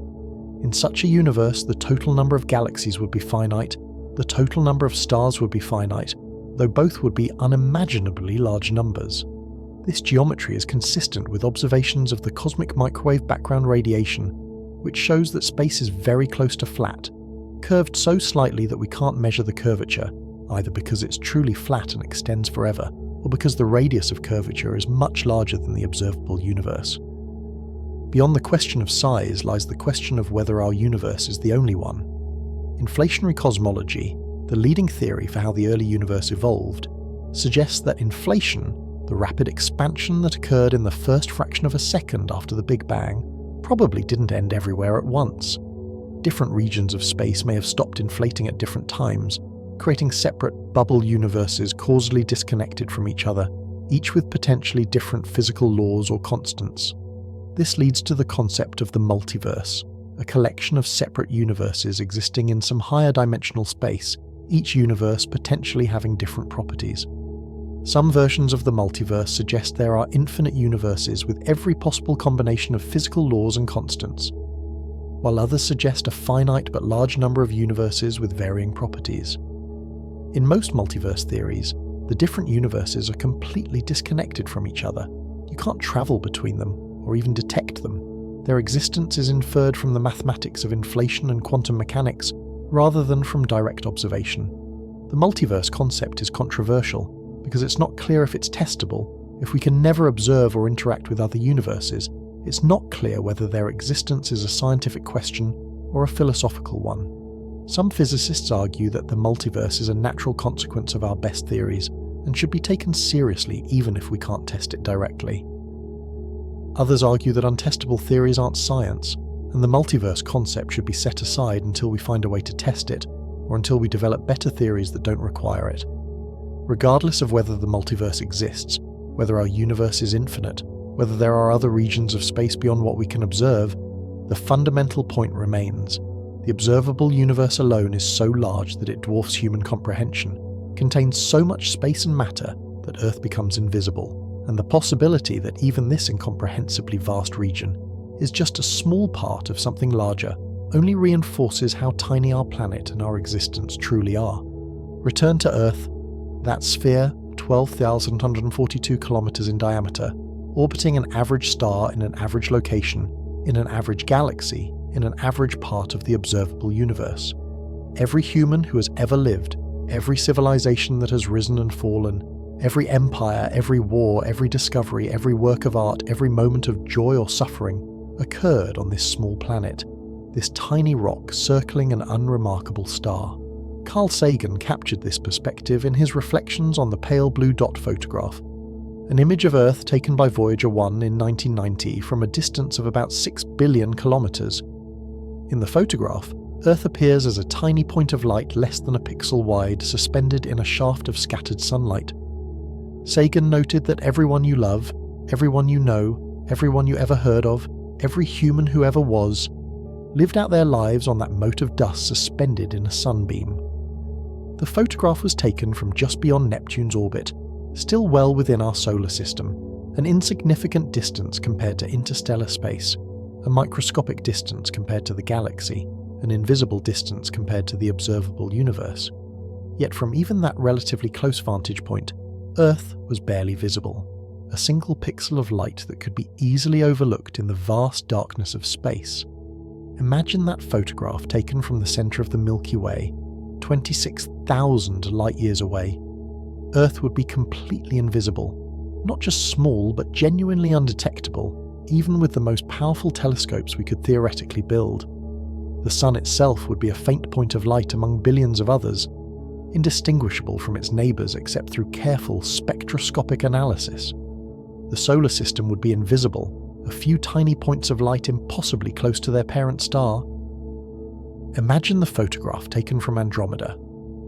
In such a universe, the total number of galaxies would be finite, the total number of stars would be finite, though both would be unimaginably large numbers. This geometry is consistent with observations of the cosmic microwave background radiation, which shows that space is very close to flat, curved so slightly that we can't measure the curvature, either because it's truly flat and extends forever, or because the radius of curvature is much larger than the observable universe. Beyond the question of size lies the question of whether our universe is the only one. Inflationary cosmology, the leading theory for how the early universe evolved, suggests that inflation, the rapid expansion that occurred in the first fraction of a second after the Big Bang, probably didn't end everywhere at once. Different regions of space may have stopped inflating at different times, creating separate bubble universes causally disconnected from each other, each with potentially different physical laws or constants. This leads to the concept of the multiverse, a collection of separate universes existing in some higher dimensional space, each universe potentially having different properties. Some versions of the multiverse suggest there are infinite universes with every possible combination of physical laws and constants, while others suggest a finite but large number of universes with varying properties. In most multiverse theories, the different universes are completely disconnected from each other. You can't travel between them, or even detect them. Their existence is inferred from the mathematics of inflation and quantum mechanics, rather than from direct observation. The multiverse concept is controversial, because it's not clear if it's testable. If we can never observe or interact with other universes, it's not clear whether their existence is a scientific question or a philosophical one. Some physicists argue that the multiverse is a natural consequence of our best theories, and should be taken seriously even if we can't test it directly. Others argue that untestable theories aren't science, and the multiverse concept should be set aside until we find a way to test it, or until we develop better theories that don't require it. Regardless of whether the multiverse exists, whether our universe is infinite, whether there are other regions of space beyond what we can observe, the fundamental point remains. The observable universe alone is so large that it dwarfs human comprehension, contains so much space and matter that Earth becomes invisible, and the possibility that even this incomprehensibly vast region is just a small part of something larger only reinforces how tiny our planet and our existence truly are. Return to Earth, that sphere, 12,142 kilometers in diameter, orbiting an average star in an average location, in an average galaxy, in an average part of the observable universe. Every human who has ever lived, every civilization that has risen and fallen, every empire, every war, every discovery, every work of art, every moment of joy or suffering occurred on this small planet, this tiny rock circling an unremarkable star. Carl Sagan captured this perspective in his Reflections on the Pale Blue Dot photograph, an image of Earth taken by Voyager 1 in 1990 from a distance of about 6 billion kilometers. In the photograph, Earth appears as a tiny point of light less than a pixel wide, suspended in a shaft of scattered sunlight. Sagan noted that everyone you love, everyone you know, everyone you ever heard of, every human who ever was, lived out their lives on that mote of dust suspended in a sunbeam. The photograph was taken from just beyond Neptune's orbit, still well within our solar system, an insignificant distance compared to interstellar space, a microscopic distance compared to the galaxy, an invisible distance compared to the observable universe. Yet from even that relatively close vantage point, Earth was barely visible, a single pixel of light that could be easily overlooked in the vast darkness of space. Imagine that photograph taken from the center of the Milky Way, 26,000 light-years away. Earth would be completely invisible, not just small but genuinely undetectable, even with the most powerful telescopes we could theoretically build. The Sun itself would be a faint point of light among billions of others, indistinguishable from its neighbours except through careful spectroscopic analysis. The solar system would be invisible, a few tiny points of light impossibly close to their parent star. Imagine the photograph taken from Andromeda,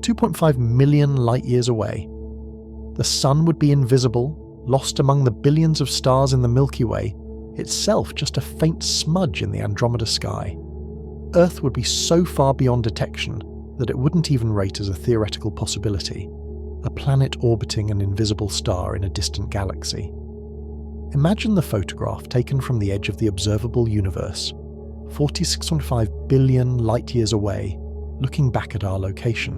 2.5 million light-years away. The Sun would be invisible, lost among the billions of stars in the Milky Way, itself just a faint smudge in the Andromeda sky. Earth would be so far beyond detection that it wouldn't even rate as a theoretical possibility, a planet orbiting an invisible star in a distant galaxy. Imagine the photograph taken from the edge of the observable universe, 46.5 billion light-years away, looking back at our location.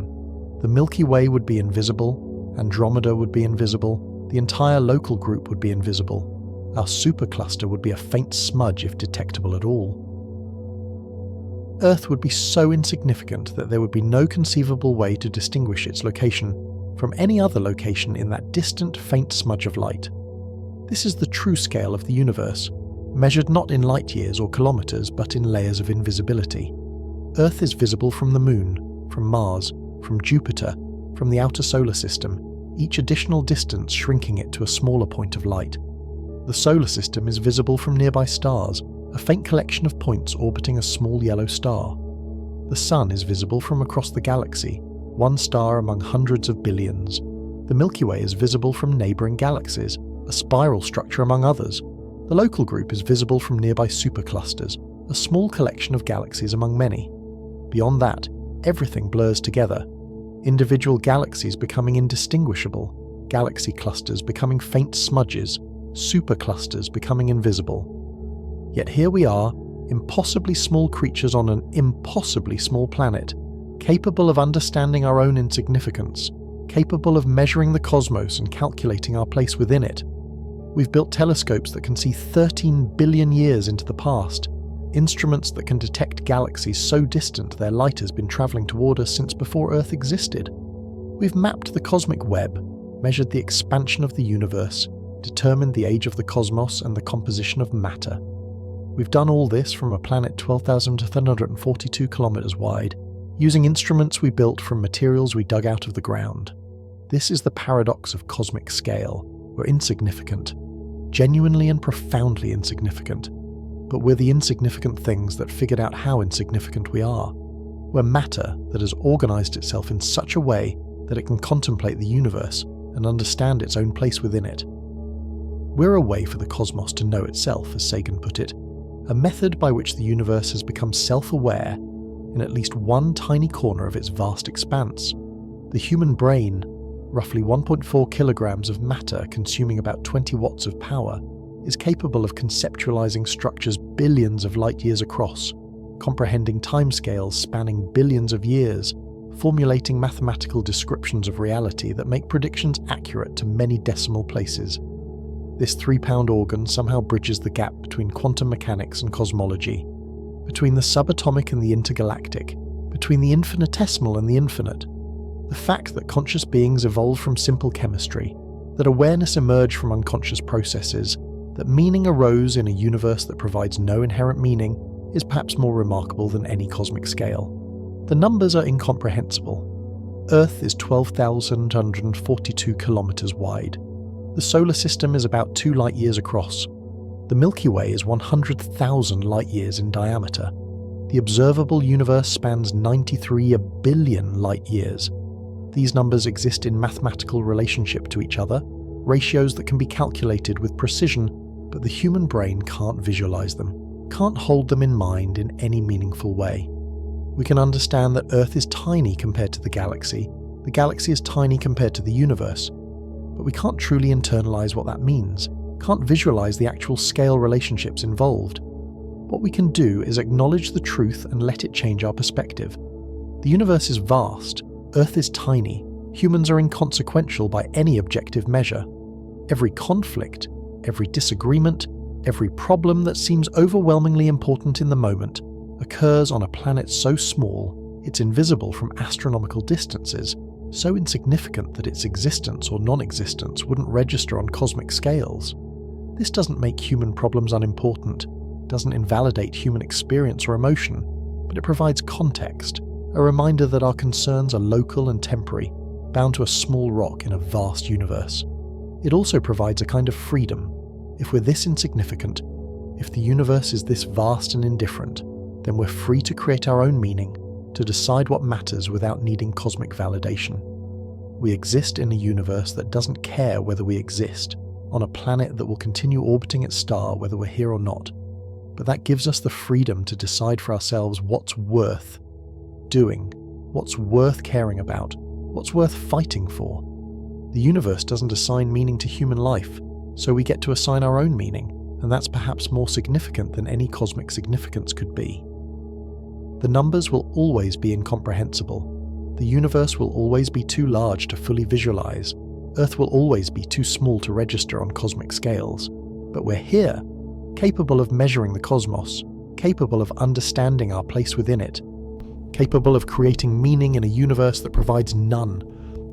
The Milky Way would be invisible, Andromeda would be invisible, the entire local group would be invisible. Our supercluster would be a faint smudge if detectable at all. Earth would be so insignificant that there would be no conceivable way to distinguish its location from any other location in that distant, faint smudge of light. This is the true scale of the universe, measured not in light-years or kilometers but in layers of invisibility. Earth is visible from the Moon, from Mars, from Jupiter, from the outer solar system, each additional distance shrinking it to a smaller point of light. The solar system is visible from nearby stars, a faint collection of points orbiting a small yellow star. The Sun is visible from across the galaxy, one star among hundreds of billions. The Milky Way is visible from neighbouring galaxies, a spiral structure among others. The local group is visible from nearby superclusters, a small collection of galaxies among many. Beyond that, everything blurs together. Individual galaxies becoming indistinguishable, galaxy clusters becoming faint smudges, superclusters becoming invisible. Yet here we are, impossibly small creatures on an impossibly small planet, capable of understanding our own insignificance, capable of measuring the cosmos and calculating our place within it. We've built telescopes that can see 13 billion years into the past, instruments that can detect galaxies so distant their light has been travelling toward us since before Earth existed. We've mapped the cosmic web, measured the expansion of the universe, determined the age of the cosmos and the composition of matter. We've done all this from a planet 12,342 kilometers wide, using instruments we built from materials we dug out of the ground. This is the paradox of cosmic scale. We're insignificant, genuinely and profoundly insignificant, but we're the insignificant things that figured out how insignificant we are. We're matter that has organized itself in such a way that it can contemplate the universe and understand its own place within it. We're a way for the cosmos to know itself, as Sagan put it, a method by which the universe has become self-aware in at least one tiny corner of its vast expanse. The human brain, roughly 1.4 kilograms of matter consuming about 20 watts of power, is capable of conceptualizing structures billions of light-years across, comprehending timescales spanning billions of years, formulating mathematical descriptions of reality that make predictions accurate to many decimal places. This 3-pound organ somehow bridges the gap between quantum mechanics and cosmology, between the subatomic and the intergalactic, between the infinitesimal and the infinite. The fact that conscious beings evolved from simple chemistry, that awareness emerged from unconscious processes, that meaning arose in a universe that provides no inherent meaning, is perhaps more remarkable than any cosmic scale. The numbers are incomprehensible. Earth is 12,142 kilometers wide. The solar system is about 2 light-years across. The Milky Way is 100,000 light-years in diameter. The observable universe spans 93 billion light-years. These numbers exist in mathematical relationship to each other, ratios that can be calculated with precision, but the human brain can't visualize them, can't hold them in mind in any meaningful way. We can understand that Earth is tiny compared to the galaxy is tiny compared to the universe, but we can't truly internalize what that means, can't visualize the actual scale relationships involved. What we can do is acknowledge the truth and let it change our perspective. The universe is vast, Earth is tiny, humans are inconsequential by any objective measure. Every conflict, every disagreement, every problem that seems overwhelmingly important in the moment occurs on a planet so small it's invisible from astronomical distances, so insignificant that its existence or non-existence wouldn't register on cosmic scales. This doesn't make human problems unimportant, doesn't invalidate human experience or emotion, but it provides context, a reminder that our concerns are local and temporary, bound to a small rock in a vast universe. It also provides a kind of freedom. If we're this insignificant, if the universe is this vast and indifferent, then we're free to create our own meaning, to decide what matters without needing cosmic validation. We exist in a universe that doesn't care whether we exist, on a planet that will continue orbiting its star whether we're here or not. But that gives us the freedom to decide for ourselves what's worth doing, what's worth caring about, what's worth fighting for. The universe doesn't assign meaning to human life, so we get to assign our own meaning, and that's perhaps more significant than any cosmic significance could be. The numbers will always be incomprehensible. The universe will always be too large to fully visualize. Earth will always be too small to register on cosmic scales. But we're here, capable of measuring the cosmos, capable of understanding our place within it, capable of creating meaning in a universe that provides none.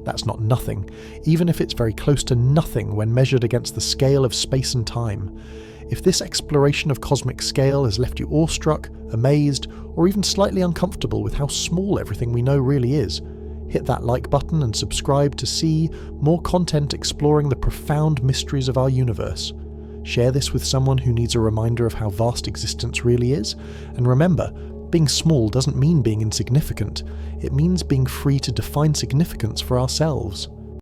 That's not nothing, even if it's very close to nothing when measured against the scale of space and time. If this exploration of cosmic scale has left you awestruck, amazed, or even slightly uncomfortable with how small everything we know really is, hit that like button and subscribe to see more content exploring the profound mysteries of our universe. Share this with someone who needs a reminder of how vast existence really is, and remember, being small doesn't mean being insignificant. It means being free to define significance for ourselves.